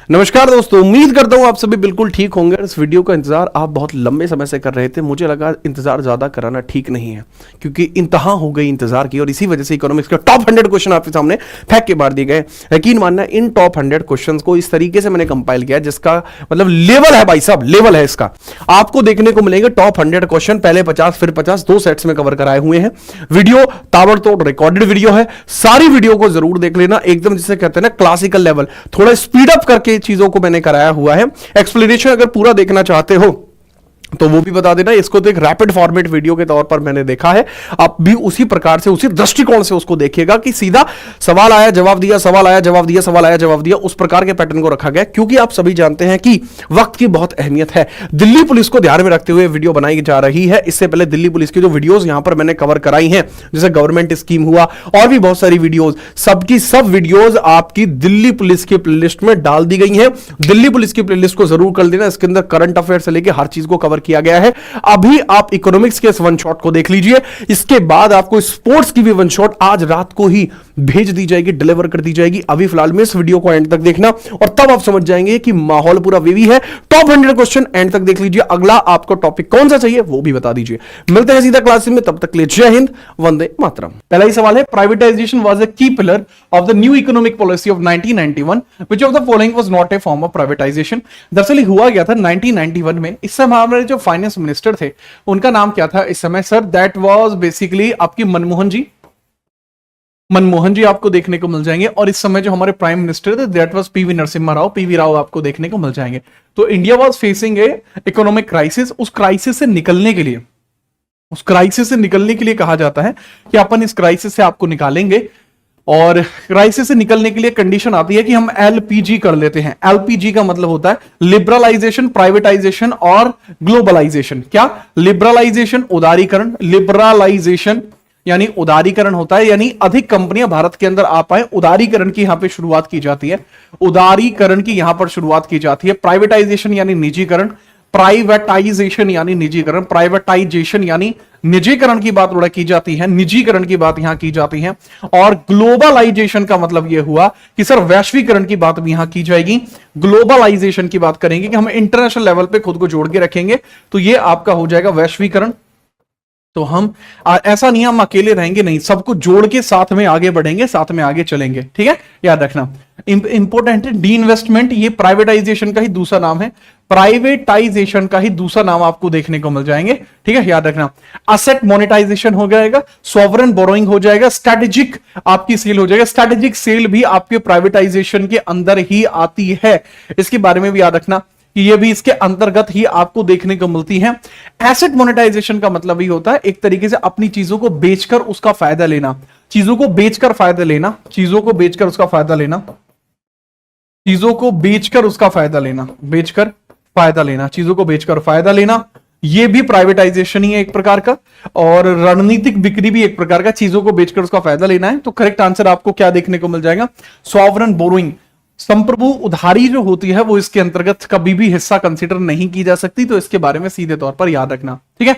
नमस्कार दोस्तों, उम्मीद करता हूं आप सभी बिल्कुल ठीक होंगे। इस वीडियो का इंतजार आप बहुत लंबे समय से कर रहे थे। मुझे लगा इंतजार ज्यादा कराना ठीक नहीं है, क्योंकि इंतहा हो गई इंतजार की, और इसी वजह से इकोनॉमिक्स के टॉप 100 क्वेश्चन आपके सामने फेंक के मार दिए गए। यकीन मानना, इन टॉप 100 क्वेश्चन को इस तरीके से मैंने कंपाइल किया जिसका मतलब लेवल है भाई साहब, लेवल है इसका। आपको देखने को मिलेंगे टॉप 100 क्वेश्चन, पहले 50 फिर 50, 2 सेट्स में कवर कराए हुए हैं। वीडियो ताबड़तोड़ रिकॉर्डेड वीडियो है, सारी वीडियो को जरूर देख लेना, एकदम जिसे कहते हैं ना क्लासिकल लेवल, थोड़ा स्पीड अप करके चीजों को मैंने कराया हुआ है। एक्सप्लेनेशन अगर पूरा देखना चाहते हो तो वो भी बता देना। इसको तो एक रैपिड फॉर्मेट वीडियो के तौर पर मैंने देखा है, आप भी उसी प्रकार से, उसी दृष्टिकोण से उसको देखिएगा कि सीधा सवाल आया जवाब दिया, सवाल आया जवाब दिया, सवाल आया जवाब दिया, उस प्रकार के पैटर्न को रखा गया। क्योंकि आप सभी जानते हैं कि वक्त की बहुत अहमियत है। दिल्ली पुलिस को ध्यान में रखते हुए वीडियो बनाई जा रही है। इससे पहले दिल्ली पुलिस की जो वीडियोज यहां पर मैंने कवर कराई हैं, जैसे गवर्नमेंट स्कीम हुआ और भी बहुत सारी वीडियोज, सबकी सब वीडियोज आपकी दिल्ली पुलिस की प्लेलिस्ट में डाल दी गई हैं। दिल्ली पुलिस की प्लेलिस्ट को जरूर कर देना, इसके अंदर करंट अफेयर से लेकर हर चीज को कवर किया गया है। अभी आप इकोनॉमिक्स के इस वन शॉट को देख लीजिए, इसके बाद आपको स्पोर्ट्स की भी वन शॉट आज रात को ही भेज दी जाएगी, डिलीवर कर दी जाएगी। अभी फिलहाल में इस वीडियो को एंड तक देखना और तब आप समझ जाएंगे कि माहौल पूरा वेवी है। टॉप 100 क्वेश्चन एंड तक देख लीजिए। अगला आपको टॉपिक कौन सा चाहिए वो भी बता दीजिए। मिलते हैं सीधा क्लास में, तब तक ले जय हिंद, वंदे मातरम। पहला ही सवाल है, प्राइवेटाइजेशन वाज अ की pillar of the new economic policy of 1991, which of the following was not a form of privatisation. दरअसल हुआ गया था 1991 में। इस समय हमारे जो फाइनेंस मिनिस्टर थे उनका नाम क्या था इस समय सर? दैट वाज बेसिकली आपकी मनमोहन जी। मनमोहन जी आपको देखने को मिल जाएंगे। और इस समय जो हमारे प्राइम मिनिस्टर थे that was PV Narasimha Rao, PV Rao आपको देखने को मिल जाएंगे। तो India was facing A economic crisis. उस क्राइसिस से निकलने के लिए कहा जाता है कि अपन इस क्राइसिस से आपको निकालेंगे, और क्राइसिस से निकलने के लिए कंडीशन आती है कि हम एलपीजी कर लेते हैं। एलपीजी का मतलब होता है लिबरलाइजेशन, प्राइवेटाइजेशन और ग्लोबलाइजेशन। क्या? लिबरलाइजेशन उदारीकरण, लिबरलाइजेशन यानी उदारीकरण होता है, यानी अधिक कंपनियां भारत के अंदर आ पाए। उदारीकरण की यहां पे शुरुआत की जाती है, उदारीकरण की यहां पर शुरुआत की जाती है। प्राइवेटाइजेशन यानी निजीकरण, प्राइवेटाइजेशन यानी निजीकरण, प्राइवेटाइजेशन यानी निजीकरण की बात की जाती है, निजीकरण की बात यहां की जाती है। और ग्लोबलाइजेशन का मतलब यह हुआ कि सर वैश्वीकरण की बात भी यहां की जाएगी। ग्लोबलाइजेशन की बात करेंगे कि हम इंटरनेशनल लेवल पे खुद को जोड़ के रखेंगे, तो यह आपका हो जाएगा वैश्वीकरण। तो हम ऐसा नहीं हम अकेले रहेंगे, नहीं, सबको जोड़ के साथ में आगे बढ़ेंगे, साथ में आगे चलेंगे। ठीक है, याद रखना। इंपॉर्टेंट है डी इन्वेस्टमेंट, ये प्राइवेटाइजेशन का ही दूसरा नाम है। प्राइवेटाइजेशन का ही दूसरा नाम आपको देखने को मिल जाएंगे। ठीक है, याद रखना। असेट मोनेटाइजेशन हो जाएगा, सॉवरेन बोरोइंग हो जाएगा, स्ट्रेटेजिक आपकी सेल हो जाएगा। स्ट्रेटेजिक सेल भी आपके प्राइवेटाइजेशन के अंदर ही आती है, इसके बारे में भी याद रखना कि ये भी इसके अंतर्गत ही आपको देखने को मिलती है। एसेट मोनेटाइजेशन का मतलब ही होता है एक तरीके से अपनी चीजों को बेचकर उसका फायदा लेना, चीजों को बेचकर फायदा लेना, चीजों को बेचकर उसका फायदा लेना, चीजों को बेचकर उसका फायदा लेना, बेचकर फायदा लेना, चीजों को बेचकर फायदा लेना, ये भी प्राइवेटाइजेशन ही है एक प्रकार का। और रणनीतिक बिक्री भी एक प्रकार का, चीजों को बेचकर उसका फायदा लेना है। तो करेक्ट आंसर आपको क्या देखने को मिल जाएगा? सॉवरेन बोरोइंग, संप्रभु उधारी जो होती है वो इसके अंतर्गत कभी भी हिस्सा कंसीडर नहीं की जा सकती। तो इसके बारे में सीधे तौर पर याद रखना। ठीक है,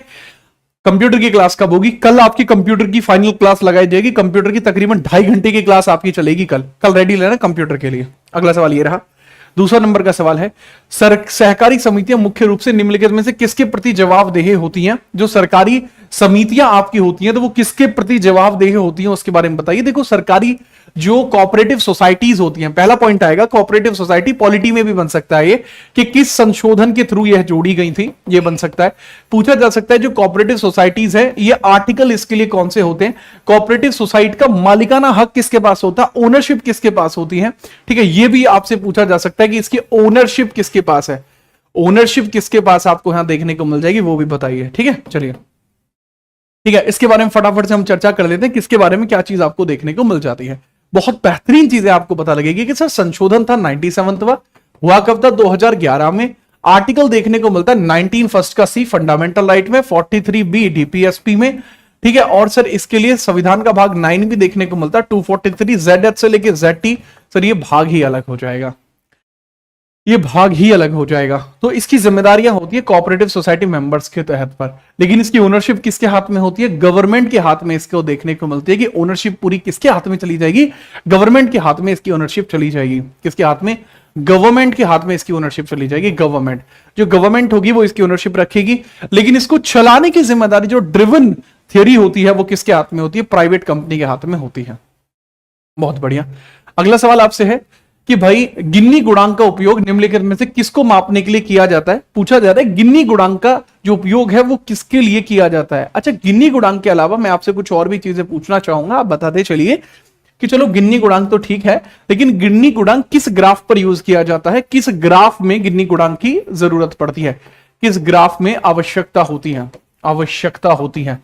कंप्यूटर की क्लास कब होगी? कल आपकी कंप्यूटर की फाइनल क्लास लगाई जाएगी। कंप्यूटर की तकरीबन 2.5 घंटे की क्लास आपकी चलेगी कल रेडी लेना कंप्यूटर के लिए। अगला सवाल ये रहा, दूसरा नंबर का सवाल है, सहकारी समितियां मुख्य रूप से निम्नलिखित में से किसके प्रति जवाबदेह होती हैं? जो सरकारी समितियां आपकी होती हैं तो वो किसके प्रति जवाबदेह होती हैं उसके बारे में बताइए। देखो, सरकारी जो कोऑपरेटिव सोसाइटीज होती हैं, पहला पॉइंट आएगा कोऑपरेटिव सोसाइटी। पॉलिटी में भी बन सकता है ये कि किस संशोधन के थ्रू यह जोड़ी गई थी, ये बन सकता है। पूछा जा सकता है जो कोऑपरेटिव सोसाइटीज है ये आर्टिकल इसके लिए कौन से होते हैं? कोऑपरेटिव सोसाइटी का मालिकाना हक किसके पास होता है, ओनरशिप किसके पास होती है? ठीक है, ये भी आपसे पूछा जा सकता है कि इसकी ओनरशिप किसके पास है, ओनरशिप किसके पास आपको यहां देखने को मिल जाएगी, वो भी बताइए। ठीक है, चलिए, ठीक है, इसके बारे में फटाफट से हम चर्चा कर लेते हैं, किसके बारे में क्या चीज आपको देखने को मिल जाती है। बहुत बेहतरीन चीजें आपको पता लगेगी कि सर संशोधन था 97वां, हुआ कब था? 2011 में। आर्टिकल देखने को मिलता है 19 फर्स्ट का सी फंडामेंटल राइट में, 43 बी डीपीएसपी में। ठीक है, और सर इसके लिए संविधान का भाग 9 भी देखने को मिलता है, 243 जेड से लेके जेड। सर ये भाग ही अलग हो जाएगा, ये भाग ही अलग हो जाएगा। तो इसकी जिम्मेदारियां होती है कोऑपरेटिव सोसाइटी मेंबर्स के तहत पर, लेकिन इसकी ओनरशिप किसके हाथ में होती है? गवर्नमेंट के हाथ में इसको देखने को मिलती है कि ओनरशिप पूरी किसके हाथ में चली जाएगी? गवर्नमेंट के हाथ में इसकी ओनरशिप चली जाएगी। किसके हाथ में? गवर्नमेंट के हाथ में इसकी ओनरशिप चली जाएगी। गवर्नमेंट, जो गवर्नमेंट होगी वो इसकी ओनरशिप रखेगी, लेकिन इसको चलाने की जिम्मेदारी, जो ड्रिवन थियरी होती है, वो किसके हाथ में होती है? प्राइवेट कंपनी के हाथ में होती है। बहुत बढ़िया। अगला सवाल आपसे है कि भाई गिन्नी गुणांक का उपयोग निम्नलिखित में से किसको मापने के लिए किया जाता है? पूछा जा रहा है गिन्नी गुणांक का जो उपयोग है वो किसके लिए किया जाता है। अच्छा, गिन्नी गुणांक के अलावा मैं आपसे कुछ और भी चीजें पूछना चाहूंगा, आप बताते चलिए कि चलो गिन्नी गुणांक तो ठीक है, लेकिन गिन्नी गुणांक किस ग्राफ पर यूज किया जाता है? किस ग्राफ में गिन्नी गुणांक की जरूरत पड़ती है? किस ग्राफ में आवश्यकता होती है? आवश्यकता होती है,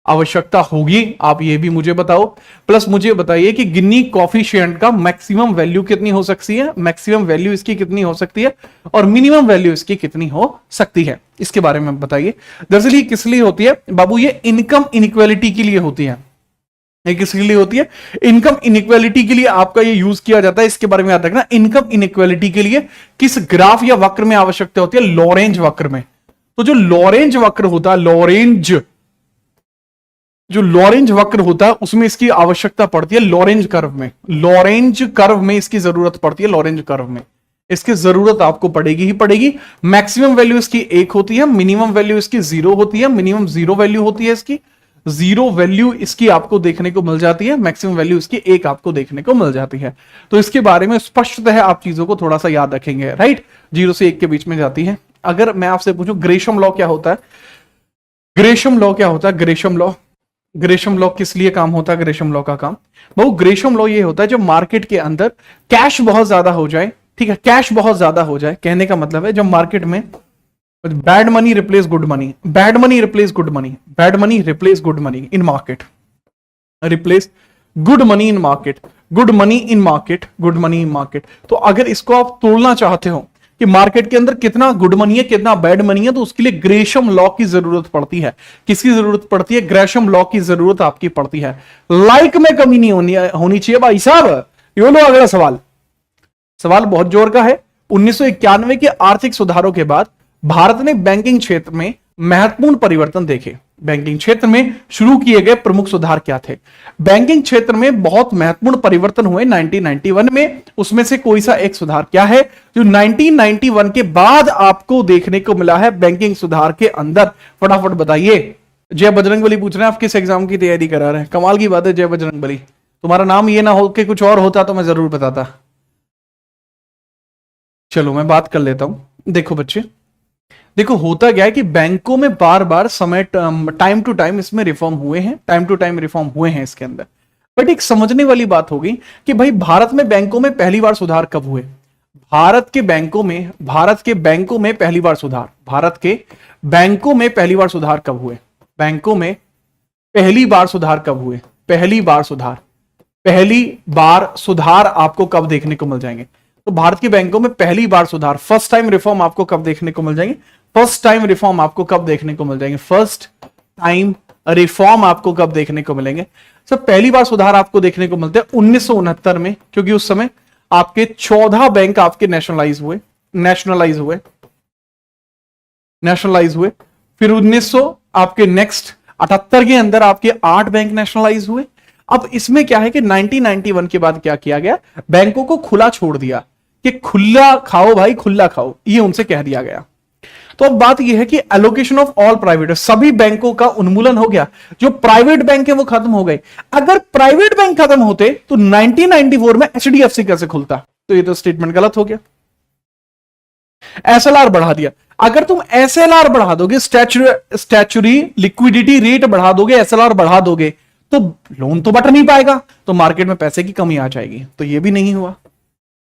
आवश्यकता होगी, आप ये भी मुझे बताओ। प्लस मुझे बताइए कि गिन्नी कॉफिशिएंट का मैक्सिमम वैल्यू कितनी हो सकती है? मैक्सिमम वैल्यू इसकी कितनी हो सकती है और मिनिमम वैल्यू इसकी कितनी हो सकती है, इसके बारे में बताइए। दरअसल ये किस लिए होती है बाबू? ये इनकम इनइक्वालिटी के लिए होती है। ये किसके लिए होती है? इनकम इनइक्वालिटी के लिए आपका ये यूज किया जाता है, इसके बारे में याद रखना। इनकम इनइक्वालिटी के लिए किस ग्राफ या वक्र में आवश्यकता होती है? लॉरेंज वक्र में। तो जो लॉरेंज वक्र होता है, जो लॉरेंज वक्र होता है उसमें इसकी आवश्यकता पड़ती है। लॉरेंज कर्व में, लॉरेंज कर्व में इसकी जरूरत पड़ती है। लॉरेंज कर्व में इसकी जरूरत आपको पड़ेगी ही पड़ेगी। मैक्सिमम वैल्यू इसकी 1 होती है, मिनिमम वैल्यू इसकी 0 होती है, मिनिमम 0 वैल्यू होती है इसकी, 0 वैल्यू इसकी आपको देखने को मिल जाती है, मैक्सिमम वैल्यू इसकी 1 आपको देखने को मिल जाती है। तो इसके बारे में स्पष्टतः आप चीजों को थोड़ा सा याद रखेंगे, राइट। 0 से 1 के बीच में जाती है। अगर मैं आपसे पूछूं ग्रेशम लॉ क्या होता है? ग्रेशम लॉ क्या होता है? ग्रेशम लॉ, ग्रेशम लॉ किस लिए काम होता है? ग्रेशम लॉ का काम बहु, ग्रेशम लॉ ये होता है जब मार्केट के अंदर कैश बहुत ज्यादा हो जाए, ठीक है, कैश बहुत ज्यादा हो जाए, कहने का मतलब है जब मार्केट में bad money replace good money, bad money replace good money, bad money replace good money in market, replace good money in market, good money in market, good money in market. तो अगर इसको आप तोड़ना चाहते हो कि market के अंदर कितना गुड मनी है कितना बैड मनी है, तो उसके लिए ग्रेशम लॉ की जरूरत पड़ती है। किसकी जरूरत पड़ती है? ग्रेशम लॉ की जरूरत आपकी पड़ती है। लाइक में कमी नहीं होनी चाहिए भाई साहब। यो लो अगला सवाल, सवाल बहुत जोर का है। 1991 के आर्थिक सुधारों के बाद भारत ने बैंकिंग क्षेत्र में महत्वपूर्ण परिवर्तन देखे। बैंकिंग क्षेत्र में शुरू किए गए प्रमुख सुधार क्या थे? बैंकिंग क्षेत्र में बहुत महत्वपूर्ण परिवर्तन हुए 1991 में, उसमें से कोई सा एक सुधार क्या है जो 1991 के बाद आपको देखने को मिला है बैंकिंग सुधार के अंदर? फटाफट बताइए। जय बजरंगबली पूछ रहे हैं आप किस एग्जाम की तैयारी करा रहे हैं? कमाल की बात है जय बजरंगबली, तुम्हारा नाम ये ना हो कि कुछ और होता तो मैं जरूर बताता। चलो मैं बात कर लेता हूं। देखो बच्चे, देखो होता क्या है कि बैंकों में बार बार समय टाइम टू टाइम इसमें रिफॉर्म हुए हैं, टाइम टू टाइम रिफॉर्म हुए हैं इसके अंदर। बट एक समझने वाली बात होगी कि भाई भारत में बैंकों में पहली बार सुधार कब हुए? भारत के बैंकों में पहली बार सुधार, भारत के बैंकों में पहली बार सुधार कब हुए? बैंकों में पहली बार सुधार कब हुए? पहली बार सुधार, पहली बार सुधार आपको कब देखने को मिल जाएंगे? तो भारत के बैंकों में पहली बार सुधार, फर्स्ट टाइम रिफॉर्म आपको कब देखने को मिल जाएंगे? फर्स्ट टाइम रिफॉर्म आपको कब देखने को मिल जाएंगे? फर्स्ट टाइम रिफॉर्म आपको कब देखने को मिलेंगे? सर पहली बार सुधार आपको देखने को मिलते हैं 1969 में, क्योंकि उस समय आपके 14 बैंक आपके नेशनलाइज हुए। फिर 1900 आपके नेक्स्ट 78 के अंदर आपके 8 बैंक नेशनलाइज हुए। अब इसमें क्या है कि 1991 के बाद क्या किया गया? बैंकों को खुला छोड़ दिया कि खुला खाओ भाई, खुला खाओ, ये उनसे कह दिया गया। तो अब बात यह है कि एलोकेशन ऑफ ऑल प्राइवेट, सभी बैंकों का उन्मूलन हो गया। जो प्राइवेट बैंक है वो खत्म हो गए। अगर प्राइवेट बैंक खत्म होते तो 1994 में एचडीएफसी कैसे खुलता? तो ये तो स्टेटमेंट गलत हो गया। एसएलआर बढ़ा दिया। अगर तुम एसएलआर बढ़ा दोगे, स्टैच्यूरी लिक्विडिटी रेट बढ़ा दोगे, एसएलआर बढ़ा दोगे, तो लोन तो बट नहीं पाएगा, तो मार्केट में पैसे की कमी आ जाएगी। तो ये भी नहीं हुआ।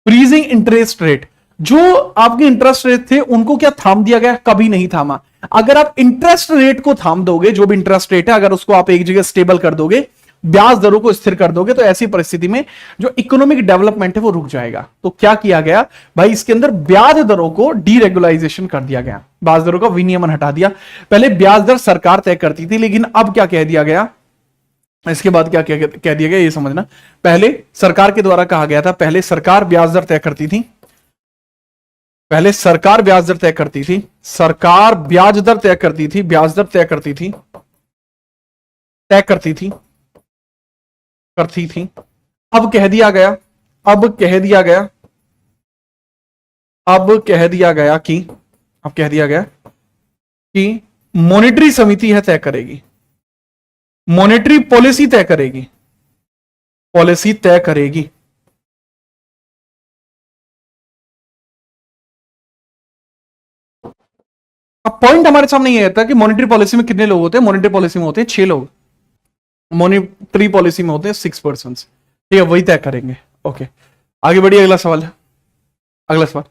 फ्रीजिंग इंटरेस्ट रेट, जो आपके इंटरेस्ट रेट थे उनको क्या थाम दिया गया? कभी नहीं थामा। अगर आप इंटरेस्ट रेट को थाम दोगे, जो भी इंटरेस्ट रेट है, अगर उसको आप एक जगह स्टेबल कर दोगे, ब्याज दरों को स्थिर कर दोगे, तो ऐसी परिस्थिति में जो इकोनॉमिक डेवलपमेंट है वो रुक जाएगा। तो क्या किया गया भाई? इसके अंदर ब्याज दरों को डीरेगुलाइजेशन कर दिया गया, ब्याज दरों का विनियमन हटा दिया। पहले ब्याज दर सरकार तय करती थी, लेकिन अब क्या कह दिया गया? इसके बाद क्या कह दिया गया ये समझना। पहले सरकार के द्वारा कहा गया था, पहले सरकार ब्याज दर तय करती थी, पहले सरकार ब्याज दर तय करती थी, सरकार ब्याज दर तय करती थी, ब्याज दर तय करती थी, तय करती थी, करती थी। अब कह दिया गया अब कह दिया गया कि मॉनेटरी समिति है तय करेगी, मॉनेटरी पॉलिसी तय करेगी, पॉलिसी तय करेगी। अब पॉइंट हमारे सामने ये आता है कि मॉनेटरी पॉलिसी में कितने लोग होते हैं? मॉनेटरी पॉलिसी में होते हैं 6 लोग, मॉनेटरी पॉलिसी में होते हैं 6 पर्सन। ठीक है, वही तय करेंगे। ओके, आगे बढ़िए, अगला सवाल है। अगला सवाल,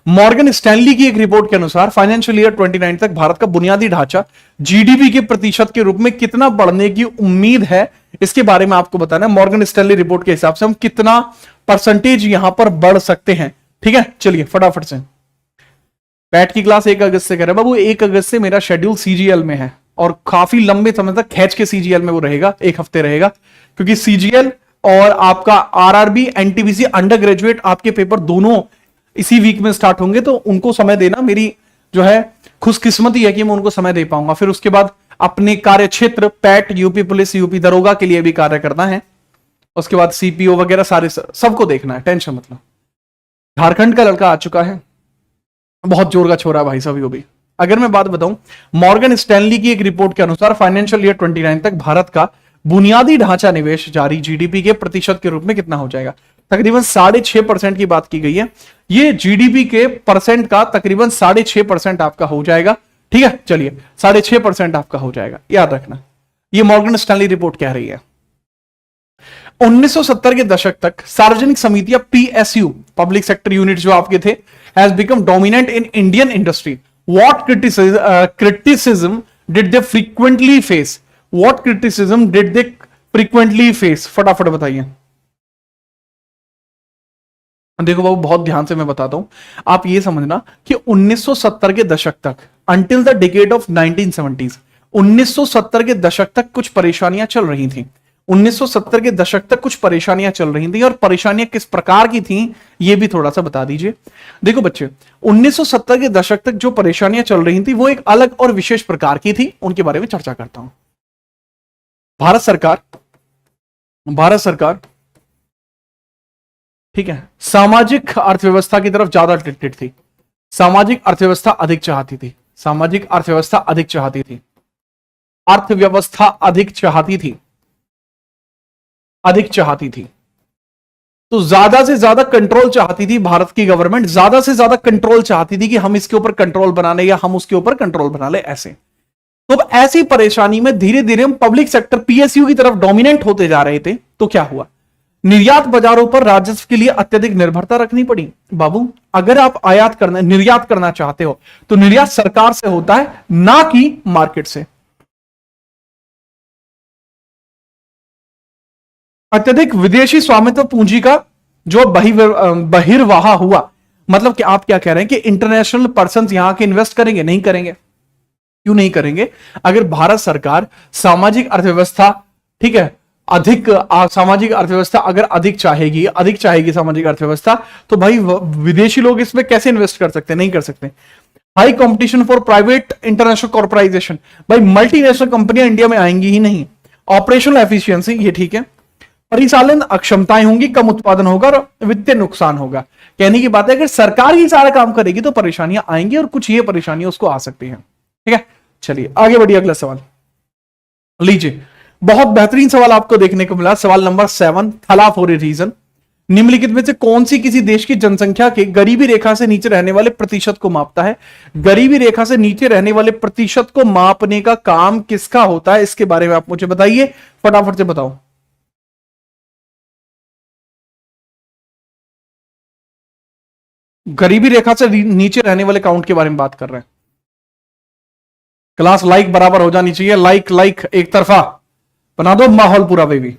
मॉर्गन स्टैनली की एक रिपोर्ट के अनुसार फाइनेंशियल ईयर 29 तक भारत का बुनियादी ढांचा जीडीपी के प्रतिशत के रूप में कितना बढ़ने की उम्मीद है, इसके बारे में आपको बताना है। मॉर्गन स्टैनली रिपोर्ट के हिसाब से हम कितना परसेंटेज यहां पर बढ़ सकते हैं। ठीक है, चलिए फटाफट से। पैट की क्लास 1 अगस्त से कर रहे हैं बाबू, 1 अगस्त से मेरा शेड्यूल सीजीएल में है और काफी लंबे समय तक खींच के सीजीएल में वो रहेगा, 1 हफ्ते रहेगा, क्योंकि सीजीएल और आपका आरआरबी एनटीपीसी अंडर ग्रेजुएट आपके पेपर दोनों इसी वीक में स्टार्ट होंगे, तो उनको समय देना मेरी जो है खुशकिस्मती है कि मैं उनको समय दे पाऊंगा। फिर उसके बाद अपने कार्य क्षेत्र पैट, यूपी पुलिस, यूपी दरोगा के लिए भी कार्य करना है, उसके बाद सीपीओ वगैरह सारे सबको देखना है, टेंशन मतलब। झारखंड का लड़का आ चुका है, बहुत जोर का छोरा भाई साहब वो भी। अगर मैं बात बताऊं, मॉर्गन स्टैनली की एक रिपोर्ट के अनुसार फाइनेंशियल ईयर 29 तक भारत का बुनियादी ढांचा निवेश जारी जीडीपी के प्रतिशत के रूप में कितना हो जाएगा? तकरीबन 6.5% की बात की गई है। ये जीडीपी के परसेंट का तकरीबन 6.5% आपका हो जाएगा। ठीक है, चलिए 6.5% आपका हो जाएगा, याद रखना। ये मॉर्गन स्टैनली रिपोर्ट कह रही है। 1970 के दशक तक सार्वजनिक समितियां पीएसयू, पब्लिक सेक्टर यूनिट जो आपके थे, has become dominant in Indian industry. What criticism did they frequently face? What criticism did they frequently face? फटाफट बताइए। देखो बाबू, बहुत ध्यान से मैं बताता हूं, आप ये समझना कि 1970 के दशक तक, until the decade of 1970s, 1970 के दशक तक कुछ परेशानियां चल रही थी। 1970 के दशक तक कुछ परेशानियां चल रही थी, और परेशानियां किस प्रकार की थी ये भी थोड़ा सा बता दीजिए। देखो बच्चे, 1970 के दशक तक जो परेशानियां चल रही थी वो एक अलग और विशेष प्रकार की थी, उनके बारे में चर्चा करता हूं। भारत सरकार ठीक है, सामाजिक अर्थव्यवस्था की तरफ ज्यादा अट्रैक्टेड थी, सामाजिक अर्थव्यवस्था अधिक चाहती थी, सामाजिक अर्थव्यवस्था अधिक चाहती थी, अर्थव्यवस्था अधिक चाहती थी, अधिक चाहती थी। तो ज्यादा से ज्यादा कंट्रोल चाहती थी भारत की गवर्नमेंट, ज्यादा से ज्यादा कंट्रोल चाहती थी कि हम इसके ऊपर कंट्रोल बना ले या हम उसके ऊपर कंट्रोल बना ले, ऐसे। तो ऐसी परेशानी में धीरे धीरे हम पब्लिक सेक्टर पीएसयू की तरफ डोमिनेंट होते जा रहे थे। तो क्या हुआ? निर्यात बाजारों पर राजस्व के लिए अत्यधिक निर्भरता रखनी पड़ी। बाबू, अगर आप निर्यात करना चाहते हो तो निर्यात सरकार से होता है, ना कि मार्केट से। अत्यधिक विदेशी स्वामित्व पूंजी का जो बहिर्वाह हुआ, मतलब कि आप क्या कह रहे हैं कि इंटरनेशनल पर्संस यहां के इन्वेस्ट करेंगे? नहीं करेंगे। क्यों नहीं करेंगे? अगर भारत सरकार सामाजिक अर्थव्यवस्था, ठीक है, सामाजिक अर्थव्यवस्था अगर अधिक चाहेगी सामाजिक अर्थव्यवस्था, तो भाई विदेशी लोग इसमें कैसे इन्वेस्ट कर सकते हैं? नहीं कर सकते। High competition for private international corporatization, भाई मल्टीनेशनल कंपनियां इंडिया में आएंगी ही नहीं। ऑपरेशनल एफिशिएंसी, ये ठीक है। परिचालन अक्षमताएं होंगी, कम उत्पादन होगा और वित्तीय नुकसान होगा। कहने की बात है, अगर सरकार ही सारा काम करेगी तो परेशानियां आएंगी, और कुछ ये परेशानियां उसको आ सकती हैं। ठीक है, चलिए आगे बढ़िए, अगला सवाल लीजिए। बहुत बेहतरीन सवाल आपको देखने को मिला, सवाल नंबर 7, थला फॉर ए रीजन। निम्नलिखित में से कौन सी किसी देश की जनसंख्या के गरीबी रेखा से नीचे रहने वाले प्रतिशत को मापता है? गरीबी रेखा से नीचे रहने वाले प्रतिशत को मापने का काम किसका होता है, इसके बारे में आप मुझे बताइए, फटाफट से बताओ। गरीबी रेखा से नीचे रहने वाले काउंट के बारे में बात कर रहे हैं। क्लास लाइक बराबर हो जानी चाहिए, लाइक एक तरफा बना दो माहौल पूरा बेबी।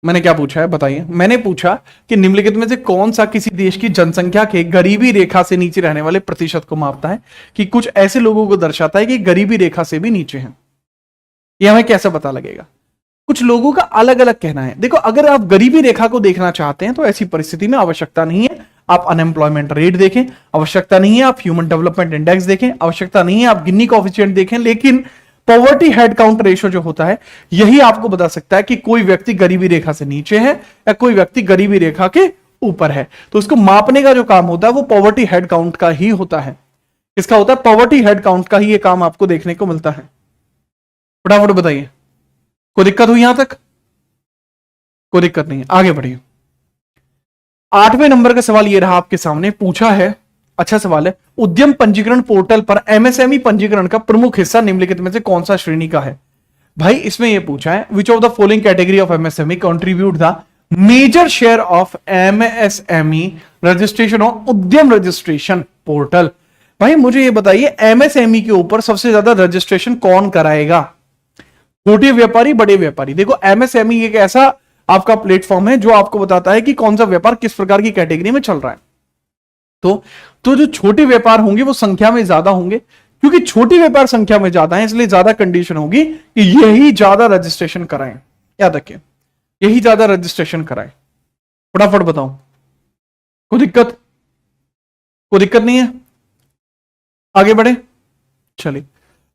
मैंने क्या पूछा है बताइए? मैंने पूछा कि निम्नलिखित में से कौन सा किसी देश की जनसंख्या के गरीबी रेखा से नीचे रहने वाले प्रतिशत को मापता है, कि कुछ ऐसे लोगों को दर्शाता है कि गरीबी रेखा से भी नीचे हैं। यह हमें कैसे पता लगेगा? कुछ लोगों का अलग अलग कहना है। देखो, अगर आप गरीबी रेखा को देखना चाहते हैं तो ऐसी परिस्थिति में आवश्यकता नहीं है आप अनएम्प्लॉयमेंट रेट देखें, आवश्यकता नहीं है आप ह्यूमन डेवलपमेंट इंडेक्स देखें, आवश्यकता नहीं है आप गिनी कोएफिशिएंट देखें, लेकिन पॉवर्टी हेड काउंट रेशियो जो होता है यही आपको बता सकता है कि कोई व्यक्ति गरीबी रेखा से नीचे है या कोई व्यक्ति गरीबी रेखा के ऊपर है। तो उसको मापने का जो काम होता है वो पॉवर्टी हेड काउंट का ही होता है। किसका होता है? पॉवर्टी हेड काउंट का ही ये काम आपको देखने को मिलता है। फटाफट बताइए, कोई दिक्कत हुई यहां तक? कोई दिक्कत नहीं है, आगे बढ़िए। 8वें नंबर का सवाल ये रहा आपके सामने, पूछा है, अच्छा सवाल है, उद्यम पंजीकरण पोर्टल पर एमएसएमई पंजीकरण का प्रमुख हिस्सा निम्नलिखित में से कौन सा श्रेणी का है? भाई इसमें यह पूछा है, which of the following category of MSME contribute the major share of MSME registration और उद्यम रजिस्ट्रेशन पोर्टल। भाई मुझे ये बताइए, एमएसएमई के ऊपर सबसे ज्यादा रजिस्ट्रेशन कौन कराएगा? छोटे व्यापारी, बड़े व्यापारी? देखो एमएसएमई एक ऐसा आपका प्लेटफॉर्म है जो आपको बताता है कि कौन सा व्यापार किस प्रकार की कैटेगरी में चल रहा है। तो जो छोटे व्यापार होंगे वो संख्या में ज्यादा होंगे, क्योंकि छोटे व्यापार संख्या में ज्यादा है, इसलिए ज्यादा कंडीशन होगी कि यही ज्यादा रजिस्ट्रेशन कराएं। याद रखिए, यही ज्यादा रजिस्ट्रेशन कराएं। फटाफट बताओ, कोई दिक्कत? कोई दिक्कत नहीं है, आगे बढ़े। चलिए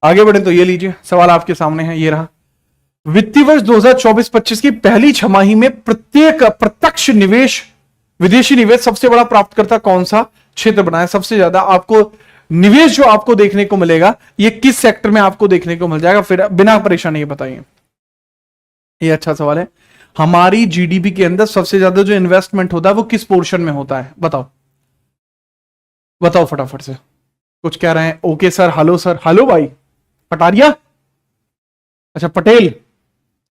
आगे बढ़े, तो ये लीजिए सवाल आपके सामने है, ये रहा। वित्तीय वर्ष 2024-25 की पहली छमाही में प्रत्येक प्रत्यक्ष निवेश, विदेशी निवेश सबसे बड़ा प्राप्तकर्ता कौन सा क्षेत्र बना है? सबसे ज्यादा आपको निवेश जो आपको देखने को मिलेगा ये किस सेक्टर में आपको देखने को मिल जाएगा? फिर बिना परेशानी, ये बताइए। ये अच्छा सवाल है। हमारी जीडीपी के अंदर सबसे ज्यादा जो इन्वेस्टमेंट होता है वो किस पोर्शन में होता है? बताओ बताओ फटाफट से। कुछ कह रहे हैं okay sir, hello sir, hello भाई पटारिया, अच्छा पटेल,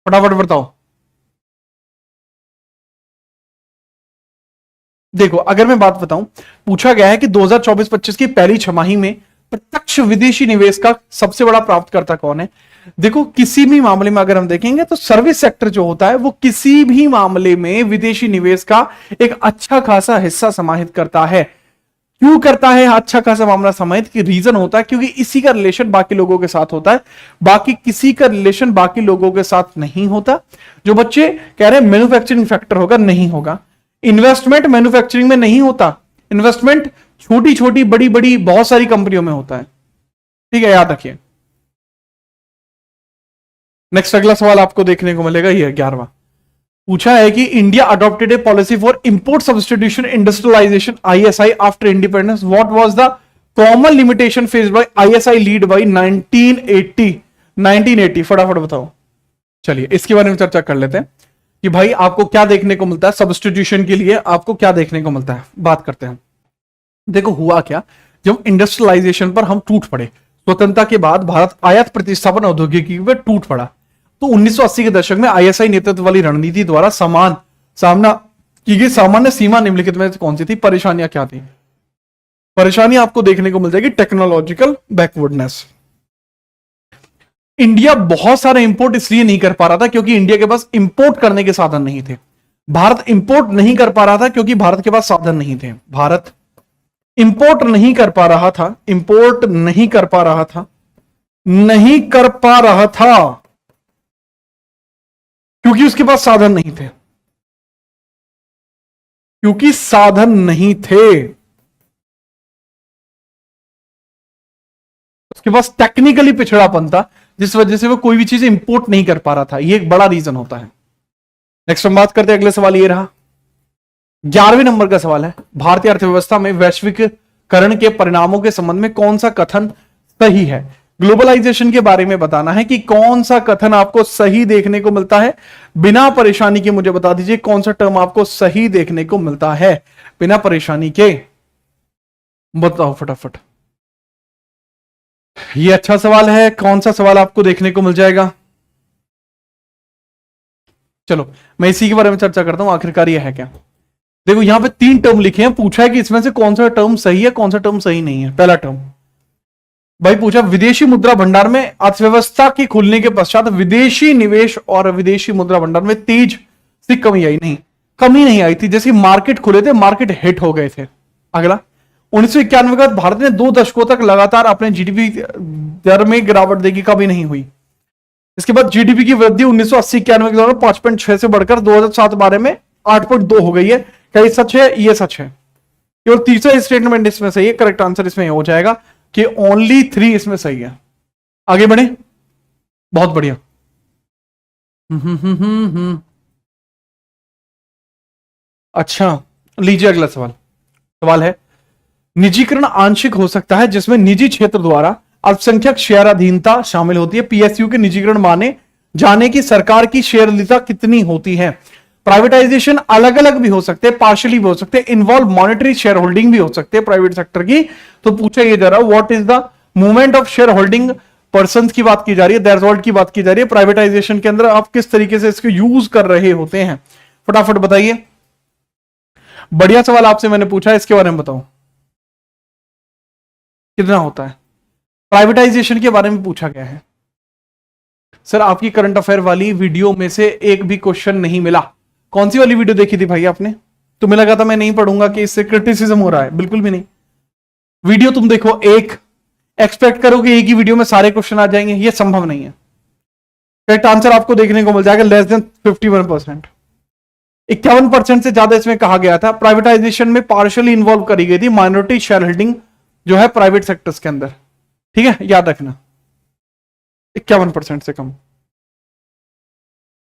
फटाफट बताओ। देखो अगर मैं बात बताऊं, पूछा गया है कि 2024-25 की पहली छमाही में प्रत्यक्ष विदेशी निवेश का सबसे बड़ा प्राप्तकर्ता कौन है? देखो किसी भी मामले में अगर हम देखेंगे तो सर्विस सेक्टर जो होता है वो किसी भी मामले में विदेशी निवेश का एक अच्छा खासा हिस्सा समाहित करता है। क्यों करता है अच्छा खासा मामला समाहित? की रीजन होता है क्योंकि इसी का रिलेशन बाकी लोगों के साथ होता है, बाकी किसी का रिलेशन बाकी लोगों के साथ नहीं होता। जो बच्चे कह रहे हैं मैन्युफैक्चरिंग फैक्टर होगा, नहीं होगा। इन्वेस्टमेंट मैन्युफैक्चरिंग में नहीं होता, इन्वेस्टमेंट छोटी छोटी बड़ी बड़ी बहुत सारी कंपनियों में होता है। ठीक है, याद रखिए। नेक्स्ट अगला सवाल आपको देखने को मिलेगा, ये 11वां। पूछा है कि India adopted a policy for import substitution industrialization ISI after independence, what was the common limitation faced by ISI lead by 1980। फटाफट बताओ। चलिए इसके बारे में चर्चा कर लेते हैं कि भाई आपको क्या देखने को मिलता है सब्स्टिट्यूशन के लिए, आपको क्या देखने को मिलता है, बात करते हैं। देखो हुआ क्या, जब इंडस्ट्रियलाइजेशन पर हम टूट पड़े, स्वतंत्रता के बाद भारत आयात प्रतिस्थापन औद्योगिकी में टूट पड़ा, तो 1980 के दशक में आईएसआई नेतृत्व वाली रणनीति द्वारा सामना की गई सामान्य सीमा निम्नलिखित में कौन सी थी? परेशानियां क्या थी? परेशानियां आपको देखने को मिल जाएगी टेक्नोलॉजिकल बैकवर्डनेस। इंडिया बहुत सारे इंपोर्ट इसलिए नहीं कर पा रहा था क्योंकि इंडिया के पास इंपोर्ट करने के साधन नहीं थे। भारत इंपोर्ट नहीं कर पा रहा था क्योंकि भारत के पास साधन नहीं थे। भारत इंपोर्ट नहीं कर पा रहा था, इंपोर्ट नहीं कर पा रहा था, नहीं कर पा रहा था क्योंकि उसके पास साधन नहीं थे, क्योंकि साधन नहीं थे। उसके पास टेक्निकली पिछड़ापन था जिस वजह से वो कोई भी चीज इंपोर्ट नहीं कर पा रहा था, ये एक बड़ा रीजन होता है। नेक्स्ट हम बात करते हैं, अगले सवाल ये रहा 11वें नंबर का सवाल है, भारतीय अर्थव्यवस्था में वैश्विकरण के परिणामों के संबंध में कौन सा कथन सही है? ग्लोबलाइजेशन के बारे में बताना है कि कौन सा कथन आपको सही देखने को मिलता है। बिना परेशानी के मुझे बता दीजिए कौन सा टर्म आपको सही देखने को मिलता है, बिना परेशानी के बताओ फटाफट। ये अच्छा सवाल है, कौन सा सवाल आपको देखने को मिल जाएगा? चलो मैं इसी के बारे में चर्चा करता हूं, आखिरकार ये है क्या। देखो यहां पे 3 टर्म लिखे हैं, पूछा है कि इसमें से कौन सा टर्म सही है, कौन सा टर्म सही नहीं है। पहला टर्म भाई पूछा, विदेशी मुद्रा भंडार में अर्थव्यवस्था के खुलने के पश्चात विदेशी निवेश और विदेशी मुद्रा भंडार में तेज से कमी आई? नहीं, कमी नहीं आई थी, जैसे मार्केट खुले थे मार्केट हिट हो गए थे। अगला 1991 के बाद भारत ने 2 दशकों तक लगातार अपने जीडीपी दर में गिरावट देखी, कभी नहीं हुई। इसके बाद जीडीपी की वृद्धि 1980-91 के दौरान 5.6 से बढ़कर 2007-12 में 8.2 हो गई है। क्या ये सच है? ये सच है। केवल तीसरा स्टेटमेंट इसमें सही है, करेक्ट आंसर इसमें हो जाएगा कि ओनली 3 इसमें सही है। आगे बढ़े, बहुत बढ़िया। अच्छा लीजिए अगला सवाल। सवाल है, निजीकरण आंशिक हो सकता है जिसमें निजी क्षेत्र द्वारा अल्पसंख्यक शेयर अधीनता शामिल होती है। पीएसयू के निजीकरण माने जाने की सरकार की शेयरलीता कितनी होती है। प्राइवेटाइजेशन अलग अलग भी हो सकते हैं, पार्शियली भी हो सकते हैं, इन्वॉल्व मॉनेटरी शेयर होल्डिंग भी हो सकते हैं प्राइवेट सेक्टर की। तो पूछा ये जा रहा है, what is the movement of share holding person की बात की जा रही है, दैट्स व्हाट की बात की जा रही है। प्राइवेटाइजेशन के अंदर आप किस तरीके से इसको यूज कर रहे होते हैं, फटाफट बताइए। बढ़िया सवाल आपसे मैंने पूछा है, इसके बारे में बताओ कितना होता है। प्राइवेटाइजेशन के बारे में पूछा गया है। सर आपकी करंट अफेयर वाली वीडियो में से एक भी क्वेश्चन नहीं मिला। कौन सी वाली वीडियो देखी थी भाई आपने? तुम्हें लगा था मैं नहीं पढ़ूंगा कि इससे क्रिटिसिज्म हो रहा है? बिल्कुल भी नहीं। वीडियो तुम देखो, एक एक्सपेक्ट करो कि एक ही वीडियो में सारे क्वेश्चन आ जाएंगे, ये संभव नहीं है। करेक्ट आंसर आपको देखने को मिल जाएगा लेस देन 51%। 51% से ज्यादा इसमें कहा गया था। प्राइवेटाइजेशन में पार्शियली इन्वॉल्व करी गई थी माइनॉरिटी शेयर होल्डिंग जो है प्राइवेट सेक्टर्स के अंदर, ठीक है, याद रखना। 51% से कम।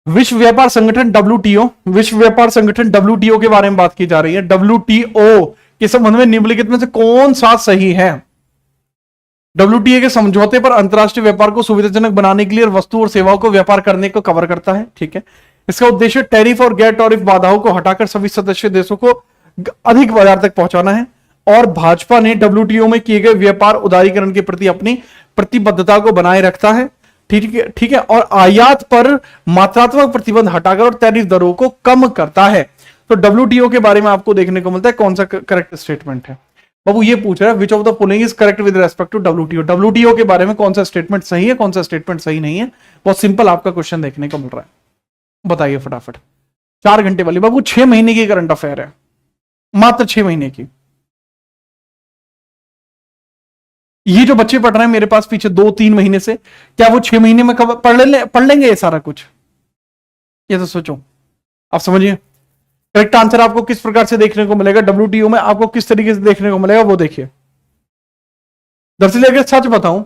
विश्व व्यापार संगठन WTO, विश्व व्यापार संगठन WTO के बारे में बात की जा रही है। WTO के संबंध में निम्नलिखित में से कौन सा सही है? WTO के समझौते पर अंतरराष्ट्रीय व्यापार को सुविधाजनक बनाने के लिए वस्तु और सेवाओं को व्यापार करने को कवर करता है, ठीक है। इसका उद्देश्य टैरिफ और गैर टैरिफ बाधाओं को हटाकर सभी सदस्य देशों को अधिक बाजार तक पहुंचाना है। और भाजपा ने WTO में किए गए व्यापार उदारीकरण के प्रति अपनी प्रतिबद्धता को बनाए रखता है, ठीक है, और आयात पर मात्रात्मक प्रतिबंध हटाकर और टैरिफ दरों को कम करता है। तो WTO के बारे में आपको देखने को मिलता है कौन सा करेक्ट स्टेटमेंट है। बाबू ये पूछ रहा है which of the following is correct with respect to WTO। WTO के बारे में कौन सा स्टेटमेंट सही है, कौन सा स्टेटमेंट सही नहीं है। बहुत सिंपल आपका क्वेश्चन देखने को मिल रहा है, बताइए फटाफट। 4 घंटे वाली बाबू 6 महीने की करंट अफेयर है, मात्र 6 महीने की। ये जो बच्चे पढ़ रहे हैं मेरे पास पीछे 2-3 महीने से, क्या वो 6 महीने में पढ़ लेंगे ये सारा कुछ? ये तो सोचो, आप समझिए। करेक्ट आंसर आपको किस प्रकार से देखने को मिलेगा, WTO में आपको किस तरीके से देखने को मिलेगा वो देखिए। दरअसल अगर सच बताऊं,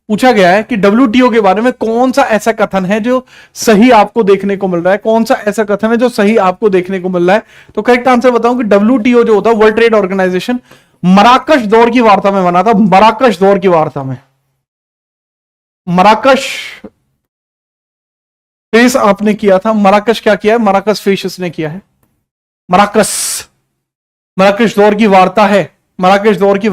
पूछा गया है कि WTO के बारे में कौन सा ऐसा कथन है जो सही आपको देखने को मिल रहा है, कौन सा ऐसा कथन है जो सही आपको देखने को मिल रहा है। तो करेक्ट आंसर बताऊं कि WTO जो होता है, वर्ल्ड ट्रेड ऑर्गेनाइजेशन, मराकश दौर की वार्ता में बना था। मराकश दौर की वार्ता में, मराकश फेस आपने किया था। मराकश क्या किया है? मराकश फेस इसने किया है। मराकश, मराकश दौर की वार्ता है, मराकश दौर की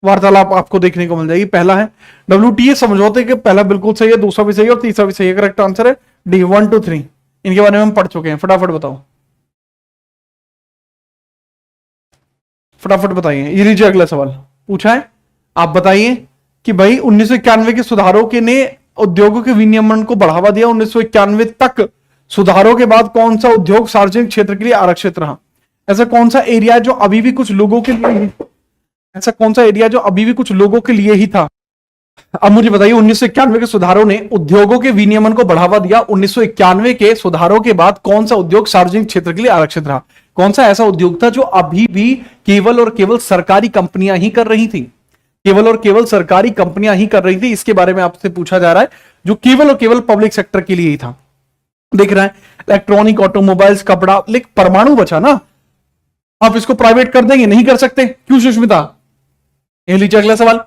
वार्तालाप आपको देखने को मिल जाएगी। पहला है WTO समझौते के, पहला बिल्कुल सही है, दूसरा भी सही है और तीसरा भी सही है। करेक्ट आंसर है डी, 1 2 3। इनके बारे में हम पढ़ चुके हैं, फटाफट बताओ, फटाफट बताइए। ये लीजिए अगला सवाल पूछा है, आप बताइए कि भाई 1991 के सुधारों के ने उद्योगों के विनियमन को बढ़ावा दिया। 1991 तक सुधारों के बाद कौन सा उद्योग सार्वजनिक क्षेत्र के लिए आरक्षित रहा? ऐसा कौन सा एरिया जो अभी भी कुछ लोगों के लिए, ऐसा कौन सा एरिया जो अभी भी कुछ लोगों के लिए ही था? अब मुझे बताइए, 1991 के सुधारों ने उद्योगों के विनियमन को बढ़ावा दिया। 1991 के सुधारों के बाद कौन सा उद्योग सार्वजनिक क्षेत्र के लिए आरक्षित रहा? कौन सा ऐसा उद्योग था जो अभी भी केवल और केवल सरकारी कंपनियां ही कर रही थी? केवल और केवल सरकारी कंपनियां ही कर रही थी, इसके बारे में आपसे पूछा जा रहा है, जो केवल और केवल पब्लिक सेक्टर के लिए ही था। देख रहा है, इलेक्ट्रॉनिक, ऑटोमोबाइल्स, कपड़ा, लेकिन परमाणु बचा ना, आप इसको प्राइवेट कर देंगे? नहीं कर सकते। क्यों सुष्मिता? ये लीजिए अगला सवाल।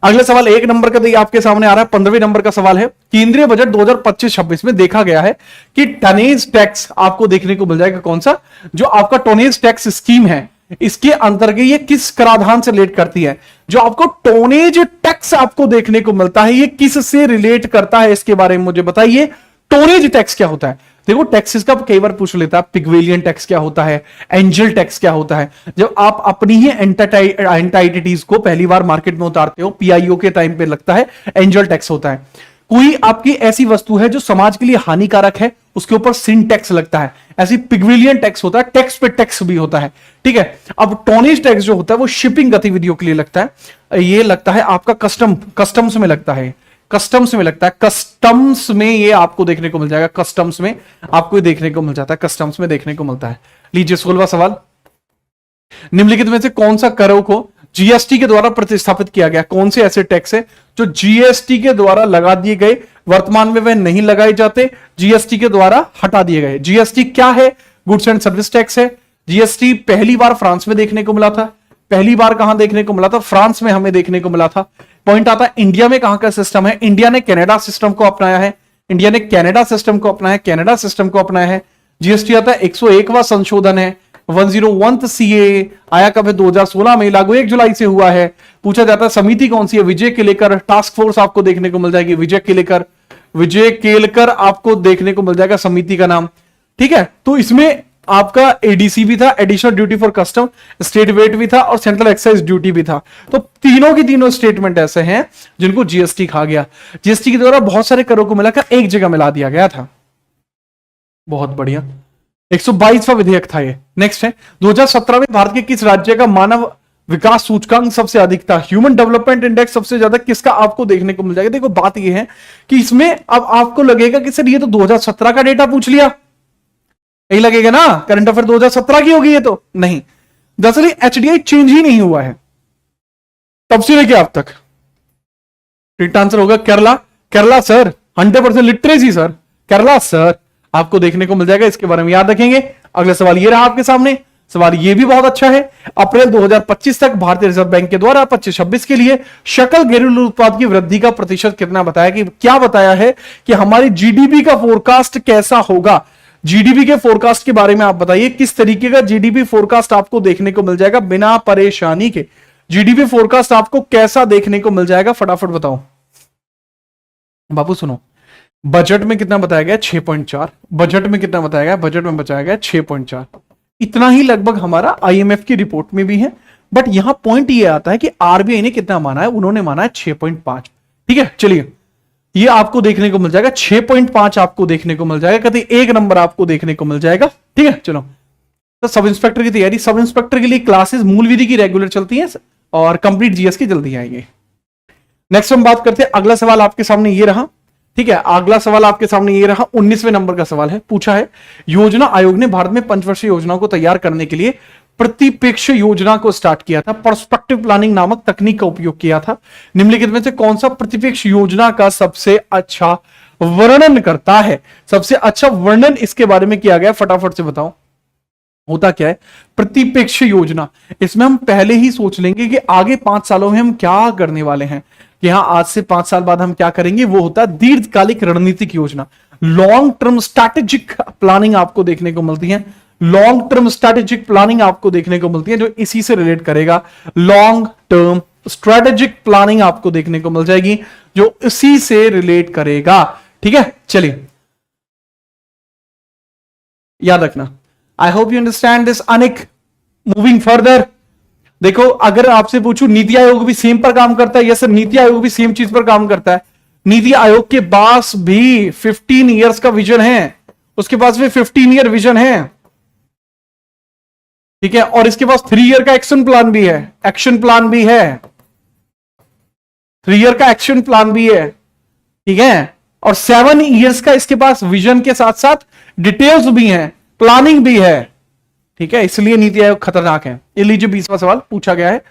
अगला सवाल 1 नंबर का आपके सामने आ रहा है। 15वें नंबर का सवाल है, केंद्रीय बजट 2025-26 में देखा गया है कि टनेज टैक्स आपको देखने को मिल जाएगा। कौन सा? जो आपका टोनेज टैक्स स्कीम है, इसके अंतर्गत ये किस कराधान से रिलेट करती है? जो आपको टोनेज टैक्स आपको देखने को मिलता है, ये किस से रिलेट करता है, इसके बारे में मुझे बताइए। टोनेज टैक्स क्या होता है? देखो, टैक्सेस का कई बार पूछ लेता है, पिग्वेलियन टैक्स क्या होता है, एंजल टैक्स क्या होता है। जब आप अपनी ही एंटाइटीज को पहली बार मार्केट में उतारते हो, PIO के टाइम पे लगता है, एंजल टैक्स होता है। कोई आपकी ऐसी वस्तु है जो समाज के लिए हानिकारक है, उसके ऊपर सिन टैक्स लगता है, ऐसी पिग्वेलियन टैक्स होता है, टैक्स पे टैक्स भी होता है, ठीक है। अब टोनेज टैक्स जो होता है वो शिपिंग गतिविधियों के लिए लगता है, ये लगता है आपका कस्टम्स में लगता है, कस्टम्स में लगता है, कस्टम्स में ये आपको देखने को मिल जाएगा, कस्टम्स में आपको देखने को मिल जाता है, कस्टम्स में देखने को मिलता है। लीजिए 16वां सवाल, निम्नलिखित में से कौन सा करों को GST के द्वारा प्रतिस्थापित किया गया? कौन से ऐसे टैक्स है जो जीएसटी के द्वारा लगा दिए गए, वर्तमान में वह नहीं लगाए जाते, जीएसटी के द्वारा हटा दिए गए। जीएसटी क्या है? गुड्स एंड सर्विस टैक्स है। जीएसटी पहली बार फ्रांस में देखने को मिला था। पहली बार कहां देखने को मिला था? फ्रांस में हमें देखने को मिला था। पॉइंट आता है इंडिया में कहां का सिस्टम है? इंडिया ने कनाडा सिस्टम को अपनाया है। इंडिया ने कनाडा सिस्टम को अपनाया है, कनाडा सिस्टम को अपनाया है। जीएसटी आता है 101वां संशोधन है, 101 सीए आया कब है? 2016 में, लागू 1 जुलाई से हुआ है। पूछा जाता है समिति कौन सी है? विजय केलेकर टास्क फोर्स आपको देखने को मिल जाएगी। विजय केलेकर आपको देखने को मिल जाएगा समिति का नाम। ठीक है, तो इसमें आपका एडीसी भी था, additional duty for custom, state VAT भी था और सेंट्रल एक्साइज ड्यूटी भी था। तो तीनों की तीनों स्टेटमेंट ऐसे हैं जिनको जीएसटी खा गया। जीएसटी के द्वारा बहुत सारे करों को मिलाकर एक जगह मिला दिया गया था। बहुत बढ़िया, 122वां विधेयक था ये। नेक्स्ट है 2017 में भारत के किस राज्य का मानव विकास सूचकांक सबसे अधिक था? ह्यूमन डेवलपमेंट इंडेक्स सबसे ज्यादा किसका आपको देखने को मिल जाएगा? देखो बात यह है कि इसमें अब आपको लगेगा कि सर ये तो 2017 का डेटा पूछ लिया, यही लगेगा ना, करंट अफेयर 2017 की होगी ये तो। नहीं, दरअसल एचडीआई चेंज ही नहीं हुआ है तब से लेके अब तक। राइट आंसर होगा Kerala. Kerala sir 100% literacy sir, Kerala sir आपको देखने को मिल जाएगा। इसके बारे में याद रखेंगे। अगला सवाल ये रहा आपके सामने। सवाल ये भी बहुत अच्छा है। अप्रैल 2025 तक भारतीय रिजर्व बैंक के द्वारा 25-26 के लिए सकल घरेलू उत्पाद की वृद्धि का प्रतिशत कितना बताया? कि क्या बताया है कि हमारी जीडीपी का फोरकास्ट कैसा होगा? जीडीपी के फोरकास्ट के बारे में आप बताइए, किस तरीके का जीडीपी फोरकास्ट आपको देखने को मिल जाएगा बिना परेशानी के? जीडीपी फोरकास्ट आपको कैसा देखने को मिल जाएगा? फटाफट बताओ बाबू। सुनो, बजट में कितना बताया गया? 6.4। बजट में कितना बताया गया? बजट में बताया गया 6.4। इतना ही लगभग हमारा आईएमएफ की रिपोर्ट में भी है। बट यहां पॉइंट ये आता है कि आरबीआई ने कितना माना है? उन्होंने माना है 6.5। ठीक है, चलिए ये आपको देखने को मिल जाएगा 6.5 आपको देखने को मिल जाएगा। कभी एक नंबर आपको देखने को मिल जाएगा। ठीक है, चलो तो सब इंस्पेक्टर की तैयारी। सब इंस्पेक्टर के लिए क्लासेस मूल विधि की रेगुलर चलती हैं और कंप्लीट जीएस की जल्दी आएंगे। नेक्स्ट हम बात करते हैं, अगला सवाल आपके सामने ये रहा। ठीक है, अगला सवाल आपके सामने ये रहा, 19वें नंबर का सवाल है। पूछा है योजना आयोग ने भारत में पंचवर्षीय योजना को तैयार करने के लिए प्रतिपेक्ष योजना को स्टार्ट किया था, पर्सपेक्टिव प्लानिंग नामक तकनीक का उपयोग किया था। निम्नलिखित में से कौन सा प्रतिपेक्ष योजना का सबसे अच्छा वर्णन करता है? सबसे अच्छा वर्णन इसके बारे में किया गया, फटाफट से बताओ। होता क्या है प्रतिपेक्ष योजना? इसमें हम पहले ही सोच लेंगे कि आगे 5 सालों में हम क्या करने वाले हैं, कि हाँ आज से 5 साल बाद हम क्या करेंगे। वो होता है दीर्घकालिक रणनीतिक योजना, लॉन्ग टर्म स्ट्रैटेजिक प्लानिंग आपको देखने को मिलती है। लॉन्ग टर्म स्ट्रैटेजिक प्लानिंग आपको देखने को मिलती है जो इसी से रिलेट करेगा। लॉन्ग टर्म स्ट्रैटेजिक प्लानिंग आपको देखने को मिल जाएगी जो इसी से रिलेट करेगा। ठीक है, चलिए याद रखना। I hope you understand this. अनिक, मूविंग फर्दर, देखो अगर आपसे पूछूं नीति आयोग भी सेम पर काम करता है? यस सर, नीति आयोग भी सेम चीज पर काम करता है। नीति आयोग के पास भी 15 इयर्स का विजन है, उसके पास भी 15 ईयर विजन है। ठीक है, और इसके पास 3 ईयर का एक्शन प्लान भी है। एक्शन प्लान भी है, 3 ईयर का एक्शन प्लान भी है। ठीक है, और 7 इयर्स का इसके पास विजन के साथ साथ डिटेल्स भी हैं, प्लानिंग भी है। ठीक है, इसलिए नीति आयोग खतरनाक है। ये लीजिए 20वां सवाल पूछा गया है,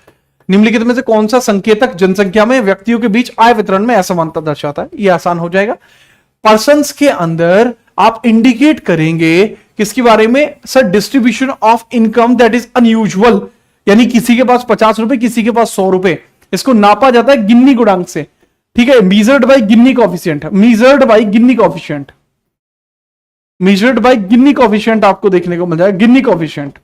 निम्नलिखित में से कौन सा संकेतक जनसंख्या में व्यक्तियों के बीच आय वितरण में असमानता दर्शाता है? ये आसान हो जाएगा। पर्संस के अंदर आप इंडिकेट करेंगे किसके बारे में? Sir distribution of income that is unusual, यानी किसी के पास 50 रुपए, किसी के पास 100 रुपए। इसको नापा जाता है गिन्नी गुणांक से। ठीक है, measured by Gini coefficient, measured by Gini coefficient, measured by Gini coefficient आपको देखने को मिल जाएगा। गिन्नी कोएफिशिएंट,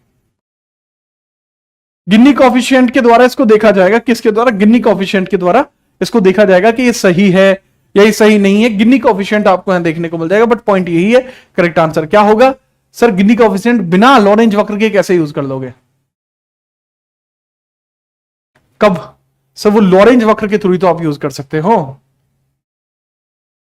गिन्नी कोएफिशिएंट के द्वारा इसको देखा जाएगा। किसके द्वारा? गिन्नी कोएफिशिएंट के द्वारा इसको देखा जाएगा कि ये सही है या ये सही नहीं है। गिन्नी कोएफिशिएंट आपको यहां देखने को मिल जाएगा। बट पॉइंट यही है, करेक्ट आंसर क्या होगा? सर गिन्नी कोएफिशिएंट बिना लॉरेंज वक्र के कैसे यूज कर लोगे? कब? सर वो लॉरेंज वक्र के थ्रू ही तो आप यूज कर सकते हो।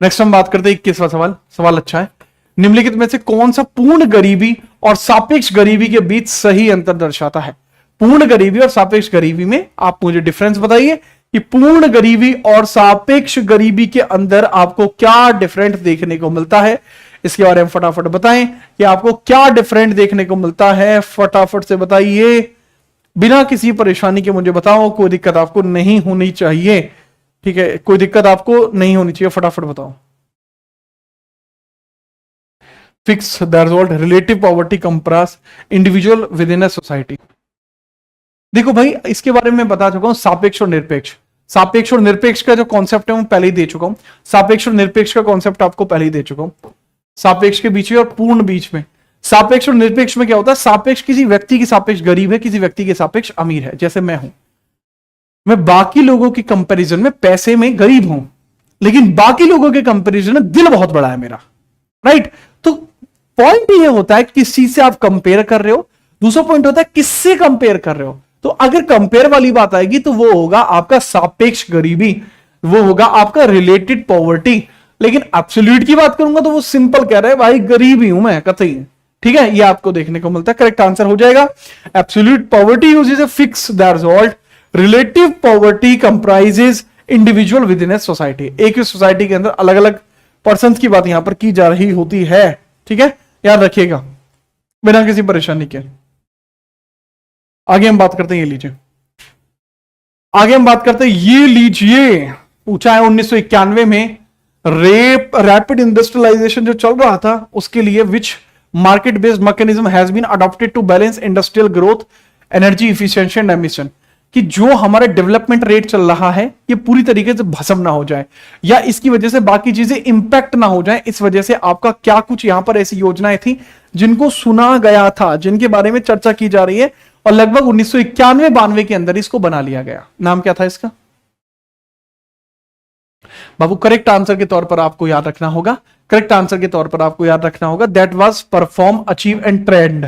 नेक्स्ट हम बात करते हैं 21वां सवाल। सवाल अच्छा है, निम्नलिखित में से कौन सा पूर्ण गरीबी और सापेक्ष गरीबी के बीच सही अंतर दर्शाता है? पूर्ण गरीबी और सापेक्ष गरीबी में आप मुझे डिफरेंस बताइए कि पूर्ण गरीबी और सापेक्ष गरीबी के अंदर आपको क्या डिफरेंट देखने को मिलता है। इसके बारे में फटाफट बताएं कि आपको क्या डिफरेंट देखने को मिलता है। फटाफट से बताइए, बिना किसी परेशानी के मुझे बताओ, कोई दिक्कत आपको नहीं होनी चाहिए। ठीक है, कोई दिक्कत आपको नहीं होनी चाहिए, फटाफट बताओ। Fix the result, relative poverty compress individual with in a society. देखो भाई, इसके बारे में बता चुका हूं, सापेक्ष और निरपेक्ष। सापेक्ष और निरपेक्ष का जो कॉन्सेप्ट है वो पहले ही दे चुका हूं। सापेक्ष और निरपेक्ष का कॉन्सेप्ट आपको पहले ही दे चुका हूं। सापेक्ष के बीच में और पूर्ण बीच में। सापेक्ष और निरपेक्ष में क्या होता है, सापेक्ष किसी व्यक्ति की सापेक्ष गरीब है, किसी व्यक्ति के सापेक्ष अमीर है। जैसे मैं हूं, मैं बाकी लोगों की कंपैरिजन में पैसे में गरीब हूं, लेकिन बाकी लोगों के कंपैरिजन में दिल बहुत बड़ा है मेरा, राइट। तो पॉइंट ये होता है किस चीज से आप कंपेयर कर रहे हो। दूसरा पॉइंट होता है किससे कंपेयर कर रहे हो। तो अगर कंपेयर वाली बात आएगी तो वो होगा आपका सापेक्ष गरीबी, वो होगा आपका रिलेटेड पॉवर्टी। लेकिन एब्सोल्यूट की बात करूंगा तो वो सिंपल कह रहा है भाई गरीब ही हूं मैं, कतई। ठीक है, ये आपको देखने को मिलता है। करेक्ट आंसर हो जाएगा absolute poverty uses a fix the result, relative poverty comprises individual with in a society. एक ही सोसाइटी के अंदर अलग अलग पर्सन की बात यहां पर की जा रही होती है। ठीक है, याद रखिएगा बिना किसी परेशानी के। आगे हम बात करते हैं, ये लीजिए, आगे हम बात करते हैं, ये लीजिए। पूछा है 1991 में रैपिड इंडस्ट्रियलाइजेशन जो चल रहा था उसके लिए which market based mechanism has been adopted to balance industrial growth, energy efficiency and emission. कि जो हमारा डेवलपमेंट रेट चल रहा है ये पूरी तरीके से भस्म ना हो जाए, या इसकी वजह से बाकी चीजें इंपैक्ट ना हो जाए। इस वजह से आपका क्या कुछ यहां पर ऐसी योजनाएं थी जिनको सुना गया था, जिनके बारे में चर्चा की जा रही है, और लगभग 1991-92 के अंदर इसको बना लिया गया। नाम क्या था इसका बाबू? करेक्ट आंसर के तौर पर आपको याद रखना होगा, करेक्ट आंसर के तौर पर आपको याद रखना होगा, that was perform, achieve and trend.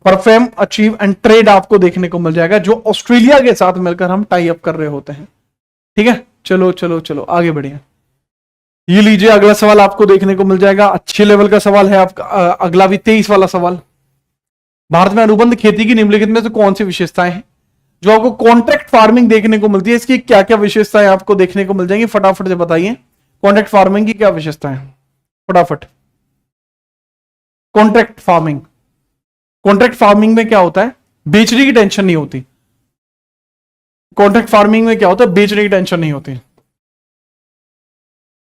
Perform, achieve and trade आपको देखने को मिल जाएगा, जो ऑस्ट्रेलिया के साथ मिलकर हम टाई अप कर रहे होते हैं। ठीक है, चलो चलो चलो आगे बढ़िए। ये लीजिए, अगला सवाल आपको देखने को मिल जाएगा, अच्छे लेवल का सवाल है आपका। अगला भी 23 वाला सवाल। भारत में अनुबंध खेती की निम्नलिखित में से कौन सी विशेषताएं हैं? जो आपको कॉन्ट्रैक्ट फार्मिंग देखने को मिलती है, इसकी क्या क्या विशेषताएं आपको देखने को मिल जाएंगी, फटाफट से बताइए। कॉन्ट्रैक्ट फार्मिंग की क्या विशेषताएं, फटाफट। कॉन्ट्रैक्ट फार्मिंग, कॉन्ट्रैक्ट फार्मिंग में क्या होता है, बेचने की टेंशन नहीं होती। कॉन्ट्रैक्ट फार्मिंग में क्या होता है, बेचने की टेंशन नहीं होती।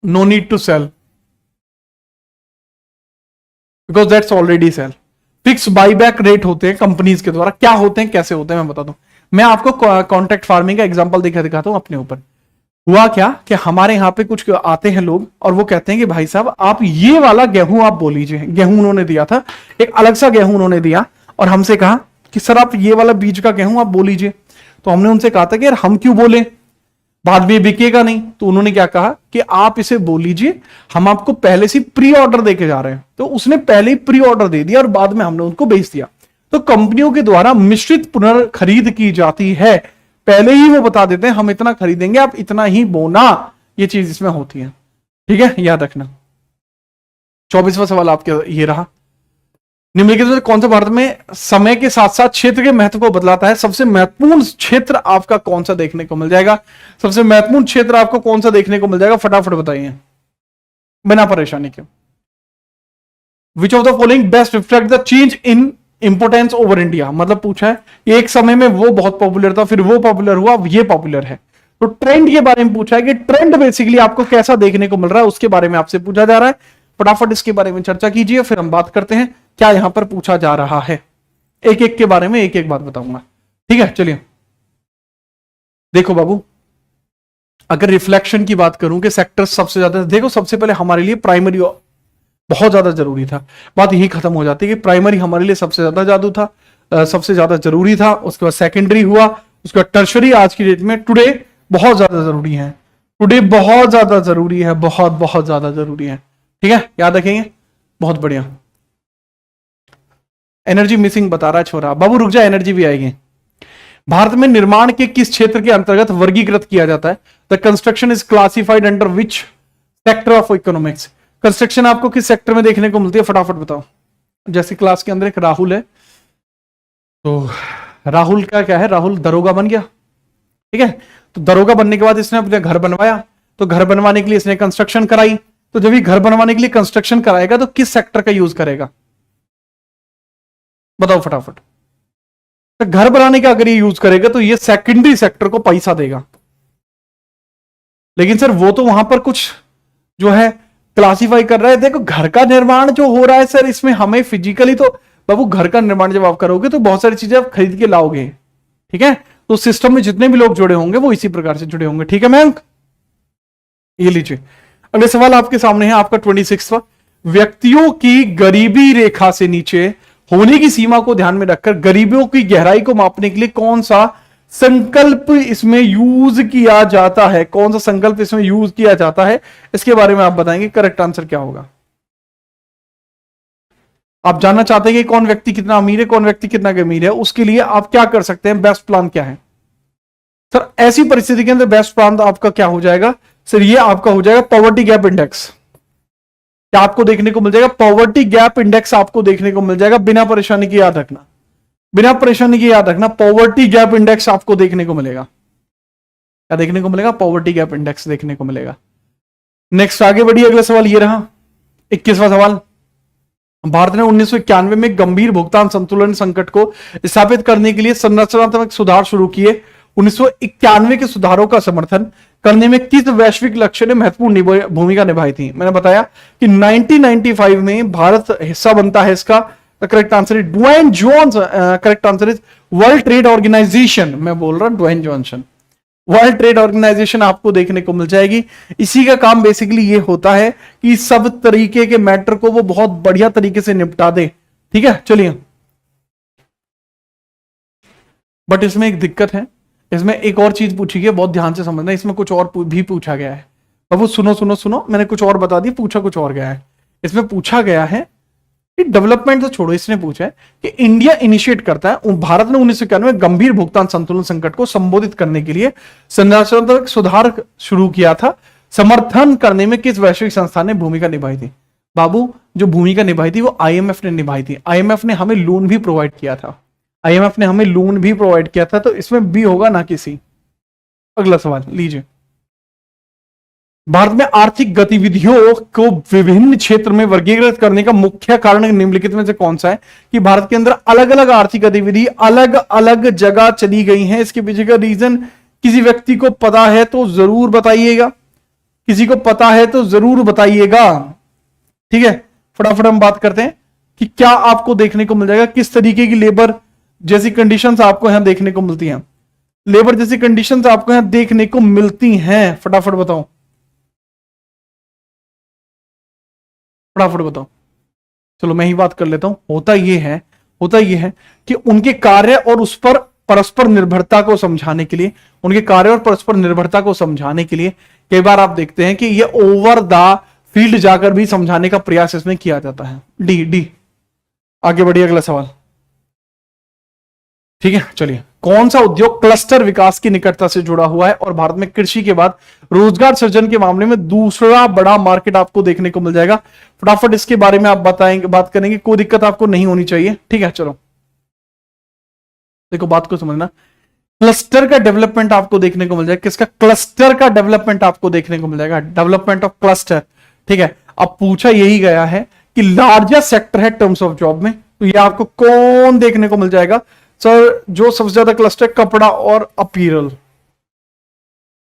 No need to sell because that's already sell. Fix buyback rate होते हैं कंपनीज के द्वारा। क्या होते हैं, कैसे होते हैं, मैं बता दूं। मैं आपको कॉन्ट्रैक्ट फार्मिंग का एग्जांपल दिखाता हूं अपने ऊपर। हुआ क्या कि हमारे यहां पे कुछ आते हैं लोग और वो कहते हैं कि भाई साहब आप ये वाला गेहूं आप बो लीजिए। गेहूं उन्होंने दिया था, एक अलग सा गेहूं उन्होंने दिया और हमसे कहा कि सर आप ये वाला बीज का गेहूं आप बो लीजिए। तो हमने उनसे कहा था कि यार हम क्यों बोले, बाद में बिकेगा नहीं। तो उन्होंने क्या कहा कि आप इसे बोल लीजिए, हम आपको पहले से प्री ऑर्डर देके जा रहे हैं। तो उसने पहले ही प्री ऑर्डर दे दिया और बाद में हमने उनको बेच दिया। तो कंपनियों के द्वारा मिश्रित पुनर्खरीद की जाती है, पहले ही वो बता देते हैं हम इतना खरीदेंगे, आप इतना ही बोना। ये चीज इसमें होती है, ठीक है, याद रखना। 24वां सवाल आपके ये रहा, निम्नलिखित में कौन सा भारत में समय के साथ साथ क्षेत्र के महत्व को बदलाता है? सबसे महत्वपूर्ण क्षेत्र आपका कौन सा देखने को मिल जाएगा? सबसे महत्वपूर्ण क्षेत्र आपको कौन सा देखने को मिल जाएगा, फटाफट बताइए बिना परेशानी के। विच of the following best reflect the change in importance over India? मतलब पूछा है एक समय में वो बहुत पॉपुलर था, फिर वो पॉपुलर हुआ, अब ये पॉपुलर है। तो ट्रेंड के बारे में पूछा है कि ट्रेंड बेसिकली आपको कैसा देखने को मिल रहा है, उसके बारे में आपसे पूछा जा रहा है। फटाफट इसके बारे में चर्चा कीजिए, फिर हम बात करते हैं क्या यहां पर पूछा जा रहा है। एक एक के बारे में एक एक बात बताऊंगा, ठीक है। चलिए देखो बाबू, अगर रिफ्लेक्शन की बात करूं कि सेक्टर सबसे ज्यादा, देखो सबसे पहले हमारे लिए प्राइमरी बहुत ज्यादा जरूरी था। बात यही खत्म हो जाती है कि प्राइमरी हमारे लिए सबसे ज्यादा जादू था, सबसे ज्यादा जरूरी था। उसके बाद सेकेंडरी हुआ, उसके बाद टर्शरी आज की डेट में टुडे बहुत ज्यादा जरूरी है। टुडे बहुत ज्यादा जरूरी है, बहुत बहुत ज्यादा जरूरी है, ठीक है, याद रखेंगे। बहुत बढ़िया। एनर्जी मिसिंग बता रहा है छोरा, बाबू रुक जा, एनर्जी भी आएगी। भारत में निर्माण के किस क्षेत्र के अंतर्गत वर्गीकृत किया जाता है? The construction is classified under which sector of economics? Construction आपको किस सेक्टर में देखने को मिलती है, फटाफट बताओ। जैसे क्लास के अंदर एक राहुल है, तो राहुल का क्या है, राहुल दरोगा बन गया, ठीक है। तो दरोगा बनने के बाद इसने अपने घर बनवाया, तो घर बनवाने के लिए इसने कंस्ट्रक्शन कराई। तो जब ये घर बनवाने के लिए कंस्ट्रक्शन कराएगा तो किस सेक्टर का यूज करेगा, बताओ फटाफट। तो घर बनाने का अगर ये यूज करेगा तो ये सेकेंडरी सेक्टर को पैसा देगा। लेकिन सर वो तो वहां पर कुछ जो है क्लासिफाई कर रहा है। देखो घर का निर्माण जो हो रहा है सर, इसमें हमें फिजिकली तो बाबू घर का निर्माण जब आप करोगे तो बहुत सारी चीजें आप खरीद के लाओगे, ठीक है। तो सिस्टम में जितने भी लोग जुड़े होंगे वो इसी प्रकार से जुड़े होंगे, ठीक है मयंक। ये लीजिए अगले सवाल आपके सामने है, आपका 26वां। व्यक्तियों की गरीबी रेखा से नीचे होने की सीमा को ध्यान में रखकर गरीबियों की गहराई को मापने के लिए कौन सा संकल्प इसमें यूज किया जाता है? कौन सा संकल्प इसमें यूज किया जाता है, इसके बारे में आप बताएंगे। करेक्ट आंसर क्या होगा? आप जानना चाहते हैं कि कौन व्यक्ति कितना अमीर है, कौन व्यक्ति कितना अमीर है, उसके लिए आप क्या कर सकते हैं, बेस्ट प्लान क्या है? सर ऐसी परिस्थिति के अंदर बेस्ट प्लान आपका क्या हो जाएगा सर? ये आपका हो जाएगा पॉवर्टी गैप इंडेक्स। क्या आपको देखने को मिल जाएगा? पॉवर्टी गैप इंडेक्स आपको देखने को मिल जाएगा। बिना परेशानी की याद रखना, बिना परेशानी की याद रखना, पॉवर्टी गैप इंडेक्स आपको देखने को मिलेगा। क्या देखने को मिलेगा? पॉवर्टी गैप इंडेक्स देखने को मिलेगा। नेक्स्ट आगे बढ़िए, अगला सवाल ये रहा 21वां सवाल। भारत ने 1991 में गंभीर भुगतान संतुलन संकट को स्थापित करने के लिए संरचनात्मक सुधार शुरू किए। 1991 के सुधारों का समर्थन करने में किस वैश्विक लक्ष्य ने महत्वपूर्ण भूमिका निभाई थी? मैंने बताया कि 1995 में भारत हिस्सा बनता है इसका। Correct answer is Dwayne Johns. Correct answer is World Trade Organization. मैं बोल रहा हूं Dwayne Johnson. World Trade Organization आपको देखने को मिल जाएगी। इसी का काम बेसिकली ये होता है कि सब तरीके के मैटर को वो बहुत बढ़िया तरीके से निपटा दे, ठीक है। चलिए, बट इसमें एक दिक्कत है, इसमें एक और चीज पूछी गई, बहुत ध्यान से समझना। इसमें कुछ और भी पूछा गया है बाबू। सुनो सुनो सुनो, मैंने कुछ और बता दिया, पूछा कुछ और गया है। इसमें पूछा गया है कि डेवलपमेंट तो छोड़ो, इसने पूछा है कि इंडिया इनिशिएट करता है, भारत ने 1991 में गंभीर भुगतान संतुलन संकट को संबोधित करने के लिए संरचनात्मक सुधार शुरू किया था। समर्थन करने में किस वैश्विक संस्था ने भूमिका निभाई थी? बाबू जो भूमिका निभाई थी वो आईएमएफ ने निभाई थी। आईएमएफ ने हमें लोन भी प्रोवाइड किया था। आईएमएफ ने हमें लोन भी प्रोवाइड किया था, तो इसमें बी होगा ना किसी। अगला सवाल लीजिए। भारत में आर्थिक गतिविधियों को विभिन्न क्षेत्र में वर्गीकृत करने का मुख्य कारण निम्नलिखित में से कौन सा है? कि भारत के अंदर अलग अलग आर्थिक गतिविधि अलग अलग जगह चली गई हैं। इसके पीछे का रीजन किसी व्यक्ति को पता है तो जरूर बताइएगा, किसी को पता है तो जरूर बताइएगा, ठीक है। फटाफट हम बात करते हैं कि क्या आपको देखने को मिल जाएगा, किस तरीके की लेबर जैसी कंडीशंस आपको यहां देखने को मिलती हैं। लेबर जैसी कंडीशंस आपको यहां देखने को मिलती हैं, फटाफट बताओ, फटाफट बताओ। चलो मैं ही बात कर लेता हूं। होता यह है कि उनके कार्य और उस पर परस्पर निर्भरता को समझाने के लिए, उनके कार्य और परस्पर निर्भरता को समझाने के लिए कई बार आप देखते हैं कि ये ओवर द फील्ड जाकर भी समझाने का प्रयास इसमें किया जाता है। डी डी आगे बढ़िए, अगला सवाल, ठीक है। चलिए, कौन सा उद्योग क्लस्टर विकास की निकटता से जुड़ा हुआ है और भारत में कृषि के बाद रोजगार सृजन के मामले में दूसरा बड़ा मार्केट आपको देखने को मिल जाएगा? फटाफट इसके बारे में आप बताएंगे, बात करेंगे, कोई दिक्कत आपको नहीं होनी चाहिए, ठीक है। चलो देखो, बात को समझना। क्लस्टर का डेवलपमेंट आपको देखने को मिल जाएगा। किसका? क्लस्टर का डेवलपमेंट आपको देखने को मिल जाएगा, डेवलपमेंट ऑफ क्लस्टर, ठीक है। अब पूछा यही गया है कि लार्जेस्ट सेक्टर है टर्म्स ऑफ जॉब में, तो ये आपको कौन देखने को मिल जाएगा? सर जो सबसे ज्यादा क्लस्टर कपड़ा और अपीरल,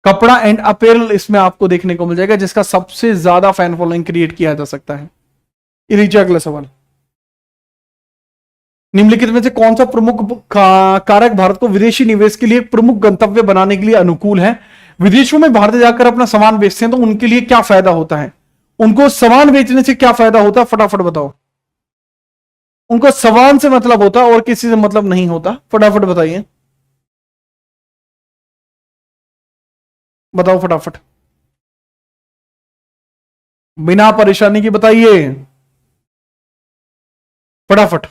कपड़ा एंड अपीरल इसमें आपको देखने को मिल जाएगा, जिसका सबसे ज्यादा फैन फॉलोइंग क्रिएट किया जा सकता है। लीजिए अगला सवाल। निम्नलिखित में से कौन सा प्रमुख कारक भारत को विदेशी निवेश के लिए प्रमुख गंतव्य बनाने के लिए अनुकूल है? विदेशों में भारत जाकर अपना सामान बेचते हैं तो उनके लिए क्या फायदा होता है? उनको सामान बेचने से क्या फायदा होता है? फटाफट बताओ। उनको सामान से मतलब होता है और किसी से मतलब नहीं होता, फटाफट बताइए, बताओ फटाफट, बिना परेशानी की बताइए फटाफट।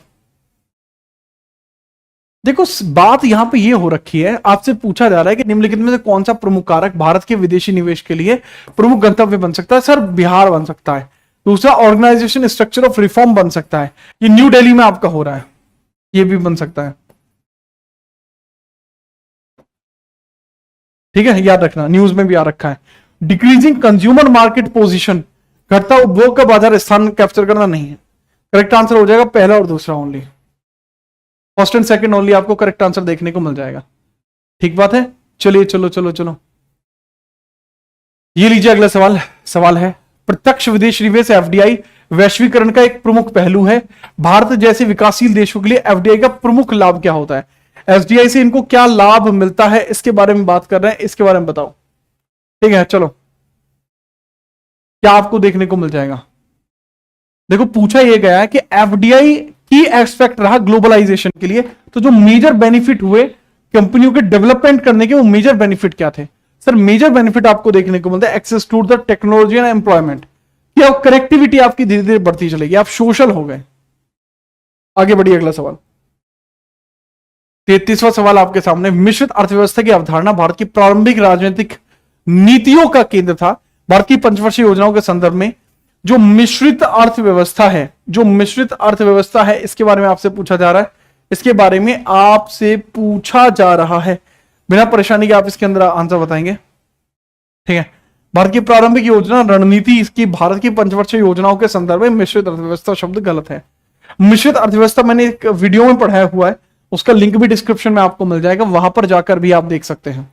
देखो बात यहां पे ये हो रखी है, आपसे पूछा जा रहा है कि निम्नलिखित में से कौन सा प्रमुख कारक भारत के विदेशी निवेश के लिए प्रमुख गंतव्य बन सकता है? सर बिहार बन सकता है। दूसरा, ऑर्गेनाइजेशन स्ट्रक्चर ऑफ रिफॉर्म बन सकता है, ये न्यू दिल्ली में आपका हो रहा है, ये भी बन सकता है, ठीक है, याद रखना, न्यूज में भी आ रखा है। डिक्रीजिंग कंज्यूमर मार्केट पोजीशन, घटता उपभोग का बाजार स्थान कैप्चर करना नहीं है। करेक्ट आंसर हो जाएगा पहला और दूसरा only, first and second only आपको करेक्ट आंसर देखने को मिल जाएगा, ठीक बात है। चलिए चलो चलो चलो ये लीजिए अगला सवाल। सवाल है, प्रत्यक्ष विदेश निवेश एफडीआई वैश्वीकरण का एक प्रमुख पहलू है। भारत जैसे विकासशील देशों के लिए एफडीआई का प्रमुख लाभ क्या होता है? एफडीआई से इनको क्या लाभ मिलता है, इसके बारे में बात कर रहे हैं, इसके बारे में बताओ। ठीक है, चलो, क्या आपको देखने को मिल जाएगा? देखो, पूछा यह गया है कि एफडीआई की एस्पेक्ट रहा ग्लोबलाइजेशन के लिए, तो जो मेजर बेनिफिट हुए कंपनियों के डेवलपमेंट करने के, वो मेजर बेनिफिट क्या थे? सर, मेजर बेनिफिट आपको देखने को मिलता है access to the technology and employment, कि अब कनेक्टिविटी आपकी धीरे धीरे बढ़ती चलेगी, आप सोशल हो गए। आगे बढ़िए, अगला सवाल। 33वां सवाल आपके सामने। मिश्रित अर्थव्यवस्था की अवधारणा भारत की प्रारंभिक राजनीतिक नीतियों का केंद्र था। भारत की पंचवर्षीय योजनाओं के संदर्भ में जो मिश्रित अर्थव्यवस्था है, जो मिश्रित अर्थव्यवस्था है, इसके बारे में आपसे पूछा जा रहा है, इसके बारे में आपसे पूछा जा रहा है। बिना परेशानी के आप इसके अंदर आंसर बताएंगे। ठीक है, भारत की प्रारंभिक योजना रणनीति, इसकी भारत की पंचवर्षीय योजनाओं के संदर्भ में मिश्रित अर्थव्यवस्था शब्द गलत है। मिश्रित अर्थव्यवस्था मैंने एक वीडियो में पढ़ाया हुआ है, उसका लिंक भी डिस्क्रिप्शन में आपको मिल जाएगा, वहां पर जाकर भी आप देख सकते हैं।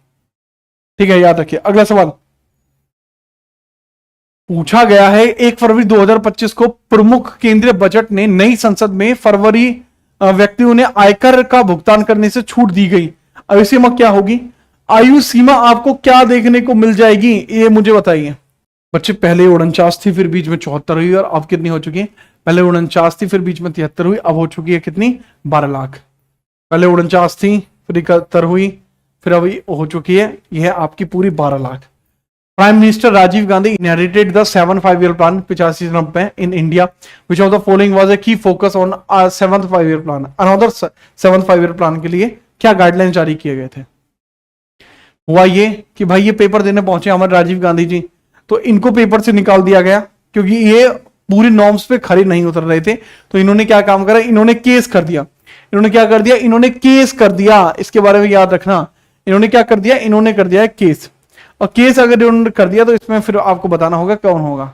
ठीक है, याद रखिए। अगला सवाल पूछा गया है, 1 फरवरी 2025 को प्रमुख केंद्रीय बजट ने नई संसद में फरवरी व्यक्तियों ने आयकर का भुगतान करने से छूट दी गई। आयु सीमा क्या होगी? आयु सीमा आपको क्या देखने को मिल जाएगी, ये मुझे बताइए। बच्चे, पहले 49 थी, फिर बीच में 74 हुई, और अब कितनी हो चुकी है? पहले 49 थी, फिर बीच में 73 हुई, अब हो चुकी है कितनी? 12 लाख। पहले 49 थी, फिर 71 हुई, फिर अभी हो चुकी है, यह आपकी पूरी 12 lakh. Prime minister Rajiv Gandhi inherited the 7th 5-year plan 85 में in India, which of the following was a key focus on 7th 5-year plan। Another 7th 5-year plan के लिए क्या गाइडलाइन जारी किए गए थे? हुआ ये कि भाई ये पेपर देने पहुंचे हमारे राजीव गांधी जी, तो इनको पेपर से निकाल दिया गया क्योंकि ये पूरी नॉर्म्स पे खड़े नहीं उतर रहे थे। तो इन्होंने क्या काम करा? इन्होंने केस कर दिया। इन्होंने क्या कर दिया? इन्होंने केस कर दिया। इसके बारे में याद रखना, इन्होंने क्या कर दिया? इन्होंने कर दिया केस। और केस अगर इन्होंने कर दिया तो इसमें फिर आपको बताना होगा कौन होगा।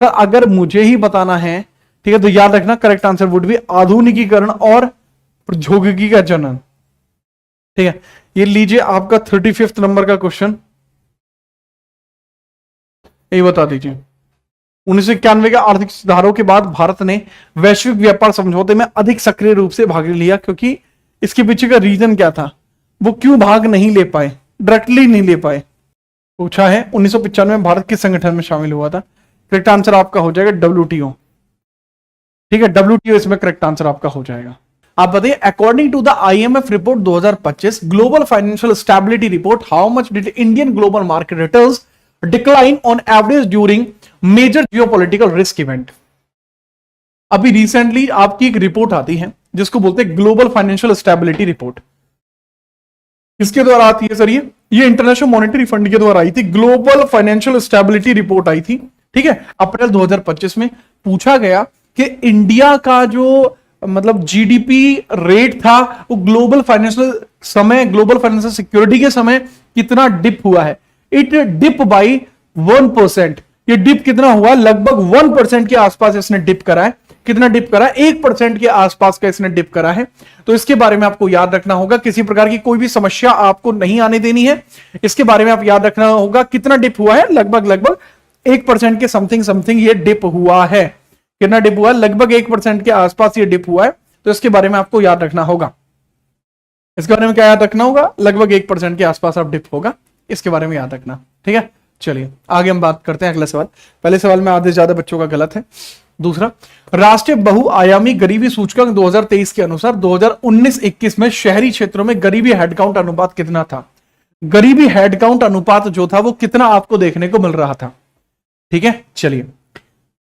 तो अगर मुझे ही बताना है, ठीक है, तो याद रखना करेक्ट आंसर वुड भी आधुनिकीकरण और प्रौद्योगिकी का जनन। ठीक है, ये लीजिए आपका 35th नंबर का क्वेश्चन, यही बता दीजिए। 1991 के आर्थिक सुधारों के बाद भारत ने वैश्विक व्यापार समझौते में अधिक सक्रिय रूप से भाग लिया, क्योंकि इसके पीछे का रीजन क्या था? वो क्यों भाग नहीं ले पाए, डायरेक्टली नहीं ले पाए? पूछा है 1995 में भारत किस संगठन में शामिल हुआ था? करेक्ट आंसर आपका हो जाएगा WTO। ठीक है, WTO इसमें करेक्ट आंसर आपका हो जाएगा। आप बताइए, according to the IMF report 2025 global financial stability report, how much did Indian global market returns decline on average during major geopolitical risk event? अभी रिसेंटली आपकी एक रिपोर्ट आती है जिसको बोलते हैं ग्लोबल फाइनेंशियल स्टेबिलिटी रिपोर्ट। किसके द्वारा आती है सर? ये इंटरनेशनल मॉनेटरी फंड के द्वारा आई थी। ग्लोबल फाइनेंशियल स्टेबिलिटी रिपोर्ट आई थी, ठीक है, अप्रैल 2025 में। पूछा गया कि इंडिया का जो मतलब जीडीपी रेट था वो ग्लोबल फाइनेंशियल सिक्योरिटी के समय कितना डिप हुआ है? It dip by 1%। ये डिप कितना हुआ? लगभग 1% के आसपास इसने डिप करा है। कितना डिप करा है? 1% के आसपास का इसने डिप करा है। तो इसके बारे में आपको याद रखना होगा, किसी प्रकार की कोई भी समस्या आपको नहीं आने देनी है। इसके बारे में आप याद रखना होगा कितना डिप हुआ है? लगभग 1% के समथिंग ये डिप हुआ है। कितना डिप हुआ है? लगभग 1% के आसपास ये डिप हुआ है। तो इसके बारे में आपको याद रखना होगा। इसके बारे में क्या याद रखना होगा? लगभग 1% के आसपास आप डिप होगा, इसके बारे में याद रखना। ठीक है, चलिए आगे हम बात करते हैं। अगला सवाल, पहले सवाल में आधे से ज्यादा बच्चों का गलत है। दूसरा, राष्ट्रीय बहुआयामी गरीबी सूचकांक 2023 के अनुसार 2019-21 में शहरी क्षेत्रों में गरीबी हेडकाउंट अनुपात कितना था? गरीबी हेडकाउंट अनुपात जो था वो कितना आपको देखने को मिल रहा था? ठीक है, चलिए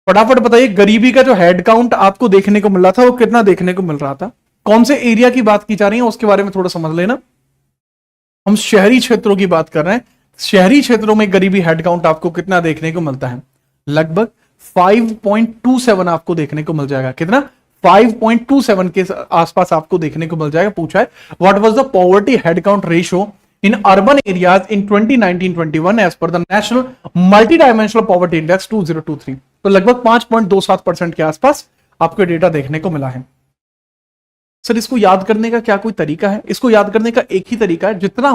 फटाफट बताइए, गरीबी का जो हेडकाउंट आपको देखने को मिल रहा था वो कितना देखने को मिल रहा था? कौन से एरिया की बात की जा रही है उसके बारे में थोड़ा समझ लेना। हम शहरी क्षेत्रों की बात कर रहे हैं। शहरी क्षेत्रों में गरीबी हेडकाउंट आपको कितना देखने को मिलता है? लगभग 5.27 आपको देखने को मिल जाएगा। कितना? 5.27 के आसपास आपको देखने को मिल जाएगा। पूछा है what was the poverty headcount ratio in urban areas in 2019-21 as per the national multi dimensional poverty index 2023। तो लगभग 5.27% के आसपास आपको डेटा देखने को मिला है। सर, इसको याद करने का क्या कोई तरीका है? इसको याद करने का एक ही तरीका है, जितना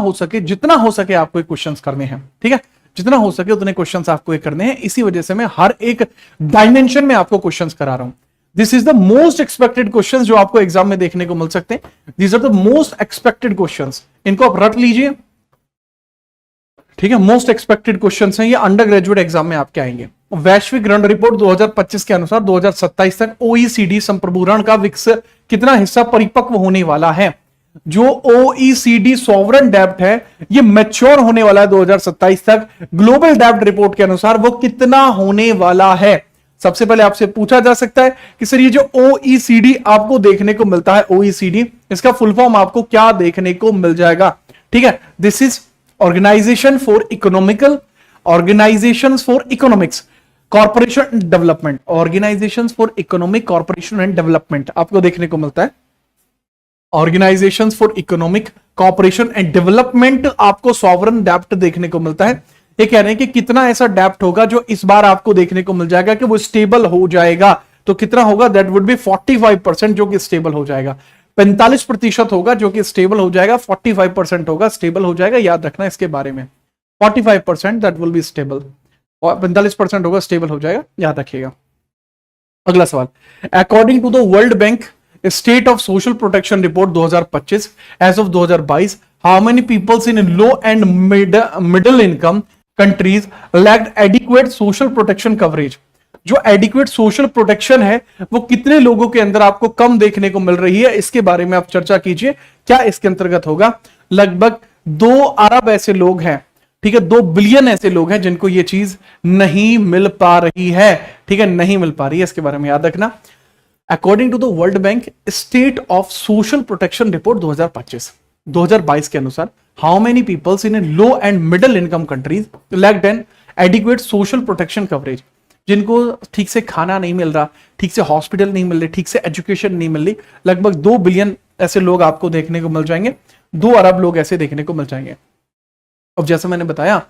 हो सके आपको क्वेश्चंस करने हैं। ठीक है, जितना हो सके उतने क्वेश्चंस आपको ये करने हैं। इसी वजह से मैं हर एक डायमेंशन में आपको क्वेश्चंस करा रहा हूं। This is the most expected questions जो आपको एग्जाम में देखने को मिल सकते हैं। These are the most expected questions, इनको आप रट लीजिए, ठीक है। मोस्ट एक्सपेक्टेड क्वेश्चंस हैं ये, अंडर ग्रेजुएट एग्जाम में आपके आएंगे। वैश्विक ऋण रिपोर्ट 2025 के अनुसार 2027 तक ओईसीडी संप्रभु ऋण का कितना हिस्सा परिपक्व होने वाला है। जो ओईसीडी सॉवरन डेब्ट है ये मैच्योर होने वाला है 2027 तक। ग्लोबल डेब्ट रिपोर्ट के अनुसार वो कितना होने वाला है। सबसे पहले आपसे पूछा जा सकता है कि सर ये जो ओईसीडी आपको देखने को मिलता है, ओईसीडी इसका फुल फॉर्म आपको क्या देखने को मिल जाएगा, ठीक है। This is organization for economics corporation development, organizations for economic corporation and development आपको देखने को मिलता है। Organizations for economic corporation and development आपको सॉवरन डेब्ट देखने को मिलता है। ये कह रहे हैं कि कितना ऐसा डेब्ट होगा जो इस बार आपको देखने को मिल जाएगा कि वो स्टेबल हो जाएगा। तो कितना होगा, दैट वुड बी 45% जो कि स्टेबल हो जाएगा। 45% होगा जो कि स्टेबल हो जाएगा, 45% होगा स्टेबल हो जाएगा। याद रखना इसके बारे में, 45% दैट विल बी स्टेबल, और 45% होगा स्टेबल हो जाएगा, याद रखिएगा। अगला सवाल, according to the World Bank state of social protection report 2025 as of 2022, how many peoples in low and middle income countries lacked adequate social protection coverage. जो adequate social protection है वो कितने लोगों के अंदर आपको कम देखने को मिल रही है, इसके बारे में आप चर्चा कीजिए। क्या इसके अंतर्गत होगा, लगभग 2 अरब ऐसे लोग हैं, ठीक है, 2 बिलियन ऐसे लोग हैं जिनको ये चीज नहीं मिल पा रही है, ठीक है, नहीं मिल पा रही है। इसके बारे में याद रखना। According to the World Bank state of social protection report 2022 के अनुसार, how many peoples in low and middle income countries lacked an adequate social protection coverage. जिनको ठीक से खाना नहीं मिल रहा, ठीक से हॉस्पिटल नहीं मिल रही, ठीक से एजुकेशन नहीं मिल रही, लगभग 2 बिलियन ऐसे लोग आपको देखने को मिल जाएंगे। 2 अरब लोग ऐसे देखने को मिल जाएंगे। अब जैसा मैंने बताया,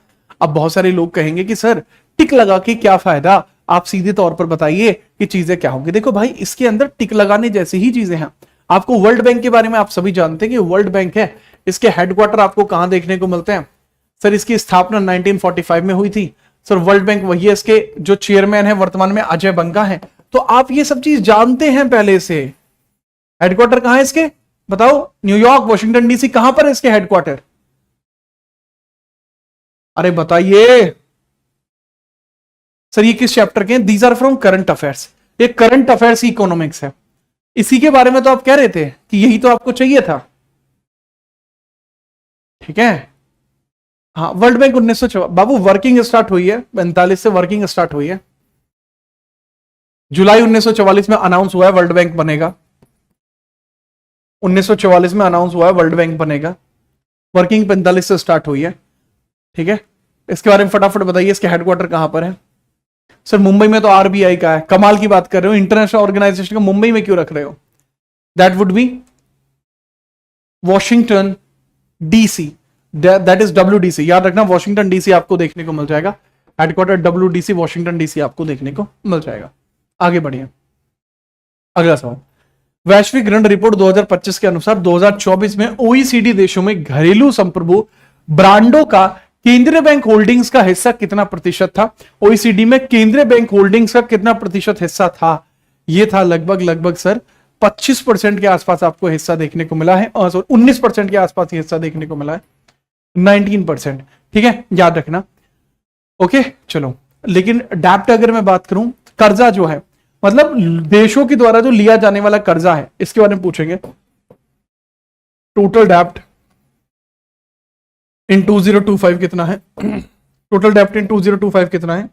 अब बहुत सारे लोग कहेंगे कि सर टिक लगा के क्या फायदा, आप सीधे तौर पर बताइए कि चीजें क्या होंगी। देखो भाई, इसके अंदर टिक लगाने जैसी ही चीजें हैं। आपको वर्ल्ड बैंक के बारे में आप सभी जानते हैं कि वर्ल्ड बैंक है, इसके हेडक्वार्टर आपको कहां देखने को मिलते हैं। सर इसकी स्थापना 1945 में हुई थी। सर वर्ल्ड बैंक वही है, इसके जो चेयरमैन है वर्तमान में अजय बंगा है। तो आप ये सब चीज जानते हैं पहले से। हेडक्वार्टर कहां है इसके, बताओ। न्यूयॉर्क, वॉशिंगटन डीसी, कहां पर है इसके हेडक्वार्टर, अरे बताइए। सर ये किस चैप्टर के हैं, these are from current affairs. ये करंट अफेयर्स की इकोनॉमिक्स है। इसी के बारे में तो आप कह रहे थे कि यही तो आपको चाहिए था, ठीक है। हाँ, वर्ल्ड बैंक 1954, बाबू वर्किंग स्टार्ट हुई है 45 से, वर्किंग स्टार्ट हुई है। जुलाई 1944 में अनाउंस हुआ है वर्ल्ड बैंक बनेगा। 1944 में अनाउंस हुआ है वर्ल्ड बैंक बनेगा। वर्किंग 45 से स्टार्ट हुई है, ठीक है। इसके बारे में फटाफट बताइए, इसके हेडक्वार्टर कहां पर है। सर मुंबई में तो आरबीआई का है, कमाल की बात कर रहे हो। इंटरनेशनल ऑर्गेनाइजेशन का मुंबई में क्यों रख रहे हो, that would be Washington DC, that is WDC. याद रखना, वॉशिंगटन डीसी आपको देखने को मिल जाएगा, हेडक्वार्टर डब्ल्यूडीसी वॉशिंगटन डीसी आपको देखने को मिल जाएगा। आगे बढ़िए, अगला सवाल, वैश्विक ऋण रिपोर्ट 2025 के अनुसार 2024 में ओईसीडी देशों में घरेलू संप्रभु ब्रांडों का केंद्रीय बैंक होल्डिंग्स का हिस्सा कितना प्रतिशत था। ओईसीडी में केंद्रीय बैंक होल्डिंग्स का कितना प्रतिशत हिस्सा था, यह था लगभग सर 25% के आसपास आपको हिस्सा देखने को मिला है, और 19% के आसपास हिस्सा देखने को मिला है, 19%, ठीक है, याद रखना। ओके चलो, लेकिन डेब्ट अगर मैं बात करूं, कर्जा जो है, मतलब देशों के द्वारा जो लिया जाने वाला कर्जा है, इसके बारे में पूछेंगे। टोटल डेब्ट इन 2025 कितना है, टोटल डेब्ट इन 2025 कितना है,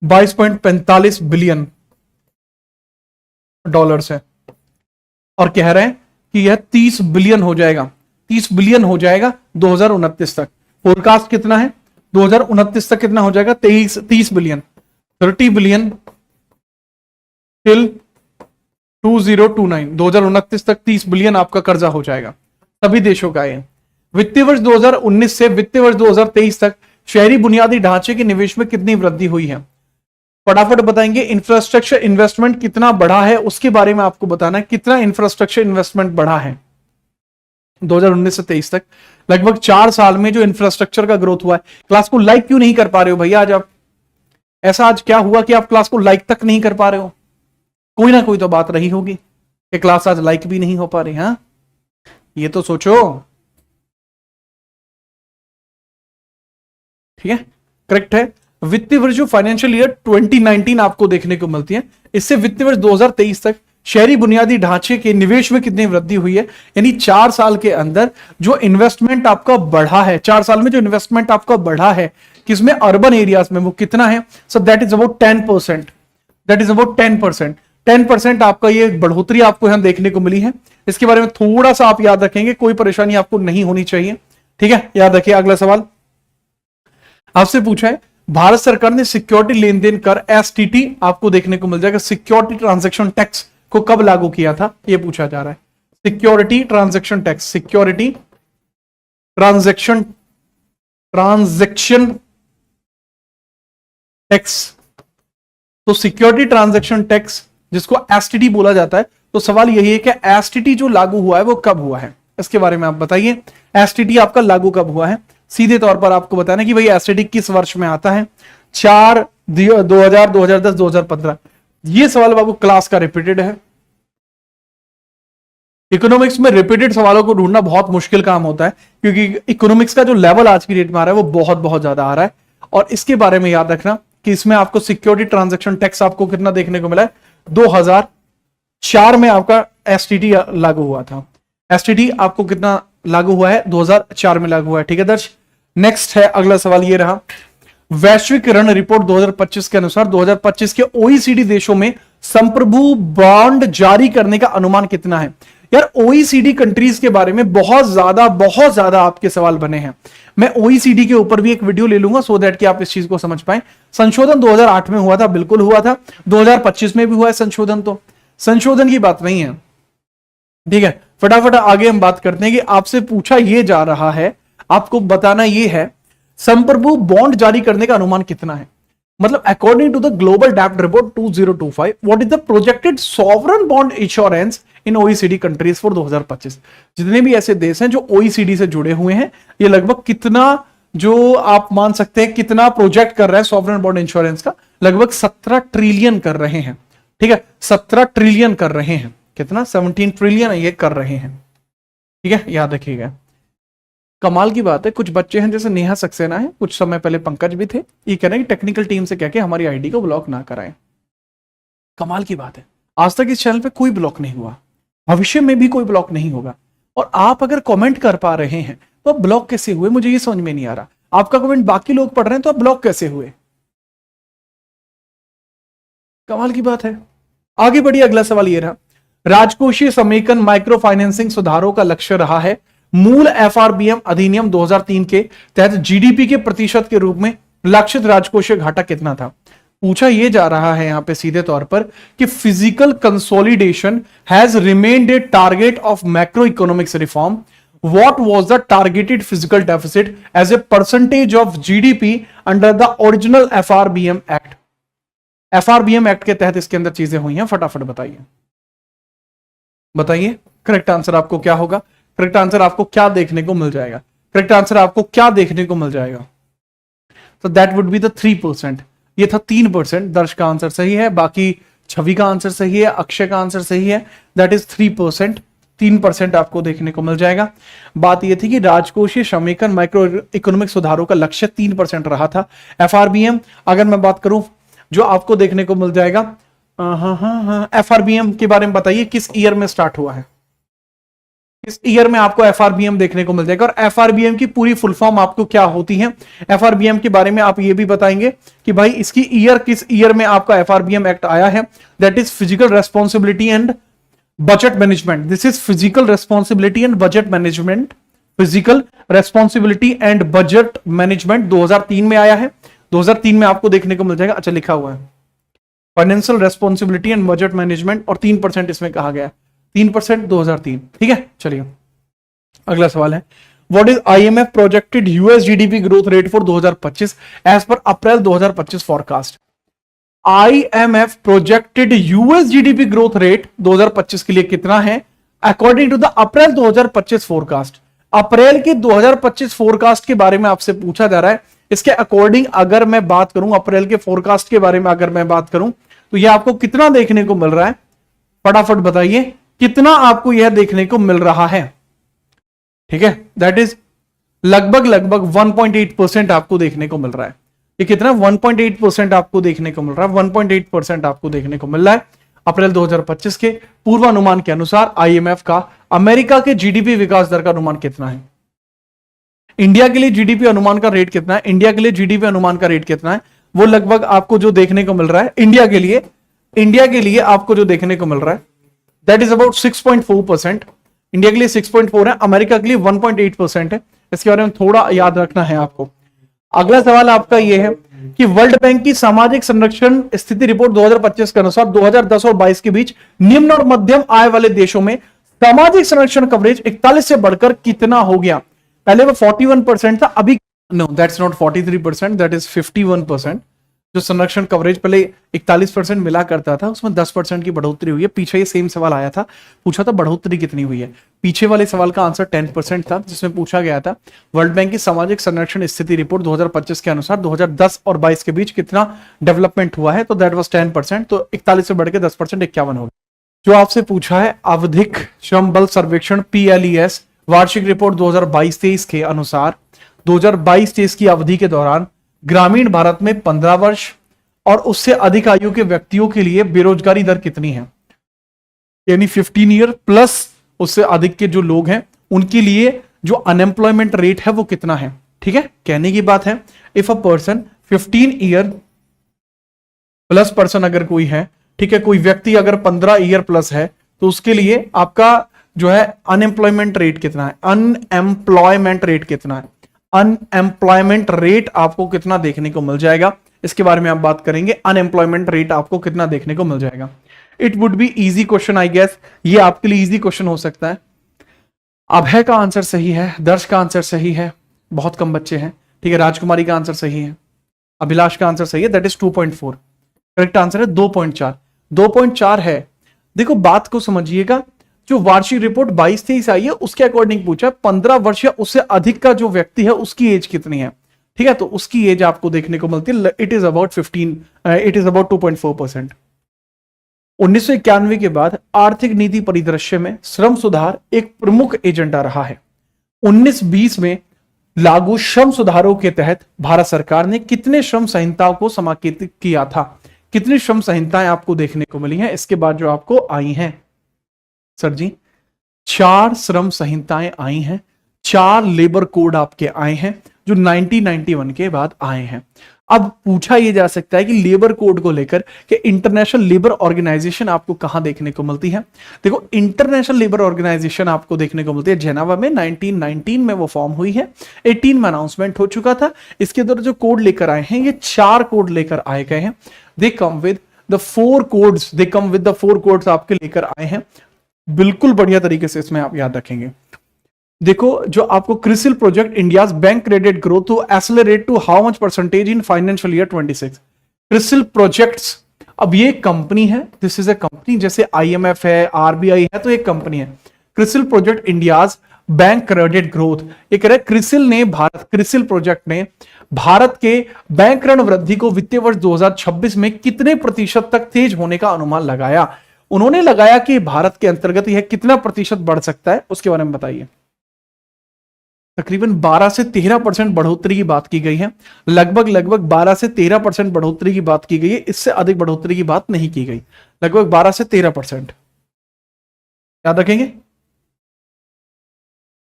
22.45 बिलियन डॉलर्स है, और कह रहे हैं कि यह 30 बिलियन हो जाएगा, 30 बिलियन हो जाएगा 2029 तक। फोरकास्ट कितना है, 2029 तक कितना हो जाएगा, 30 बिलियन, 30 बिलियन टिल 2029, 2029 तक 30 बिलियन आपका कर्जा हो जाएगा सभी देशों का। है वित्तीय वर्ष 2019 से वित्तीय वर्ष 2023 तक शहरी बुनियादी ढांचे के निवेश में कितनी वृद्धि हुई है, फटाफट बताएंगे। इंफ्रास्ट्रक्चर इन्वेस्टमेंट कितना बढ़ा है, उसके बारे में आपको बताना है, कितना इंफ्रास्ट्रक्चर इन्वेस्टमेंट बढ़ा है। 2019 से 23 तक लगभग 4 साल में जो इंफ्रास्ट्रक्चर का ग्रोथ हुआ है। क्लास को लाइक क्यों नहीं कर पा रहे हो भैया आज आप? ऐसा आज क्या हुआ कि आप क्लास को लाइक तक नहीं कर पा रहे हो? कोई ना कोई तो बात रही होगी कि क्लास आज लाइक भी नहीं हो पा रही। हाँ, ये तो सोचो। ठीक है, करेक्ट है। वित्तीय वर्ष जो फाइनेंशियल ईयर 2019 आपको देखने को मिलती है, इससे वित्तीय वर्ष 2023 तक शहरी बुनियादी ढांचे के निवेश में कितनी वृद्धि हुई है, यानी 4 साल के अंदर जो इन्वेस्टमेंट आपका बढ़ा है, 4 साल में जो इन्वेस्टमेंट आपका बढ़ा है किसमें, अर्बन एरियाज में, वो कितना है? So that is about 10%। That is about 10%। 10% आपका ये बढ़ोतरी आपको यहां देखने को मिली है। इसके बारे में थोड़ा सा आप याद रखेंगे, कोई परेशानी आपको नहीं होनी चाहिए। ठीक है, याद रखिए। अगला सवाल आपसे पूछा है, भारत सरकार ने सिक्योरिटी लेन देन कर एसटीटी आपको देखने को मिल जाएगा, सिक्योरिटी ट्रांजैक्शन टैक्स को कब लागू किया था, यह पूछा जा रहा है। Security transaction tax, security transaction tax. तो सिक्योरिटी ट्रांजैक्शन टैक्स जिसको एसटीटी बोला जाता है, तो सवाल यही है कि एसटीटी जो लागू हुआ है वो कब हुआ है, इसके बारे में आप बताइए। एसटीटी आपका लागू कब हुआ है? सीधे तौर पर आपको बताना कि भाई एसटीटी किस वर्ष में आता है। 4 2000 2010 2015। ये सवाल बाबू क्लास का रिपीटेड है। इकोनॉमिक्स में रिपीटेड सवालों को ढूंढना बहुत मुश्किल काम होता है, क्योंकि इकोनॉमिक्स का जो लेवल आज की डेट में आ रहा है वो बहुत बहुत ज्यादा आ रहा है। और इसके बारे में याद रखना कि इसमें आपको सिक्योरिटी ट्रांजैक्शन टैक्स आपको कितना देखने को मिला है? 2004 में आपका एसटीटी लागू हुआ था। एसटीटी आपको कितना लागू हुआ है? 2004 में लागू हुआ है। ठीक है दर्श, नेक्स्ट है अगला सवाल ये रहा। वैश्विक ऋण रिपोर्ट 2025 के अनुसार 2025 के ओईसीडी देशों में संप्रभु बॉन्ड जारी करने का अनुमान कितना है? यार ओईसीडी कंट्रीज के बारे में बहुत ज्यादा आपके सवाल बने हैं। मैं ओईसीडी के ऊपर भी एक वीडियो ले लूंगा सो दैट कि आप इस चीज को समझ पाए। संशोधन 2008 में हुआ था, बिल्कुल हुआ था। 2025 में भी हुआ है संशोधन, तो संशोधन की बात नहीं है। ठीक है, फटाफट आगे हम बात करते हैं कि आपसे पूछा यह जा रहा है, आपको बताना यह है संप्रभु बॉन्ड जारी करने का अनुमान कितना है। मतलब अकॉर्डिंग टू द ग्लोबल डेब्ट report 2025 what is the projected sovereign bond insurance in OECD countries for 2025। जितने भी ऐसे देश हैं जो ओईसीडी से जुड़े हुए हैं, ये लगभग कितना, जो आप मान सकते हैं कितना प्रोजेक्ट कर रहा है सॉवरन बॉन्ड इंश्योरेंस का, लगभग 17 ट्रिलियन कर रहे हैं। ठीक है, 17 ट्रिलियन कर रहे हैं। कितना? 17 ट्रिलियन ये कर रहे हैं। ठीक है, याद रखिएगा। कमाल की बात है, कुछ बच्चे हैं जैसे नेहा सक्सेना है, कुछ समय पहले पंकज भी थे, ये कह रहे हैं कि टेक्निकल टीम से कह के हमारी आईडी को ब्लॉक ना कराएं। कमाल की बात है, आज तक इस चैनल पे कोई ब्लॉक नहीं हुआ, भविष्य में भी कोई ब्लॉक नहीं होगा। और आप अगर कमेंट कर पा रहे हैं तो आप ब्लॉक कैसे हुए, मुझे ये समझ में नहीं आ रहा। आपका कमेंट बाकी लोग पढ़ रहे हैं तो आप ब्लॉक कैसे हुए? कमाल की बात है। आगे बढ़िए, अगला सवाल ये रहा। राजकोषीय समेकन माइक्रो फाइनेंसिंग सुधारों का लक्ष्य रहा है। मूल एफआरबीएम अधिनियम 2003 के तहत जीडीपी के प्रतिशत के रूप में लक्षित राजकोषीय घाटा कितना था? पूछा यह जा रहा है यहां पे सीधे तौर पर कि physical consolidation has remained a target of macro economics reform. What was the targeted physical deficit as a percentage of GDP under the original FRBM act? FRBM act के तहत इसके अंदर चीजें हुई हैं, फटाफट बताइए। बताइए करेक्ट आंसर आपको क्या होगा? करेक्ट आंसर आपको क्या देखने को मिल जाएगा? करेक्ट आंसर आपको क्या देखने को मिल जाएगा? तो दैट वुड बी द 3%। ये था 3%। दर्श का आंसर सही है, बाकी छवि का आंसर सही है, अक्षय का आंसर सही है। That is 3%। 3% आपको देखने को मिल जाएगा। बात यह थी कि राजकोषीय समेकन माइक्रो इकोनॉमिक सुधारों का लक्ष्य 3% रहा था। एफआरबीएम अगर मैं बात करूं जो आपको देखने को मिल जाएगा, एफआरबीएम के बारे में बताइए, किस ईयर में स्टार्ट हुआ है? इस ईयर में आपको एफआरबीएम देखने को मिल जाएगा। और एफआरबीएम की पूरी फुल फॉर्म आपको क्या होती है, एफआरबीएम के बारे में आप ये भी बताएंगे कि भाई इसकी ईयर किस ईयर में आपका एफआरबीएम एक्ट आया है। That is physical responsibility and budget management. This is physical responsibility and budget management. Physical responsibility and budget management 2003 में आया है। 2003 में आपको देखने को मिल जाएगा। अच्छा, लिखा हुआ है financial responsibility and budget management, और 3% इसमें कहा गया है। 3% 2003। ठीक है, चलिए अगला सवाल है। What is IMF projected US GDP growth rate for 2025 as per April 2025 forecast? IMF projected US GDP growth rate 2025 के लिए कितना है? According to the April 2025 forecast. April के 2025 फोरकास्ट के बारे में आपसे पूछा जा रहा है। इसके अकॉर्डिंग अगर मैं बात करूं, अप्रैल के फोरकास्ट के बारे में अगर मैं बात करूं, तो यह आपको कितना देखने को मिल रहा है? फटाफट बताइए कितना आपको यह देखने को मिल रहा है? ठीक है, दैट इज लगभग 1.8% आपको देखने को मिल रहा है। ये कितना? 1.8% आपको देखने को मिल रहा है। 1.8% आपको देखने को मिल रहा है। अप्रैल 2025 के पूर्वानुमान के अनुसार आईएमएफ का अमेरिका के जीडीपी विकास दर का अनुमान कितना है? इंडिया के लिए जीडीपी अनुमान का रेट कितना है? इंडिया के लिए जीडीपी अनुमान का रेट कितना है? वो लगभग आपको जो देखने को मिल रहा है इंडिया के लिए आपको जो देखने को मिल रहा है दैट इज अबाउट 6.4%। इंडिया के लिए 6.4 है, अमेरिका के लिए 1.8% है। इसके बारे में थोड़ा याद रखना है आपको। अगला सवाल आपका यह है कि वर्ल्ड बैंक की सामाजिक संरक्षण स्थिति रिपोर्ट 2025 के अनुसार 2010 और 22 के बीच निम्न और मध्यम आय वाले देशों में सामाजिक संरक्षण कवरेज 41 से बढ़कर कितना हो गया? पहले वो 41% था, अभी no that's not 43%, that is 51%। जो संरक्षण कवरेज पहले 41% मिला करता था, उसमें 10% की बढ़ोतरी हुई है। पीछे ये सेम सवाल आया था, पूछा था बढ़ोतरी कितनी हुई है। पीछे वाले सवाल का आंसर 10% था, जिसमें पूछा गया था वर्ल्ड बैंक की सामाजिक संरक्षण स्थिति रिपोर्ट 2025 के अनुसार 2010 और 22 के बीच कितना डेवलपमेंट हुआ है, तो दैट वाज 10%। तो 41 से बढ़ के 10%, 51 हो गया। जो आपसे पूछा है आवधिक श्रम बल सर्वेक्षण PLES वार्षिक रिपोर्ट 2022-23 के अनुसार 2022-23 की अवधि के दौरान ग्रामीण भारत में 15 वर्ष और उससे अधिक आयु के व्यक्तियों के लिए बेरोजगारी दर कितनी है? यानी 15 ईयर प्लस उससे अधिक के जो लोग हैं उनके लिए जो अनएम्प्लॉयमेंट रेट है वो कितना है? ठीक है, कहने की बात है if a person 15 year plus person अगर कोई है, ठीक है, कोई व्यक्ति अगर 15 ईयर प्लस है, तो उसके लिए आपका जो है अनएम्प्लॉयमेंट रेट कितना है? अनएम्प्लॉयमेंट रेट कितना है? अनएम्प्लॉयमेंट रेट आपको कितना देखने को मिल जाएगा? इसके बारे में आप बात करेंगे। अनएम्प्लॉयमेंट रेट आपको कितना देखने को मिल जाएगा? It would be easy question I guess, ये आपके लिए इजी क्वेश्चन हो सकता है। अभय का आंसर सही है, दर्श का आंसर सही है, बहुत कम बच्चे हैं, ठीक है, राजकुमारी का आंसर सही है, अभिलाष का आंसर सही है, दैट इज 2.4। करेक्ट आंसर है 2.4। 2.4 है। देखो बात को समझिएगा, जो वार्षिक रिपोर्ट 22-23 आई है उसके अकॉर्डिंग पूछा 15 वर्ष या उससे अधिक का जो व्यक्ति है उसकी एज कितनी है, ठीक है, तो उसकी एज आपको देखने को मिलती है, इट इज अबाउट 2.4%। 1991 के बाद आर्थिक नीति परिदृश्य में श्रम सुधार एक प्रमुख एजेंडा रहा है। 19-20 में लागू श्रम सुधारों के तहत भारत सरकार ने कितने श्रम संहिताओं को समाकित किया था? कितनी श्रम संहिताएं आपको देखने को मिली हैं इसके बाद जो आपको आई हैं? सर जी 4 श्रम संहिताएं आई हैं, 4 लेबर कोड आपके आए हैं जो 1991 के बाद आए हैं। अब पूछा यह जा सकता है कि लेबर कोड को लेकर कि इंटरनेशनल लेबर ऑर्गेनाइजेशन आपको कहां देखने को मिलती है? देखो इंटरनेशनल लेबर ऑर्गेनाइजेशन आपको देखने को मिलती है जेनेवा में, 1919 में वो फॉर्म हुई है, 18 में अनाउंसमेंट हो चुका था। इसके अंदर जो कोड लेकर आए हैं ये 4 कोड लेकर आए गए हैं। दे कम विद द 4 कोड्स आपके लेकर आए हैं। बिल्कुल बढ़िया तरीके से इसमें आप याद रखेंगे। देखो जो आपको CRISIL project India's bank credit growth to accelerate to how much percentage in financial year 26। CRISIL projects, अब ये कंपनी है, दिस इज ए कंपनी, जैसे IMF है, RBI है, तो एक कंपनी है। CRISIL project India's bank credit growth, ये कह रहे क्रिसिल प्रोजेक्ट ने भारत के बैंक ऋण वृद्धि को वित्तीय वर्ष 2026 में कितने प्रतिशत तक तेज होने का अनुमान लगाया? उन्होंने लगाया कि भारत के अंतर्गत यह कितना प्रतिशत बढ़ सकता है, उसके बारे में बताइए। तकरीबन 12 से 13% बढ़ोतरी की बात की गई है। लगभग 12 से 13% बढ़ोतरी की बात की गई है, इससे अधिक बढ़ोतरी की बात नहीं की गई। लगभग 12 से 13%, याद रखेंगे।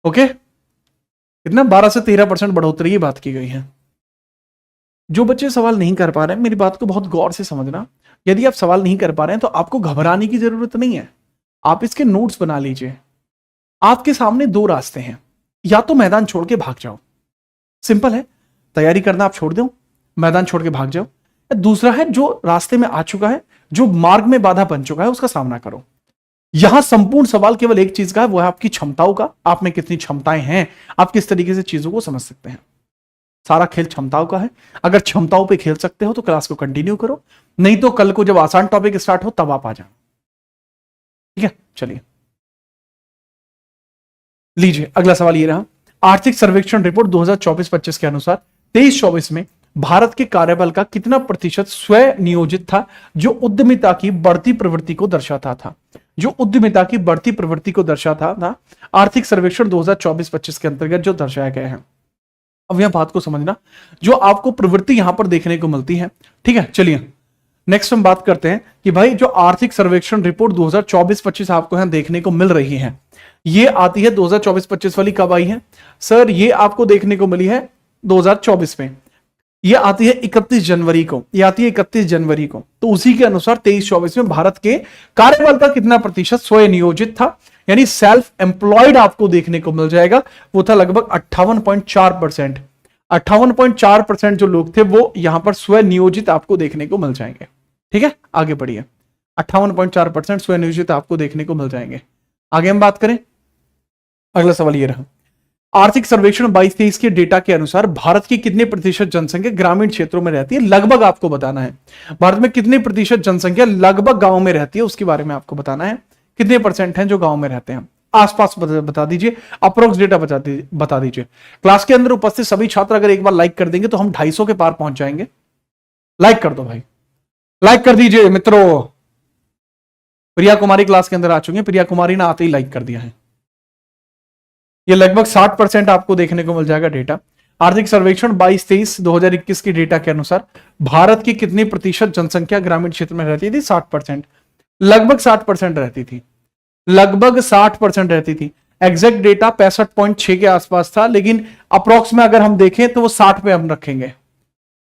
ओके, कितना? 12 से 13% बढ़ोतरी की बात की गई है। जो बच्चे सवाल नहीं कर पा रहे हैं, मेरी बात को बहुत गौर से समझना। यदि आप सवाल नहीं कर पा रहे हैं तो आपको घबराने की जरूरत नहीं है, आप इसके नोट्स बना लीजिए। आपके सामने 2 रास्ते हैं, या तो मैदान छोड़ के भाग जाओ, सिंपल है, तैयारी करना आप छोड़ दो, मैदान छोड़ के भाग जाओ। दूसरा है जो रास्ते में आ चुका है, जो मार्ग में बाधा बन चुका है, उसका सामना करो। यहां संपूर्ण सवाल केवल एक चीज का है, वो है आपकी क्षमताओं का। आप में कितनी क्षमताएं हैं, आप किस तरीके से चीजों को समझ सकते हैं। सारा खेल क्षमताओं का है। अगर क्षमताओं पे खेल सकते हो तो क्लास को कंटिन्यू करो, नहीं तो कल को जब आसान टॉपिक स्टार्ट हो तब आप आ जाओ। ठीक है, चलिए। लीजिए अगला सवाल ये रहा, आर्थिक सर्वेक्षण रिपोर्ट 2024-25 के अनुसार 23-24 में भारत के कार्यबल का कितना प्रतिशत स्वयं नियोजित था, जो उद्यमिता की बढ़ती प्रवृत्ति को दर्शाता था, जो उद्यमिता की बढ़ती प्रवृत्ति को दर्शाता था, आर्थिक सर्वेक्षण 2024-25 के अंतर्गत जो दर्शाया गया है। अब यह बात को समझना, जो आपको प्रवृत्ति यहां पर देखने को मिलती है, ठीक है। चलिए नेक्स्ट हम बात करते हैं कि भाई जो आर्थिक सर्वेक्षण रिपोर्ट 2024-25 आपको यहां देखने को मिल रही है, ये आती है 2024-25 वाली कब आई है सर? ये आपको देखने को मिली है 2024 में, ये आती है 31 जनवरी को, ये आती है 31 जनवरी को। तो उसी के अनुसार 23-24 में भारत के कार्यबल का कितना प्रतिशत स्वयं नियोजित था, यानी सेल्फ एम्प्लॉयड आपको देखने को मिल जाएगा, वो था लगभग 58.4%। 58.4% जो लोग थे वो यहां पर स्वयं नियोजित आपको देखने को मिल जाएंगे, ठीक है। आगे बढ़िए, 58.4% स्वयं नियोजित आपको देखने को मिल जाएंगे। आगे हम बात करें, अगला सवाल ये रहा, आर्थिक सर्वेक्षण 22-23 के डेटा के अनुसार भारत की कितने प्रतिशत जनसंख्या ग्रामीण क्षेत्रों में रहती है, लगभग आपको बताना है। भारत में कितने प्रतिशत जनसंख्या लगभग गांव में रहती है, उसके बारे में आपको बताना है। कितने परसेंट हैं जो गांव में रहते हैं, आसपास बता दीजिए, अप्रोक्स डेटा बता दीजिए। क्लास के अंदर उपस्थित सभी छात्र अगर एक बार लाइक कर देंगे तो हम 250 के पार पहुंच जाएंगे। लाइक कर दो भाई, लाइक कर दीजिए मित्रों। प्रिया कुमारी क्लास के अंदर आ चुकी है, प्रिया कुमारी ने आते ही लाइक कर दिया है। ये लगभग 60% आपको देखने को मिल जाएगा डेटा। आर्थिक सर्वेक्षण 22-23 2021 के डेटा के अनुसार भारत की कितनी प्रतिशत जनसंख्या ग्रामीण क्षेत्र में रहती थी? 60%, लगभग 60% रहती थी, लगभग 60% रहती थी। एग्जैक्ट डेटा 65.6 के आसपास था, लेकिन अप्रोक्स में अगर हम देखें तो वो 60 पे हम रखेंगे,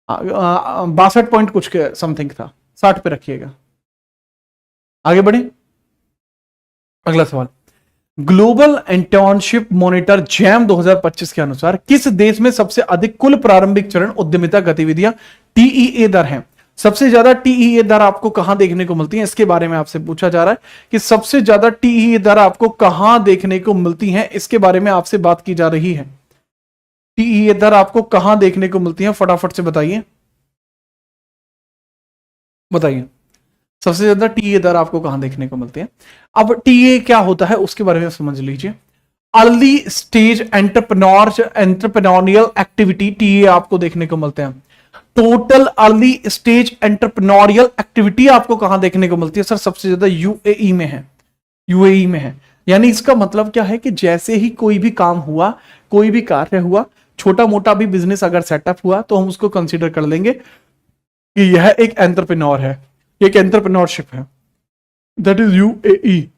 62 पॉइंट कुछ के समथिंग था, 60 पे रखिएगा। आगे बढ़े, अगला सवाल, ग्लोबल इंटर्नशिप मॉनिटर जैम 2025 के अनुसार किस देश में सबसे अधिक कुल प्रारंभिक चरण उद्यमिता गतिविधियां टीईए दर हैं? सबसे ज्यादा टीईए दर आपको कहां देखने को मिलती है, इसके बारे में आपसे पूछा जा रहा है कि सबसे ज्यादा टीईए दर आपको कहां देखने को मिलती है, इसके बारे में आपसे बात की जा रही है। टीईए दर आपको कहां देखने को मिलती है, फटाफट से बताइए, बताइए सबसे ज्यादा टीए दर आपको कहां देखने को मिलती है। अब टीए क्या होता है उसके बारे में समझ लीजिए। Early stage entrepreneurial activity, TA आपको देखने को मिलते हैं। Total early stage entrepreneurial activity आपको कहां देखने को मिलती है सर? सबसे ज्यादा यूएई में है, यूएई में है। यानी इसका मतलब क्या है कि जैसे ही कोई भी काम हुआ, कोई भी कार्य हुआ, छोटा मोटा भी बिजनेस अगर सेटअप हुआ, तो हम उसको कंसीडर कर लेंगे कि यह एक एंटरप्रेन्योर है, एक एंटरप्रेन्योरशिप है, दैट इज यूएई।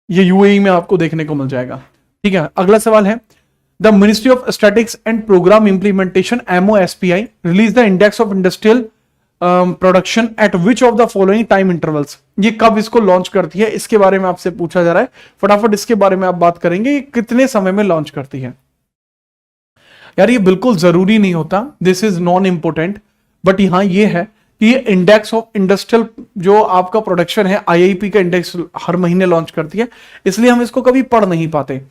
ये यूएई में आपको देखने को मिल जाएगा, ठीक है। अगला सवाल है, the ministry of statics and program implementation MOSPI release the index of industrial production at which of the following time intervals. ये कब इसको लॉन्च करती है, इसके बारे में आपसे पूछा जा रहा है। फटाफट इसके बारे में आप बात करेंगे, कितने समय में लॉन्च करती है। यार ये बिल्कुल जरूरी नहीं होता, this is non important, but यहां ये है कि ये इंडेक्स ऑफ इंडस्ट्रियल जो आपका प्रोडक्शन है, IIP का इंडेक्स हर महीने लॉन्च करती है, इसलिए हम इसको कभी पढ़ नहीं पाते।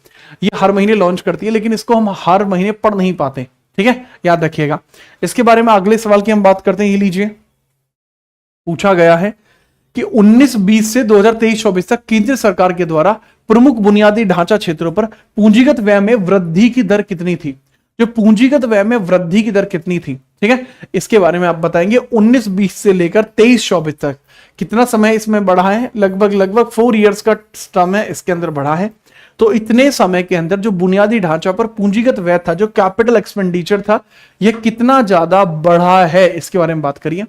ये हर महीने लॉन्च करती है, लेकिन इसको हम हर महीने पढ़ नहीं पाते, ठीक है, याद रखिएगा। इसके बारे में अगले सवाल की हम बात करते हैं, ये लीजिए। पूछा गया है कि 19-20 से 2023-24 तक केंद्र सरकार के द्वारा प्रमुख बुनियादी ढांचा क्षेत्रों पर पूंजीगत व्यय में वृद्धि की दर कितनी थी? जो पूंजीगत व्यय में वृद्धि की दर कितनी थी, ठीक है, इसके बारे में आप बताएंगे। 19-20 से लेकर 23-24 तक कितना समय इसमें बढ़ा है? लगभग 4 इयर्स का समय इसके अंदर बढ़ा है। तो इतने समय के अंदर जो बुनियादी ढांचा पर पूंजीगत व्यय था, जो कैपिटल एक्सपेंडिचर था, यह कितना ज्यादा बढ़ा है, इसके बारे में बात करिए,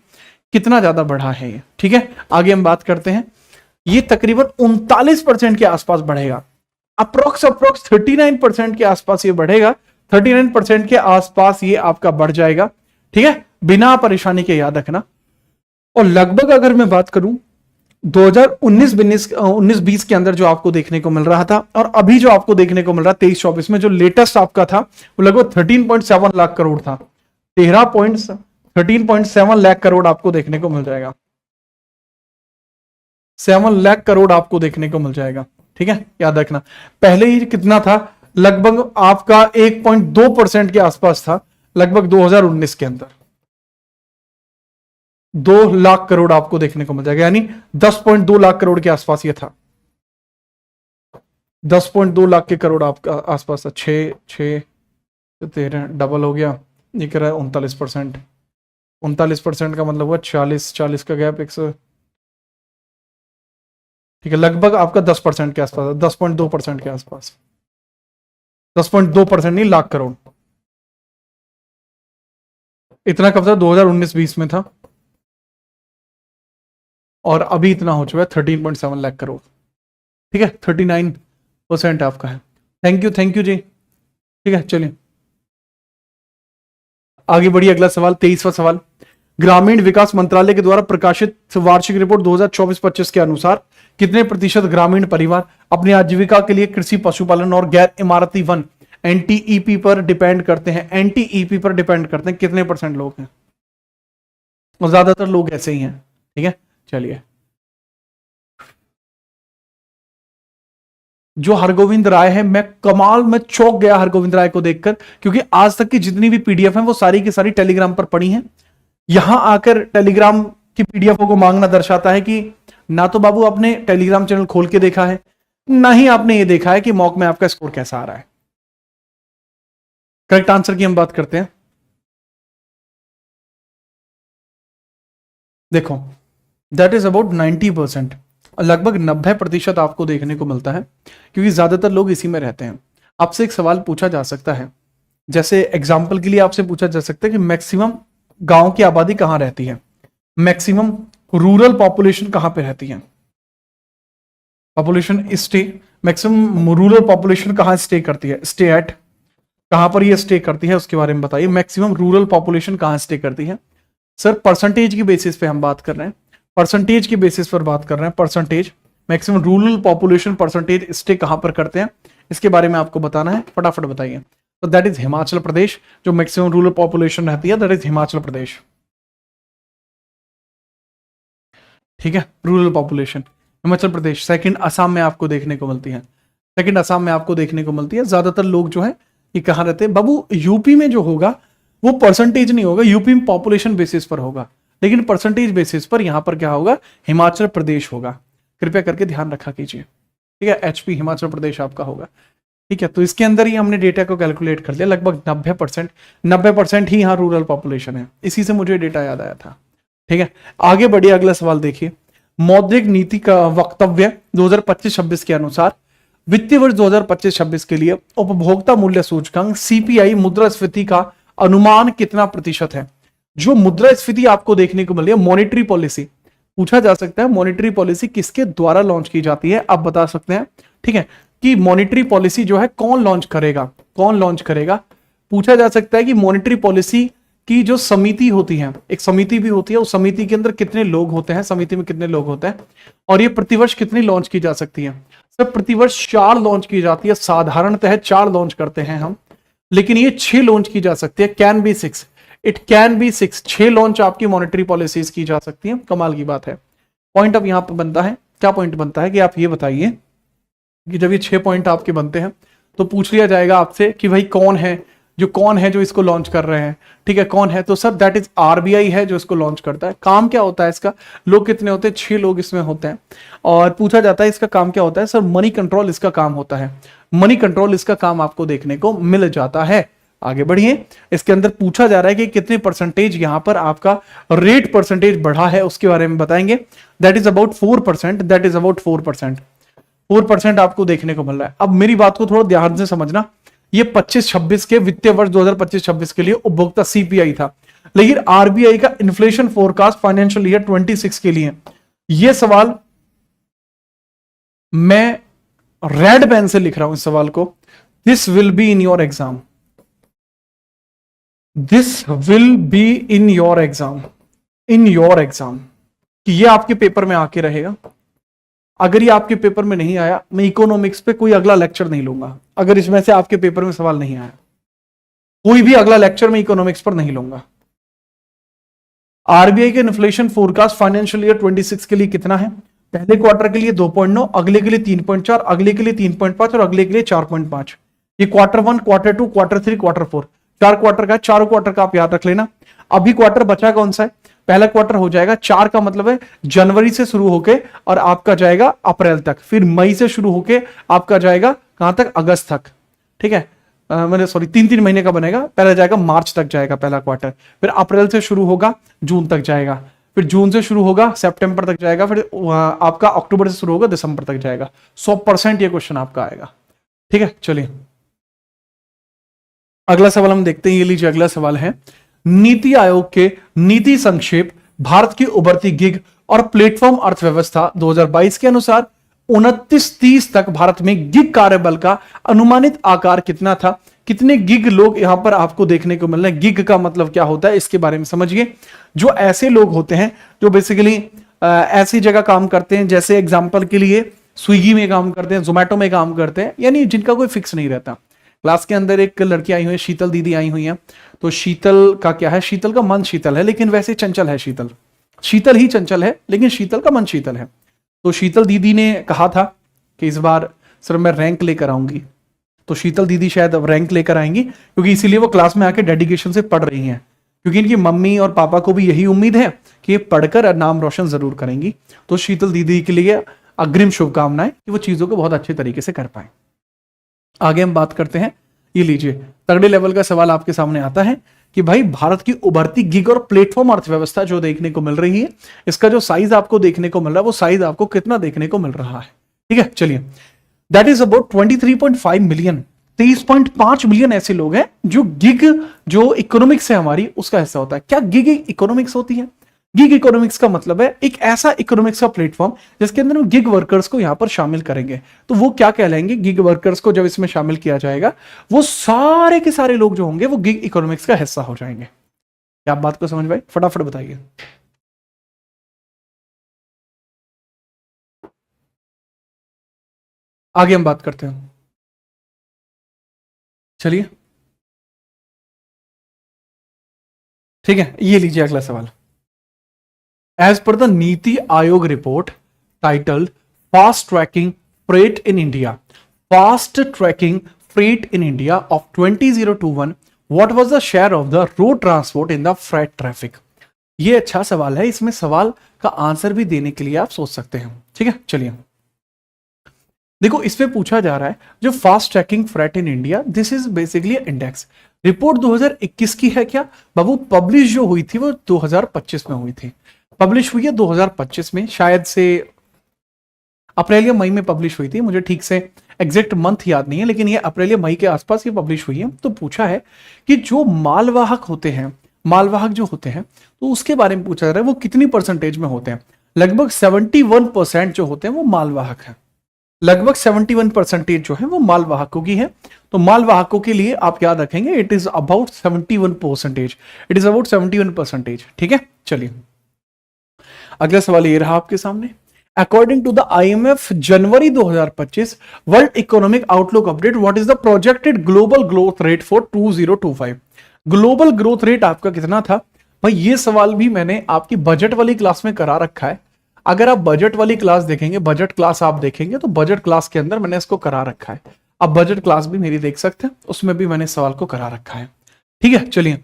कितना ज्यादा बढ़ा है ये, ठीक है। आगे हम बात करते हैं, ये तकरीबन 39% के आसपास बढ़ेगा, अप्रोक्स 39% के आसपास ये बढ़ेगा, 39% के आसपास ये आपका बढ़ जाएगा, ठीक है, बिना परेशानी के, याद रखना। और लगभग अगर मैं बात करूं 2019-20 के अंदर जो आपको देखने को मिल रहा था, और अभी जो आपको देखने को मिल रहा है 23-24 में, जो लेटेस्ट आपका था वो लगभग 13.7 लाख करोड़ था, 13.7 लाख करोड़ आपको देखने को मिल जाएगा, 7 लाख करोड़ आपको देखने को मिल जाएगा, ठीक है, याद रखना। पहले ही कितना था? लगभग आपका 1.2% के आसपास था, लगभग 2019 के अंदर 2 लाख करोड़ आपको देखने को मिल जाएगा, यानी 10.2 लाख करोड़ के आसपास ये था। 10.2 लाख के करोड़ आपका आसपास है। 13 डबल हो गया, ये कह रहा है 39%। 39% का मतलब हुआ 40 का गैप 100, ठीक है, लगभग आपका 10% के आसपास, 10.2% के आसपास। 10.2% नहीं, लाख करोड़। इतना कब था? 2019-20 में था, और अभी इतना हो चुका है 13.7 लाख करोड़। ठीक है, 39% आपका है। थैंक यू जी। ठीक है, चलिए आगे बढ़िए। अगला सवाल, 23वां सवाल। ग्रामीण विकास मंत्रालय के द्वारा प्रकाशित वार्षिक रिपोर्ट 2024-25 के अनुसार कितने प्रतिशत ग्रामीण परिवार अपनी आजीविका के लिए कृषि, पशुपालन और गैर इमारती वन एनटीईपी पर डिपेंड करते हैं? एनटीईपी पर डिपेंड करते हैं कितने % लोग हैं? और ज्यादातर लोग ऐसे ही हैं। ठीक है, चलिए। जो हरगोविंद राय है, मैं कमाल में चौंक गया हरगोविंद राय को देखकर, क्योंकि आज तक की जितनी भी पीडीएफ है वो सारी की सारी टेलीग्राम पर पड़ी हैं। यहां आकर टेलीग्राम की पीडीएफ को मांगना दर्शाता है कि ना तो बाबू आपने टेलीग्राम चैनल खोल के देखा है, ना ही आपने ये देखा है कि मॉक में आपका स्कोर कैसा आ रहा है। करेक्ट आंसर की हम बात करते हैं। देखो, दैट इज अबाउट 90%, लगभग 90% आपको देखने को मिलता है, क्योंकि ज्यादातर लोग इसी में रहते हैं। आपसे एक सवाल पूछा जा सकता है, जैसे एग्जाम्पल के लिए आपसे पूछा जा सकता है कि मैक्सिमम गांव की आबादी कहां रहती है, मैक्सिमम रूरल पॉपुलेशन कहां पे रहती है, population stay, maximum rural population कहां स्टे करती है, स्टे एट, कहां पर ये स्टे करती है उसके बारे में बताइए। मैक्सिमम रूरल पॉपुलेशन कहां स्टे करती है? सर परसेंटेज की बेसिस पे हम बात कर रहे हैं, परसेंटेज की बेसिस पर बात कर रहे हैं, percentage, maximum rural population percentage stay कहां पर करते हैं, इसके बारे में आपको बताना है, फटाफट बताइए। तो दैट इज हिमाचल प्रदेश, जो मैक्सिमम रूरल पॉपुलेशन रहती है दैट इज हिमाचल प्रदेश। ठीक है, rural population Himachal Pradesh. Second Assam में आपको देखने को मिलती है, सेकंड असम में आपको देखने को मिलती है। ज्यादातर लोग जो है ये कहां रहते हैं बाबू? यूपी में जो होगा वो परसेंटेज नहीं होगा, यूपी में पॉपुलेशन बेसिस पर होगा, लेकिन परसेंटेज बेसिस पर यहां पर क्या होगा? हिमाचल प्रदेश होगा। कृपया करके ध्यान रखा कीजिए। ठीक है, एचपी हिमाचल प्रदेश आपका होगा। ठीक है, तो इसके अंदर ही हमने डेटा को कैलकुलेट कर लिया, लगभग 90% ही यहाँ रूरल पॉपुलेशन है। इसी से मुझे डेटा याद आया था। ठीक है, आगे बढ़िए, अगला सवाल देखिए। मौद्रिक नीति का वक्तव्य 2025-26 के अनुसार वित्तीय वर्ष 2025-26 के लिए उपभोक्ता मूल्य सूचकांक सीपीआई मुद्रास्फीति का अनुमान कितना प्रतिशत है? जो मुद्रास्फीति आपको देखने को मिल रही है, मॉनेटरी पॉलिसी पूछा जा सकता है, मॉनेटरी पॉलिसी किसके द्वारा लॉन्च की जाती है, आप बता सकते हैं। ठीक है, कि मॉनेटरी पॉलिसी जो है कौन लॉन्च करेगा, कौन लॉन्च करेगा? पूछा जा सकता है कि मॉनेटरी पॉलिसी की जो समिति होती है, एक समिति भी होती है, उस समिति के अंदर कितने लोग होते हैं, समिति में कितने लोग होते हैं, और ये प्रतिवर्ष कितनी लॉन्च की जा सकती है? सर प्रतिवर्ष 4 लॉन्च की जाती है, साधारणतः 4 लॉन्च करते हैं हम, लेकिन ये 6 लॉन्च की जा सकती है, can be 6, it can be 6, 6 launch आपकी मॉनेटरी पॉलिसीज की जा सकती है। कमाल की बात है। पॉइंट अब यहां पर बनता है, क्या पॉइंट बनता है कि आप ये बताइए कि जब ये 6 पॉइंट आपके बनते हैं तो पूछ लिया जाएगा आपसे कि भाई कौन है जो इसको लॉन्च कर रहे हैं। ठीक है, कौन है? तो सर दैट इज आरबीआई है जो इसको लॉन्च करता है। काम क्या होता है इसका? लोग कितने होते हैं? 6 लोग इसमें होते हैं। और पूछा जाता है इसका काम क्या होता है? सर मनी कंट्रोल इसका काम होता है, मनी कंट्रोल इसका काम आपको देखने को मिल जाता है। आगे बढ़िए, इसके अंदर पूछा जा रहा है कि कितने परसेंटेज यहां पर आपका रेट परसेंटेज बढ़ा है, उसके बारे में बताएंगे। That is about 4%, that is about 4%, 4% आपको देखने को मिल रहा है। अब मेरी बात को थोड़ा ध्यान से समझना, ये 25-26 के वित्तीय वर्ष 2025-26 के लिए उपभोक्ता सीपीआई था, लेकिन आरबीआई का इन्फ्लेशन फोरकास्ट फाइनेंशियल ईयर 26 के लिए, यह सवाल मैं रेड पेन से लिख रहा हूं इस सवाल को। This will be in your exam, this will be in your exam, in your exam, कि ये आपके पेपर में आके रहेगा। अगर ये आपके पेपर में नहीं आया, मैं इकोनॉमिक्स पे कोई अगला लेक्चर नहीं लूंगा। अगर इसमें से आपके पेपर में सवाल नहीं आया, कोई भी अगला लेक्चर मैं इकोनॉमिक्स पर नहीं लूंगा। आरबीआई के इन्फ्लेशन फोरकास्ट फाइनेंशियल ईयर 26 के लिए कितना है? पहले क्वार्टर के लिए 2.9, अगले के लिए 3.4, अगले के लिए 3.5 और अगले के लिए 4.5। ये quarter 1, quarter 2, quarter 3, quarter 4, 4 quarter का है। 4 क्वार्टर का आप याद रख लेना। अभी क्वार्टर बचा कौन सा है? पहला क्वार्टर हो जाएगा 4 का मतलब है जनवरी से शुरू होके और आपका जाएगा अप्रैल तक, फिर मई से शुरू होके आपका जाएगा कहां तक, अगस्त तक, ठीक है। मैंने सॉरी 3-3 महीने का बनेगा, पहला जाएगा मार्च तक जाएगा पहला क्वार्टर, फिर अप्रैल से शुरू होगा जून तक जाएगा, फिर जून से शुरू होगा सितंबर तक जाएगा, फिर आपका अक्टूबर से शुरू होगा दिसंबर तक जाएगा। 100% ये क्वेश्चन आपका आएगा, ठीक है। चलिए अगला सवाल हम देखते हैं, ये लीजिए अगला सवाल है, नीति आयोग के नीति संक्षेप भारत की उभरती गिग और प्लेटफॉर्म अर्थव्यवस्था 2022 के अनुसार 29-30 तक भारत में गिग कार्यबल का अनुमानित आकार कितना था। कितने गिग लोग यहां पर आपको देखने को मिल रहे हैं, गिग का मतलब क्या होता है इसके बारे में समझिए। जो ऐसे लोग होते हैं जो बेसिकली ऐसी जगह काम करते हैं, जैसे एग्जांपल के लिए स्विगी में काम करते हैं, जोमेटो में काम करते हैं, यानी जिनका कोई फिक्स नहीं रहता। क्लास के अंदर एक लड़की आई हुई है, शीतल दीदी आई हुई है, तो शीतल का क्या है, शीतल का मन शीतल है लेकिन वैसे चंचल है, शीतल शीतल ही चंचल है लेकिन शीतल का मन शीतल है। तो शीतल दीदी ने कहा था कि इस बार सर मैं रैंक लेकर आऊंगी, तो शीतल दीदी शायद अब रैंक लेकर आएंगी, क्योंकि इसीलिए वो क्लास में आके डेडिकेशन से पढ़ रही हैं, क्योंकि इनकी मम्मी और पापा को भी यही उम्मीद है कि ये पढ़कर नाम रोशन जरूर करेंगी। तो शीतल दीदी के लिए अग्रिम शुभकामनाएं कि वो चीजों को बहुत अच्छे तरीके से कर पाए। आगे हम बात करते हैं, ये लीजिए तगड़े लेवल का सवाल आपके सामने आता है कि भाई भारत की उभरती गिग और प्लेटफॉर्म अर्थव्यवस्था जो देखने को मिल रही है, इसका जो साइज आपको देखने को मिल रहा है वो साइज आपको कितना देखने को मिल रहा है, ठीक है। चलिए that is about 23.5 million, 23.5 million ऐसे लोग हैं जो गिग जो इकोनॉमिक्स है हमारी उसका हिस्सा होता है। क्या गिग इकोनॉमिक्स होती है? गिग इकोनॉमिक्स का मतलब है एक ऐसा इकोनॉमिक्स का प्लेटफॉर्म जिसके अंदर हम गिग वर्कर्स को यहां पर शामिल करेंगे। तो वो क्या कहलाएंगे, गिग वर्कर्स को जब इसमें शामिल किया जाएगा वो सारे के सारे लोग जो होंगे वो गिग इकोनॉमिक्स का हिस्सा हो जाएंगे। क्या आप बात को समझ पाए? फटाफट बताइए। आगे हम बात करते हैं, चलिए ठीक है। ये लीजिए अगला सवाल, As per the Niti Ayog report titled Fast Tracking Freight in India, Fast Tracking Freight in India of 2021, what was the share of the road transport in the freight traffic? ये अच्छा सवाल है, इसमें सवाल का आंसर भी देने के लिए आप सोच सकते हैं, ठीक है। चलिए देखो इसमें पूछा जा रहा है जो fast tracking freight in India, this is basically index report 2021 की है क्या बाबू? पब्लिश जो हुई थी वो 2025 में हुई थी, पब्लिश हुई है 2025 में, शायद से अप्रैल या मई में पब्लिश हुई थी, मुझे ठीक से एग्जैक्ट मंथ याद नहीं है, लेकिन ये अप्रैल या मई के आसपास ये पब्लिश हुई है। तो पूछा है कि जो मालवाहक होते हैं, मालवाहक जो होते हैं तो उसके बारे में पूछा जा रहा है वो कितनी परसेंटेज में होते हैं। लगभग 71% जो होते हैं वो मालवाहक है, लगभग 71% जो है वो मालवाहकों की है। तो मालवाहकों के लिए आप याद रखेंगे it is about 71%, it is about 71%, ठीक है। चलिए अगला सवाल ये रहा आपके सामने, according to the IMF January 2025 world economic outlook update, what is the projected global growth rate for 2025? Global growth rate आपका कितना था भाई? ये सवाल भी मैंने आपकी बजट वाली क्लास में करा रखा है। अगर आप बजट वाली क्लास देखेंगे, बजट क्लास आप देखेंगे तो बजट क्लास के अंदर मैंने इसको करा रखा है, आप बजट क्लास भी मेरी देख सकते हैं, उसमें भी मैंने सवाल को करा रखा है, ठीक है। चलिए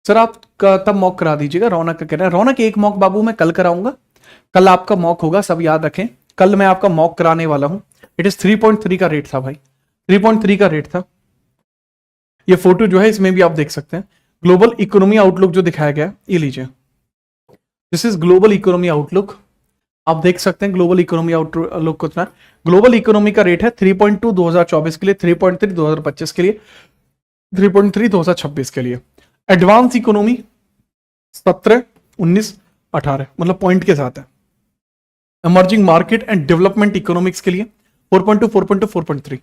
सर आप तब मॉक करा दीजिएगा, रौनक का कह रहा है, रौनक एक मॉक बाबू मैं कल कराऊंगा, कल आपका मॉक होगा, सब याद रखें, कल मैं आपका मॉक कराने वाला हूं। इट इज 3.3 का रेट था भाई, 3.3 का रेट था। ये फोटो जो है इसमें भी आप देख सकते हैं, ग्लोबल इकोनॉमी आउटलुक जो दिखाया गया, ये लीजिए, this is global economy outlook, आप देख सकते हैं ग्लोबल इकोनॉमी आउटलुक कितना, ग्लोबल इकोनॉमी का रेट है 3.2 2024 के लिए, 3.3 2025 के लिए, 3.3 2026 के लिए। एडवांस इकोनॉमी 17, 19, 18 मतलब पॉइंट के साथ है। Emerging market and development economics के लिए 4.2, 4.2, 4.3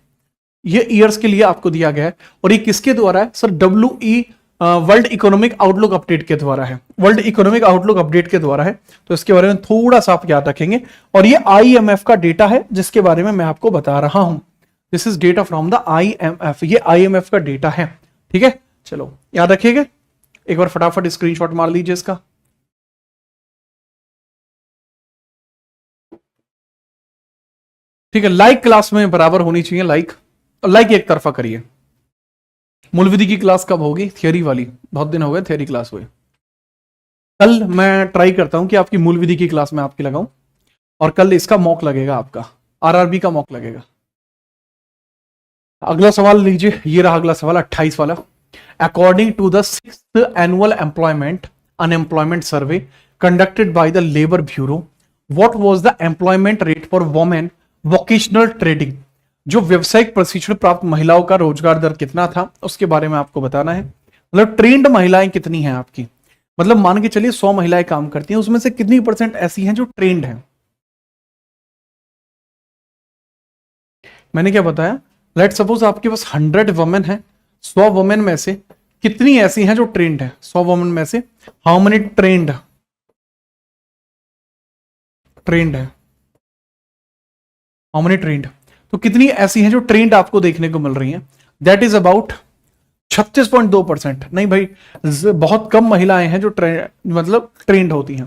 ये ईयर्स के लिए आपको दिया गया है। और ये किसके द्वारा है sir? WE world economic outlook update के द्वारा है, वर्ल्ड इकोनॉमिक आउटलुक अपडेट के द्वारा है। तो इसके बारे में थोड़ा सा आप याद रखेंगे। और ये IMF का डेटा है जिसके बारे में मैं आपको बता रहा हूं, this is data from the IMF, ये IMF का डेटा है, ठीक है। चलो याद रखिएगा, एक बार फटाफट स्क्रीनशॉट मार लीजिए इसका। ठीक है, लाइक क्लास में बराबर होनी चाहिए, लाइक एक तरफा करिए। मूल विधि की क्लास कब होगी? थियरी वाली, बहुत दिन हो गए थियरी क्लास हुए। कल मैं ट्राई करता हूं कि आपकी मूल विधि की क्लास में आपकी लगाऊं, और कल इसका मॉक लगेगा, आपका आरआरबी का मॉक लगेगा। अगला सवाल लीजिए, ये रहा अगला सवाल 28 वाला। According to the 6th annual employment unemployment survey conducted by the labour bureau, what was the employment rate for women vocational trading. जो व्यवसायिक प्रशिक्षण प्राप्त महिलाओं का रोजगार दर कितना था, उसके बारे में आपको बताना है। मतलब ट्रेंड महिलाएं कितनी हैं आपकी, मतलब मान के चलिए 100 महिलाएं काम करती हैं, उसमें से कितनी परसेंट ऐसी हैं जो ट्रेंड हैं। मैंने क्या बताया, लेट सपोज आपके पास 100 वुमेन है, 100 वुमेन में से कितनी ऐसी हैं जो ट्रेंड है। 100 वुमेन में से हाउ मेनी ट्रेंड है, हाउ मेनी ट्रेंड, तो कितनी ऐसी हैं जो ट्रेंड आपको देखने को मिल रही हैं। That is about 36.2%। नहीं भाई, बहुत कम महिलाएं हैं जो मतलब ट्रेंड होती हैं,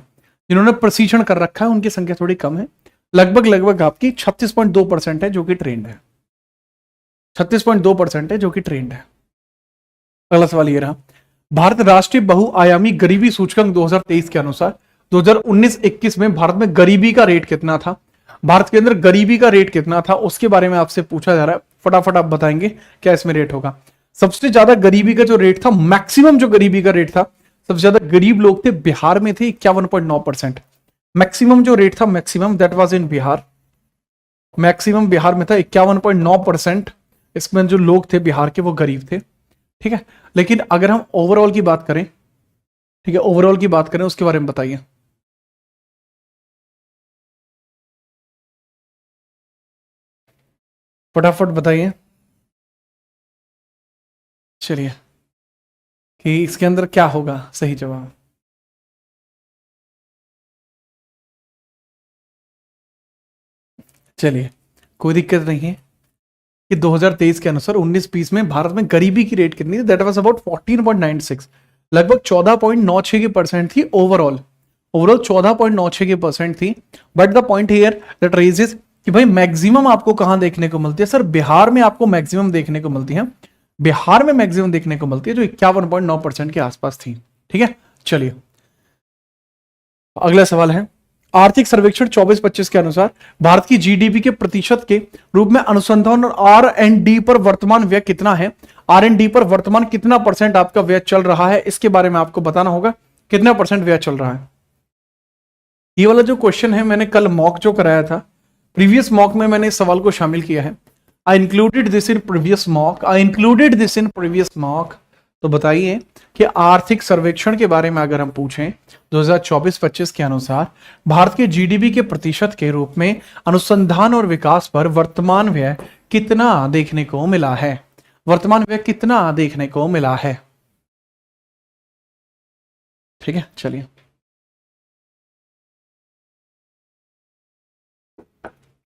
जिन्होंने प्रशिक्षण कर रखा है उनकी संख्या थोड़ी कम है। लगभग लगभग आपकी 36.2% है जो कि ट्रेंड है, 36.2% है जो कि ट्रेंड है। अगला सवाल ये रहा, भारत राष्ट्रीय बहुआयामी गरीबी सूचकांक 2023 के अनुसार 2019-21 में भारत में गरीबी का रेट कितना था। भारत के अंदर गरीबी का रेट कितना था उसके बारे में आपसे पूछा जा रहा है, फटाफट आप बताएंगे क्या इसमें रेट होगा। सबसे ज्यादा गरीबी का जो रेट था, मैक्सिमम जो गरीबी का रेट था, सबसे ज्यादा गरीब लोग थे बिहार में थे 51.9%। मैक्सिमम जो रेट था, maximum that was in Bihar, maximum Bihar में था 51.9%। इसमें जो लोग थे बिहार के वो गरीब थे, ठीक है। लेकिन अगर हम ओवरऑल की बात करें, ठीक है, ओवरऑल की बात करें उसके बारे में बताइए। फटाफट बताइए, चलिए कि इसके अंदर क्या होगा सही जवाब। चलिए कोई दिक्कत नहीं है कि 2023 के अनुसार 19-20 में भारत में गरीबी की रेट कितनी थी, दैट वाज अबाउट 14.96, लगभग 14.96 की परसेंट थी ओवरऑल। ओवरऑल 14.96 की परसेंट थी। But the point here that raises कि भाई मैक्सिमम आपको कहां देखने को मिलती है, सर बिहार में आपको मैक्सिमम देखने को मिलती है, बिहार में मैक्सिमम देखने को मिलती है जो 51.9% के आसपास थी, ठीक है। चलिए अगला सवाल है, आर्थिक सर्वेक्षण 24-25 के अनुसार भारत की जीडीपी के प्रतिशत के रूप में अनुसंधान और आर एंड डी पर वर्तमान व्यय कितना है। आर एंड डी पर वर्तमान कितना परसेंट आपका व्यय चल रहा है, इसके बारे में आपको बताना होगा कितना परसेंट व्यय चल रहा है। ये वाला जो क्वेश्चन है, मैंने कल मॉक जो कराया था, प्रीवियस मॉक में मैंने इस सवाल को शामिल किया है। आई included this in previous mock, I included this in previous mock. तो बताइए कि आर्थिक सर्वेक्षण के बारे में अगर हम पूछें 2024-25 के अनुसार भारत के जीडीपी के प्रतिशत के रूप में अनुसंधान और विकास पर वर्तमान व्यय कितना देखने को मिला है, वर्तमान व्यय कितना देखने को मिला है, ठीक है। चलिए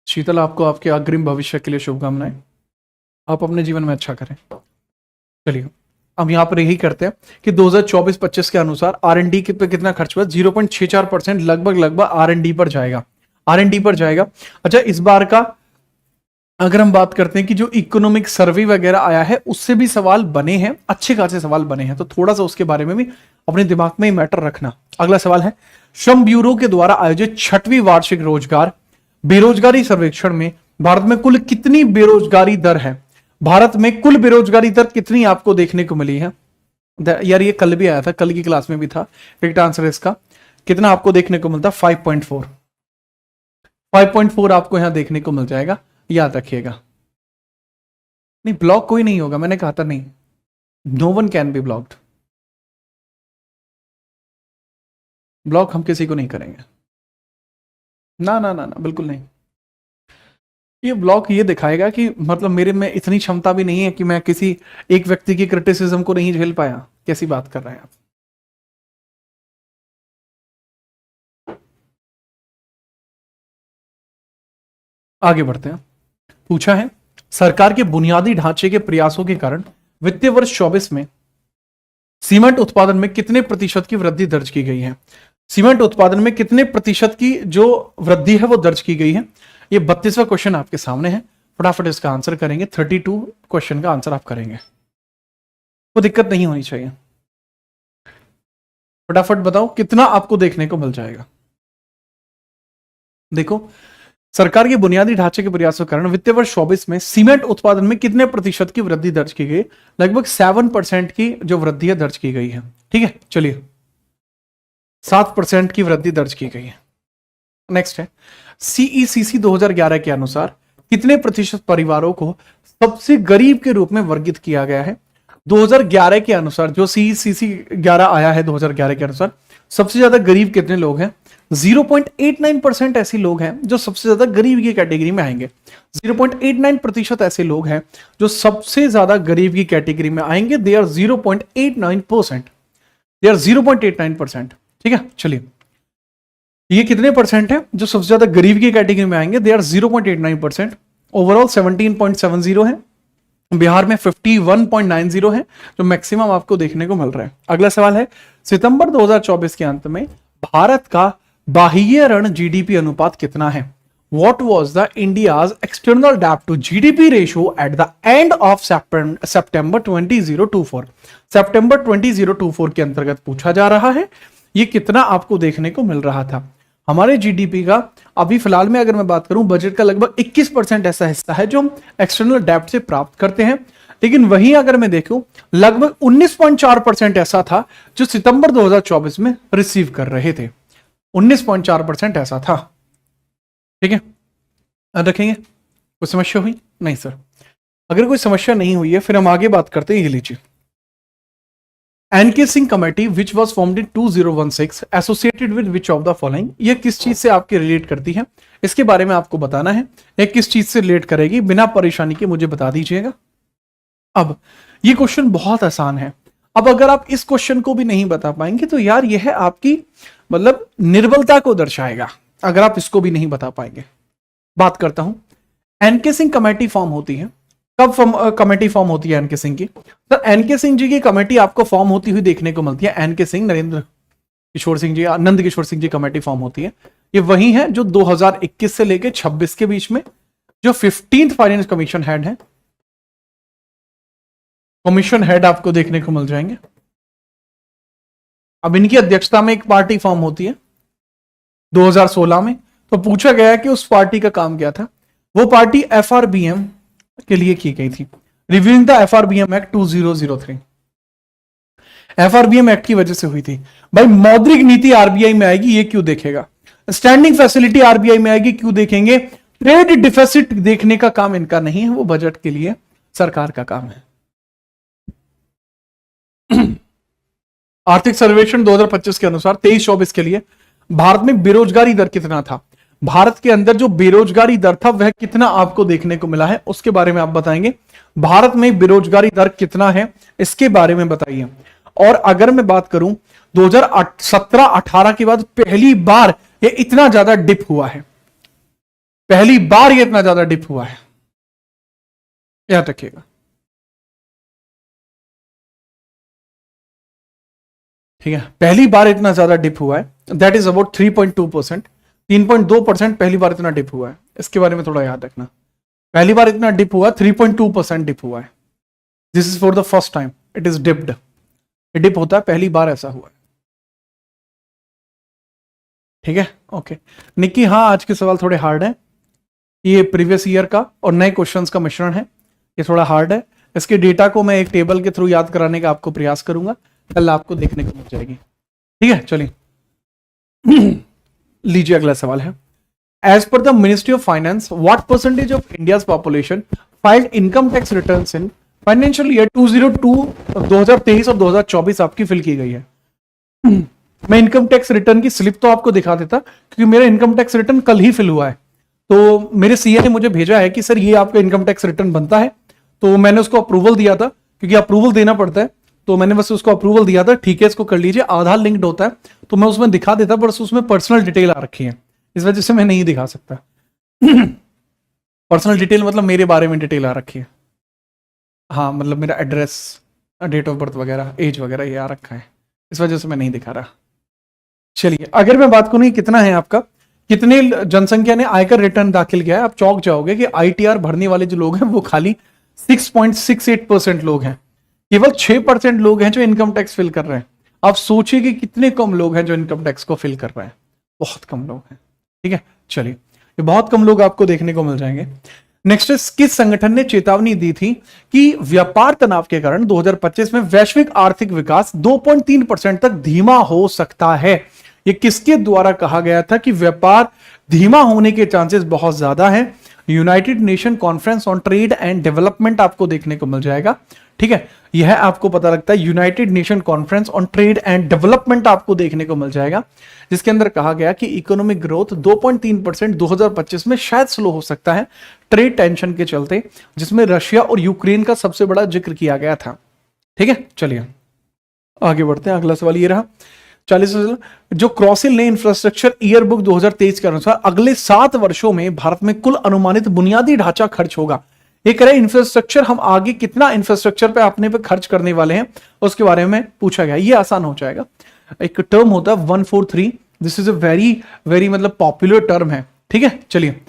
शीतल, आपको आपके अग्रिम भविष्य के लिए शुभकामनाएं, आप अपने जीवन में अच्छा करें। चलिए हम यहां पर यही करते हैं कि 2024-25 के अनुसार आर एन डी पे कितना खर्च हुआ, 0.64% लगभग लगभग आर एन डी पर जाएगा, आर एन डी पर जाएगा। अच्छा इस बार का अगर हम बात करते हैं कि जो इकोनॉमिक सर्वे वगैरह आया है उससे भी सवाल बने हैं, अच्छे खासे सवाल बने हैं, तो थोड़ा सा उसके बारे में भी अपने दिमाग में ही मैटर रखना। अगला सवाल है, श्रम ब्यूरो के द्वारा आयोजित 6वीं वार्षिक रोजगार बेरोजगारी सर्वेक्षण में भारत में कुल कितनी बेरोजगारी दर है। भारत में कुल बेरोजगारी दर कितनी आपको देखने को मिली है। यार ये कल भी आया था, कल की क्लास में भी था, करेक्ट आंसर इसका कितना आपको देखने को मिलता, 5.4, 5.4 आपको यहां देखने को मिल जाएगा, याद रखिएगा। नहीं ब्लॉक कोई नहीं होगा, मैंने कहा था नहीं, no one can be blocked, block हम किसी को नहीं करेंगे, ना ना ना ना बिल्कुल नहीं। ये ब्लॉक ये दिखाएगा कि मतलब मेरे में इतनी क्षमता भी नहीं है कि मैं किसी एक व्यक्ति की क्रिटिसिज्म को नहीं झेल पाया। कैसी बात कर रहे हैं आप। आगे बढ़ते हैं, पूछा है सरकार के बुनियादी ढांचे के प्रयासों के कारण वित्तीय वर्ष 24 में सीमेंट उत्पादन में कितने प्रतिशत की वृद्धि दर्ज की गई है। सीमेंट उत्पादन में कितने प्रतिशत की जो वृद्धि है वो दर्ज की गई है। ये 32वां क्वेश्चन आपके सामने है, फटाफट इसका आंसर करेंगे। 32 क्वेश्चन का आंसर आप करेंगे, कोई दिक्कत नहीं होनी चाहिए। फटाफट बताओ कितना आपको देखने को मिल जाएगा। देखो, सरकार के बुनियादी ढांचे के प्रयासों के कारण वित्तीय वर्ष 24 में सीमेंट उत्पादन में कितने प्रतिशत की वृद्धि दर्ज की गई? लगभग 7% की जो वृद्धि है दर्ज की गई है। ठीक है, चलिए 7% की वृद्धि दर्ज की गई है। नेक्स्ट है, सीईसीसी 2011 के अनुसार कितने प्रतिशत परिवारों को सबसे गरीब के रूप में वर्गीकृत किया गया है? 2011 के अनुसार, जो सीईसीसी 11 आया है 2011 के अनुसार, सबसे ज्यादा गरीब कितने लोग हैं? 0.89% ऐसे लोग हैं जो सबसे ज्यादा गरीब की कैटेगरी में आएंगे। 0.89% ऐसे लोग हैं जो सबसे ज्यादा गरीब की कैटेगरी में आएंगे। They are 0.89%, they are 0.89%। ठीक है, चलिए ये कितने परसेंट है जो सबसे ज्यादा गरीब की कैटेगरी में आएंगे? They are 0.89%। ओवरऑल 17.70 है। बिहार में 51.90 है, जो मैक्सिमम आपको देखने को मिल रहा है। अगला सवाल है, सितंबर 2024 के अंत में भारत का बाह्य ऋण जीडीपी अनुपात कितना है? What was the India's external debt to GDP ratio at the end of September 2024? सितंबर 2024 के अंतर्गत पूछा जा रहा है, ये कितना आपको देखने को मिल रहा था? हमारे जीडीपी का अभी फिलहाल में अगर मैं बात करूं, बजट का लगभग 21% ऐसा हिस्सा है जो हम एक्सटर्नल डेब्ट से प्राप्त करते हैं। लेकिन वहीं अगर मैं देखूं, लगभग 19.4% ऐसा था जो सितंबर 2024 में रिसीव कर रहे थे। 19.4% ऐसा था। ठीक है, रखेंगे। कोई समस्या हुई? नहीं सर। अगर कोई समस्या नहीं हुई है फिर हम आगे बात करते हैं। ये लीजिए, N K Singh committee which was formed in 2016 associated with which of the following? ये किस चीज से आपके रिलेट करती है, इसके बारे में आपको बताना है। ये किस चीज से रिलेट करेगी, बिना परेशानी के मुझे बता दीजिएगा। अब ये क्वेश्चन बहुत आसान है। अब अगर आप इस क्वेश्चन को भी नहीं बता पाएंगे तो यार यह है आपकी मतलब निर्बलता को दर्शाएगा, अगर आप इसको भी नहीं बता पाएंगे। बात करता हूं, एनके सिंह कमेटी फॉर्म होती है कब? कमेटी फॉर्म होती है एनके सिंह की? सर एनके सिंह जी की कमेटी आपको फॉर्म होती हुई देखने को मिलती है। N K Singh, Narendra Kishore Singh ji, Anand Kishore Singh ji committee form होती है। ये वही है जो 2021 से लेकर 26 के बीच में जो 15th फाइनेंस कमीशन हेड है, कमीशन हेड आपको देखने को मिल जाएंगे। अब इनकी अध्यक्षता में एक पार्टी फॉर्म होती है 2016 में। तो पूछा गया कि उस पार्टी का काम क्या था? वो पार्टी एफआरबीएम के लिए की गई थी, reviewing the FRBM act 2003। FRBM act की वजह से हुई थी। भाई मौद्रिक नीति आरबीआई में आएगी, ये क्यों देखेगा? स्टैंडिंग फैसिलिटी आरबीआई में आएगी, क्यों देखेंगे? ट्रेड डिफिसिट देखने का काम इनका नहीं है, वो बजट के लिए सरकार का काम है। आर्थिक सर्वेक्षण 2025 के अनुसार 23-24 के लिए भारत में बेरोजगारी दर कितना था? भारत के अंदर जो बेरोजगारी दर था वह कितना आपको देखने को मिला है, उसके बारे में आप बताएंगे। भारत में बेरोजगारी दर कितना है, इसके बारे में बताइए। और अगर मैं बात करूं 2017-18 के बाद पहली बार ये इतना ज्यादा डिप हुआ है, पहली बार ये इतना ज्यादा डिप हुआ है, याद रखिएगा। ठीक है, पहली बार इतना ज्यादा डिप हुआ है, दैट इज अबाउट 3.2%। 3.2% पहली बार इतना डिप हुआ है, इसके बारे में थोड़ा याद रखना। पहली बार इतना डिप हुआ, 3.2% डिप हुआ है। This is for the first time it is dipped. Dip होता है, पहली बार ऐसा हुआ है। ठीक है, ओके निक्की। हाँ, आज के सवाल थोड़े हार्ड है, ये प्रीवियस ईयर का और नए क्वेश्चंस का मिश्रण है, ये थोड़ा हार्ड है। इसके डेटा को मैं एक टेबल के थ्रू याद कराने का आपको प्रयास करूंगा, कल आपको देखने को मिल जाएगी। ठीक है, चलिए लीजिए अगला सवाल है। As per the ministry of finance what percentage of India's population filed income tax returns in financial year 2023 और 2024 आपकी फिल की गई है। मैं इनकम टैक्स रिटर्न की स्लिप तो आपको दिखा देता, क्योंकि मेरा इनकम टैक्स रिटर्न कल ही फिल हुआ है। तो मेरे सीए ने मुझे भेजा है कि सर ये आपका इनकम टैक्स रिटर्न बनता है, तो मैंने उसको अप्रूवल दिया था, क्योंकि अप्रूवल देना पड़ता है, तो मैंने बस उसको अप्रूवल दिया था। ठीक है, इसको कर लीजिए। आधार लिंक्ड होता है तो मैं उसमें दिखा देता, पर उसमें पर्सनल डिटेल आ रखी है, इस वजह से मैं नहीं दिखा सकता। पर्सनल डिटेल मतलब मेरे बारे में डिटेल आ रखी है। हाँ, मतलब मेरा एड्रेस, डेट ऑफ बर्थ वगैरह, एज वगैरह ये आ रखा है, इस वजह से मैं नहीं दिखा रहा। चलिए, अगर मैं बात करूं कितना है आपका, कितने जनसंख्या ने आयकर रिटर्न दाखिल किया है, आप चौंक जाओगे कि आईटीआर भरने वाले जो लोग हैं वो खाली 6.68% लोग हैं। केवल 6% लोग हैं जो इनकम टैक्स फिल कर रहे हैं। आप सोचिए कि कितने कम लोग हैं जो इनकम टैक्स को फिल कर रहे हैं, बहुत कम लोग हैं। ठीक है, चलिए, ये बहुत कम लोग आपको देखने को मिल जाएंगे। नेक्स्ट, किस संगठन ने चेतावनी दी थी कि व्यापार तनाव के कारण 2025 में वैश्विक आर्थिक विकास 2.3% तक धीमा हो सकता है? ये किसके द्वारा कहा गया था कि व्यापार धीमा होने के चांसेस बहुत ज्यादा हैं? United nation conference on trade and development आपको देखने को मिल जाएगा। ठीक है, यह आपको पता लगता है, United nation conference on trade and development आपको देखने को मिल जाएगा, जिसके अंदर कहा गया कि इकोनॉमिक ग्रोथ 2.3% 2025 में शायद स्लो हो सकता है ट्रेड टेंशन के चलते, जिसमें रशिया और यूक्रेन का सबसे बड़ा जिक्र किया गया था। ठीक है, चलिए आगे बढ़ते हैं। अगला सवाल ये रहा 40, जो क्रॉसिल ने इंफ्रास्ट्रक्चर ईयर बुक 2023 के अनुसार अगले 7 वर्षों में भारत में कुल अनुमानित बुनियादी ढांचा खर्च होगा। ये कह रहे इंफ्रास्ट्रक्चर, हम आगे कितना इंफ्रास्ट्रक्चर पे अपने पे खर्च करने वाले हैं उसके बारे में पूछा गया। ये आसान हो जाएगा। एक टर्म होता है 143, this is a very very मतलब पॉपुलर टर्म है। ठीक है, चलिए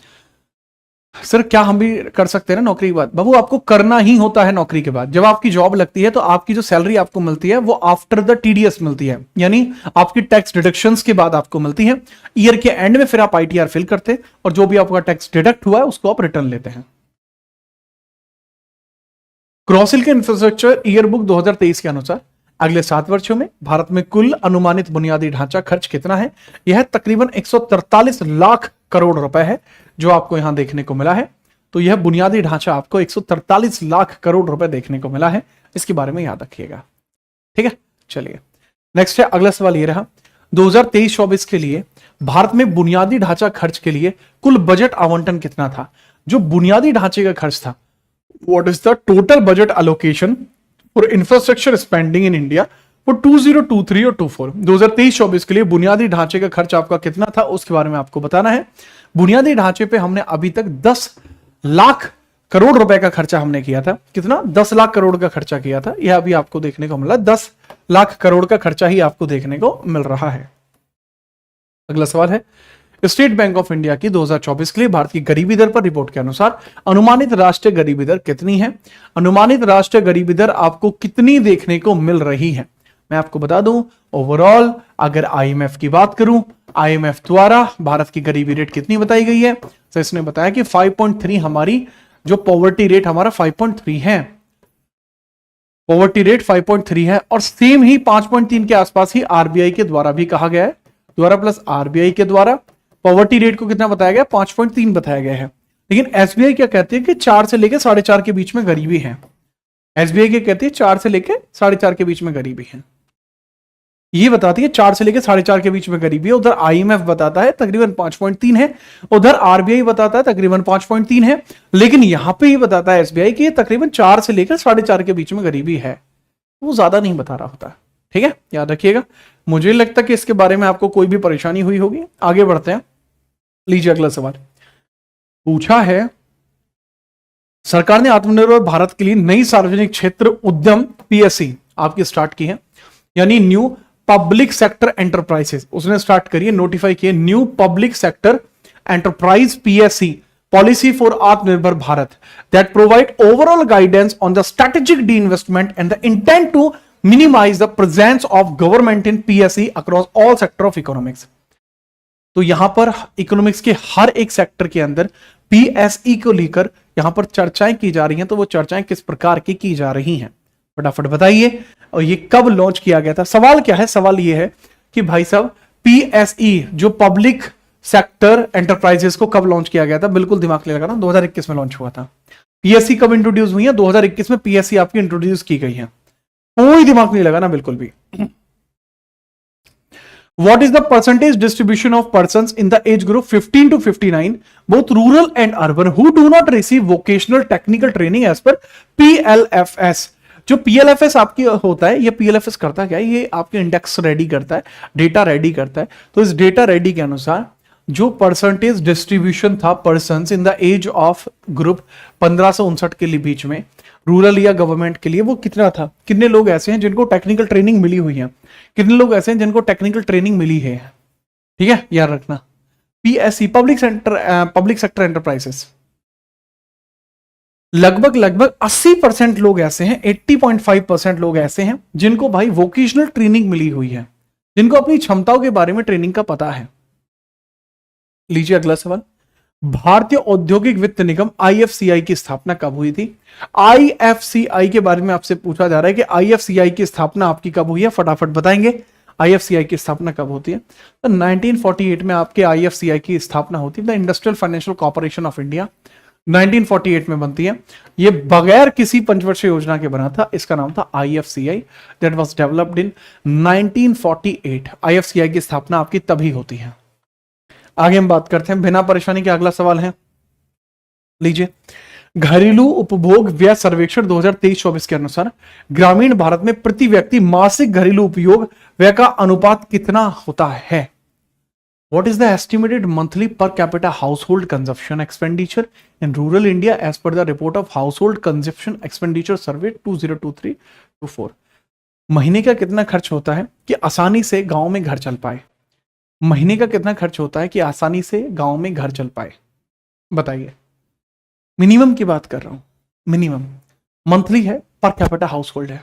सर क्या हम भी कर सकते हैं ना नौकरी के बाद? बाबू आपको करना ही होता है नौकरी के बाद। जब आपकी जॉब लगती है तो आपकी जो सैलरी आपको मिलती है वो आफ्टर द टीडीएस मिलती है, यानी आपकी टैक्स डिडक्शंस के बाद आपको मिलती है। ईयर के एंड में फिर आप आईटीआर फिल करते हैं और जो भी आपका टैक्स डिडक्ट हुआ है उसको आप रिटर्न लेते हैं। क्रॉसिल के इंफ्रास्ट्रक्चर ईयर बुक 2023 के अनुसार अगले 7 वर्षों में भारत में कुल अनुमानित बुनियादी ढांचा खर्च कितना है? यह तकरीबन 143 लाख करोड़ रुपए है जो आपको यहां देखने को मिला है। तो यह बुनियादी ढांचा आपको 143 लाख करोड़ रुपए देखने को मिला है, इसके बारे में याद रखिएगा। ठीक है, चलिए नेक्स्ट है, अगला सवाल यह रहा 2023-24 के लिए भारत में बुनियादी ढांचा खर्च के लिए कुल बजट आवंटन कितना था? जो बुनियादी ढांचे का खर्च था, what is the total budget allocation for infrastructure spending in India for 2023 और 24? 2023-24 के लिए बुनियादी ढांचे का खर्च आपका कितना था उसके बारे में आपको बताना है। बुनियादी ढांचे पे हमने अभी तक 10 लाख करोड़ रुपए का खर्चा हमने किया था। कितना? 10 लाख करोड़ का खर्चा किया था। यह अभी आपको देखने को मिला, 10 लाख करोड़ का खर्चा ही आपको देखने को मिल रहा है। अगला सवाल है, स्टेट बैंक ऑफ इंडिया की 2024 के लिए भारत की गरीबी दर पर रिपोर्ट के अनुसार अनुमानित राष्ट्रीय गरीबी दर कितनी है? अनुमानित राष्ट्रीय गरीबी दर आपको कितनी देखने को मिल रही है? मैं आपको बता दूं, ओवरऑल अगर आईएमएफ की बात करूं, आईएमएफ द्वारा भारत की गरीबी रेट कितनी बताई गई है? तो इसने बताया कि 5.3 हमारी जो पॉवर्टी रेट हमारा 5.3 है, पॉवर्टी रेट 5.3 है, और सेम ही 5.3 के आसपास ही आरबीआई के द्वारा भी कहा गया है, द्वारा प्लस आरबीआई के द्वारा पॉवर्टी रेट को कितना बताया गया? 5.3 बताया गया है। लेकिन एसबीआई क्या कहती है कि 4 से लेकर 4.5 के बीच में गरीबी है। एसबीआई क्या कहती है? 4 से लेकर 4.5 के बीच में गरीबी है। ये बताती है 4 से लेकर 4.5 के बीच में गरीबी है। उधर आईएमएफ बताता है तकरीबन 5.3 है, उधर आरबीआई बताता है तकरीबन 5.3 है, लेकिन यहां पे ही बताता है एसबीआई कि तकरीबन 4 से लेकर 4.5 के बीच में गरीबी है। वो ज्यादा नहीं बता रहा होता। ठीक है, याद रखिएगा। मुझे लगता है कि इसके बारे में आपको कोई भी परेशानी हुई होगी। आगे बढ़ते हैं, लीजिए अगला सवाल पूछा है, सरकार ने आत्मनिर्भर भारत के लिए नई सार्वजनिक क्षेत्र उद्यम पीएससी आपकी स्टार्ट की है, यानी न्यू पब्लिक सेक्टर एंटरप्राइजेस उसने स्टार्ट करी है, नोटिफाई किए new public sector enterprise PSC policy for Atmanirbhar Bharat that provide overall guidance on the strategic disinvestment and the intent to minimise the presence of government in PSC across all sector of economics. तो यहां पर economics के हर एक sector के अंदर PSE को लेकर यहां पर चर्चाएं की जा रही हैं। तो वो चर्चाएं किस प्रकार की जा रही हैं, फटाफट बताइए। और ये कब लॉन्च किया गया था? सवाल क्या है? सवाल ये है कि भाई साहब पीएसई जो पब्लिक सेक्टर एंटरप्राइजेस को कब लॉन्च किया गया था? बिल्कुल दिमाग ले लगाना, 2021 में लॉन्च हुआ था। पीएसई कब इंट्रोड्यूस हुई है? 2021 में पीएसई आपकी इंट्रोड्यूस की गई है। कोई दिमाग नहीं लगाना बिल्कुल भी। What is the percentage distribution of persons in the age group 15 to 59, both rural and urban, who do not receive vocational technical training as per PLFS? जो PLFS आपकी होता है, ये PLFS करता क्या है? ये आपके इंडेक्स रेडी करता है, डेटा रेडी करता है। तो इस डेटा रेडी के अनुसार जो परसेंटेज डिस्ट्रीब्यूशन था persons in the age of group 15 से 59 के लिए बीच में, रूरल या गवर्नमेंट के लिए, वो कितना था? कितने लोग ऐसे हैं जिनको टेक्निकल ट्रेनिंग मिली हुई है? कितने लोग ऐसे हैं जिनको टेक्निकल ट्रेनिंग मिली है? ठीक है, याद रखना। पीएससी पब्लिक सेक्टर एंटरप्राइजेस लगभग लगभग 80% लोग ऐसे हैं, 80.5% लोग ऐसे हैं जिनको भाई वोकेशनल ट्रेनिंग मिली हुई है, जिनको अपनी क्षमताओं के बारे में ट्रेनिंग का पता है। लीजिए अगला सवाल, भारतीय औद्योगिक वित्त निगम आईएफसीआई की स्थापना कब हुई थी? आईएफसीआई के बारे में आपसे पूछा जा रहा है कि आईएफसीआई की स्थापना आपकी कब हुई है, फटाफट बताएंगे आईएफसीआई की स्थापना कब होती है। तो 1948 में आपके आईएफसीआई की स्थापना होती है, the industrial financial corporation of India, 1948 में बनती है। ये बगैर किसी पंचवर्षीय योजना के बना था, इसका नाम था IFCI, that was developed in 1948। IFCI की स्थापना आपकी तभी होती है। आगे हम बात करते हैं बिना परेशानी के, अगला सवाल है, लीजिए, घरेलू उपभोग व्यय सर्वेक्षण 2023-24 के अनुसार ग्रामीण भारत में प्रति व्यक्ति मासिक घरेलू उपयोग व्यय का अनुपात कितना होता है? What is the estimated monthly per capita household consumption expenditure in rural India as per the report of Household Consumption Expenditure Survey 2023-24? महीने का कितना खर्च होता है कि आसानी से गांव में घर चल पाए? महीने का कितना खर्च होता है कि आसानी से गांव में घर चल पाए? बताइए। मिनिमम की बात कर रहा हूं, मिनिमम। मंथली है, पर कैपिटा हाउस होल्ड है,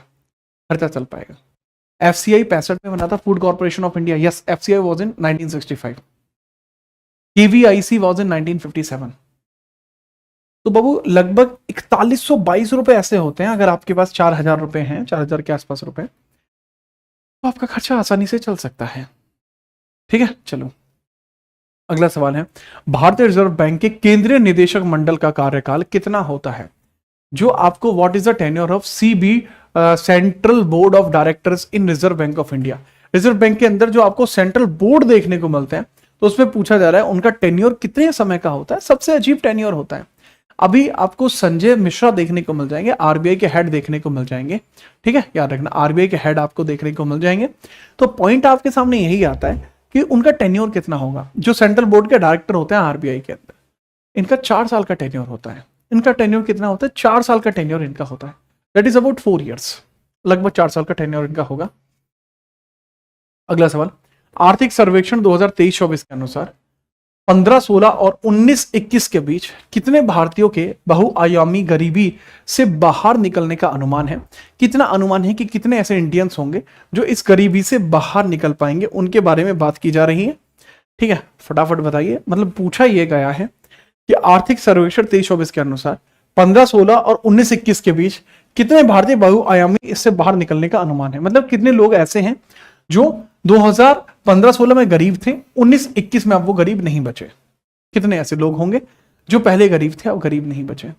खर्चा चल पाएगा। एफसीआई 65 में बना था, food corporation of India. Yes, FCI was in 1965, KVIC was in 1957। तो बाबू लगभग 4122 रुपए ऐसे होते हैं, अगर आपके पास 4000 रुपए हैं, 4000 के आसपास रुपए, तो आपका खर्चा आसानी से चल सकता है। ठीक है, चलो अगला सवाल है, भारतीय रिजर्व बैंक के केंद्रीय निदेशक मंडल का कार्यकाल कितना होता है? जो आपको what is the tenure of CB central board of directors in reserve bank of India. Reserve bank के अंदर जो आपको सेंट्रल बोर्ड देखने को मिलते हैं, तो उसमें पूछा जा रहा है उनका टेन्योर कितने समय का होता है। सबसे अजीब टेन्योर होता है। अभी आपको संजय मिश्रा देखने को मिल जाएंगे, आरबीआई के हेड देखने को मिल जाएंगे। ठीक है, याद रखना, आरबीआई के हेड आपको देखने को मिल जाएंगे। तो पॉइंट आपके सामने यही आता है कि उनका टेन्योर कितना होगा। जो सेंट्रल बोर्ड के डायरेक्टर होते हैं आरबीआई के अंदर, इनका 4 साल का टेन्योर होता है। इनका टेन्योर कितना होता है? 4 साल का टेन्योर इनका होता है, दैट इज अबाउट 4 ईयर्स। लगभग 4 साल का टेन्योर इनका होगा। अगला सवाल, आर्थिक सर्वेक्षण 2023-24 के अनुसार 15-16 और 19-21 के बीच कितने भारतीयों के बहुआयामी गरीबी से बाहर निकलने का अनुमान है? कितना अनुमान है कि कितने ऐसे इंडियंस होंगे जो इस गरीबी से बाहर निकल पाएंगे, उनके बारे में बात की जा रही है। ठीक है, फटाफट बताइए। मतलब पूछा यह गया है कि आर्थिक सर्वेक्षण 23-24 के अनुसार 15-16 और 19-21 के बीच कितने भारतीय बहुआयामी इससे बाहर निकलने का अनुमान है। मतलब कितने लोग ऐसे हैं जो 2015-16 में गरीब थे, 19-21 में अब वो गरीब नहीं बचे। कितने ऐसे लोग होंगे जो पहले गरीब थे अब गरीब नहीं बचे?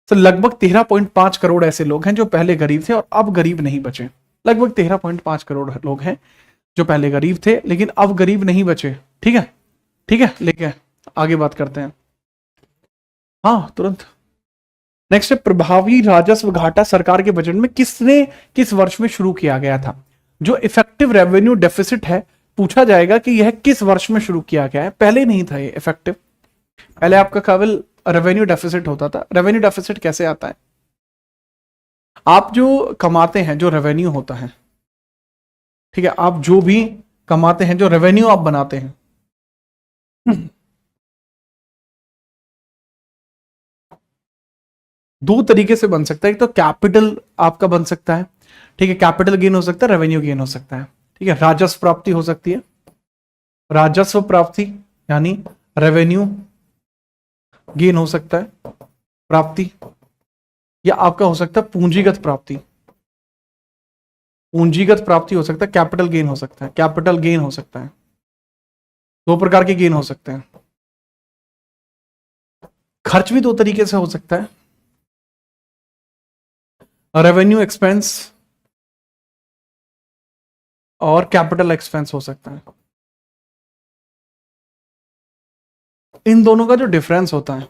तो लगभग 13.5 करोड़ ऐसे लोग हैं जो पहले गरीब थे और अब गरीब नहीं बचे। लगभग 13.5 करोड़ लोग हैं जो पहले गरीब थे लेकिन अब गरीब नहीं बचे। ठीक है, ठीक है, लेके आगे बात करते हैं। हाँ, तुरंत नेक्स्ट है, प्रभावी राजस्व घाटा सरकार के बजट में किस वर्ष में शुरू किया गया था? जो इफेक्टिव रेवेन्यू डेफिसिट है, पूछा जाएगा कि यह किस वर्ष में शुरू किया गया है। पहले नहीं था ये इफेक्टिव, पहले आपका केवल रेवेन्यू डेफिसिट होता था। रेवेन्यू डेफिसिट कैसे आता है? आप जो कमाते हैं, जो रेवेन्यू होता है, ठीक है, आप जो भी कमाते हैं, जो रेवेन्यू आप बनाते हैं, दो तरीके से बन सकता है। एक तो कैपिटल आपका बन सकता है, ठीक है, कैपिटल गेन हो सकता है, रेवेन्यू गेन हो सकता है। ठीक है, राजस्व प्राप्ति हो सकती है, राजस्व प्राप्ति यानी रेवेन्यू गेन हो सकता है, प्राप्ति, या आपका हो सकता है पूंजीगत प्राप्ति। पूंजीगत प्राप्ति हो सकता है, कैपिटल गेन हो सकता है, कैपिटल गेन हो सकता है। दो प्रकार के गेन हो सकते हैं। खर्च भी दो तरीके से हो सकता है, रेवेन्यू एक्सपेंस और कैपिटल एक्सपेंस हो सकता है। इन दोनों का जो डिफरेंस होता है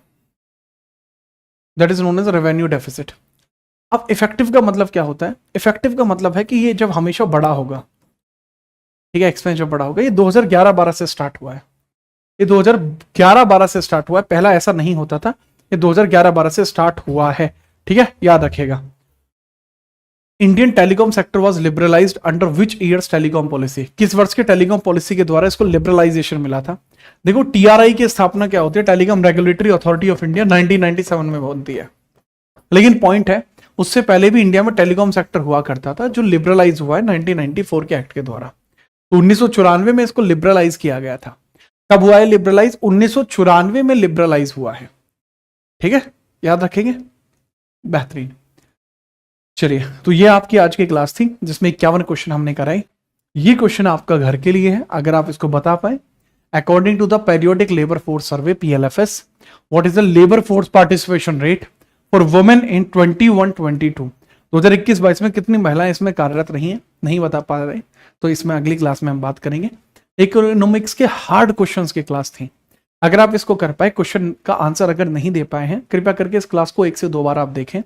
that is known as revenue deficit. अब इफेक्टिव का मतलब क्या होता है? इफेक्टिव का मतलब है कि ये जब हमेशा बड़ा होगा, ठीक है, एक्सपेंस जब बड़ा होगा। ये 2011-12 से स्टार्ट हुआ है, ये 2011-12 से स्टार्ट हुआ है, पहला ऐसा नहीं होता था, ये 2011-12 से स्टार्ट हुआ है। ठीक है, याद रखिएगा। Indian telecom sector was liberalised under which years telecom policy? किस वर्ष के टेलीकॉम पॉलिसी के द्वारा इसको लिबरलाइजेशन मिला था? देखो, टीआरआई की स्थापना क्या होती है? Telecom regulatory authority of India 1997 में बनती है। लेकिन पॉइंट है, उससे पहले भी इंडिया में टेलीकॉम सेक्टर हुआ करता था, जो लिबरलाइज हुआ है 1994 के एक्ट के द्वारा। 1994 में इसको लिबरलाइज किया गया था। कब हुआ है लिबरलाइज? 1994 में लिबरलाइज हुआ है। ठीक है, याद रखेंगे, बेहतरीन। चलिए, तो ये आपकी आज की क्लास थी जिसमें 51 क्वेश्चन हमने कराए। ये क्वेश्चन आपका घर के लिए है, अगर आप इसको बता पाए। According to the periodic labour force survey PLFS, what is the labour force participation rate for women in 21-22? 2021-22 में कितनी महिलाएं इसमें कार्यरत रही हैं? नहीं बता पा रहे तो इसमें अगली क्लास में हम बात करेंगे। इकोनॉमिक्स के हार्ड क्वेश्चंस की क्लास थी। अगर आप इसको कर पाए, क्वेश्चन का आंसर अगर नहीं दे पाए हैं, कृपया करके इस क्लास को 1 से 2 बार आप देखें।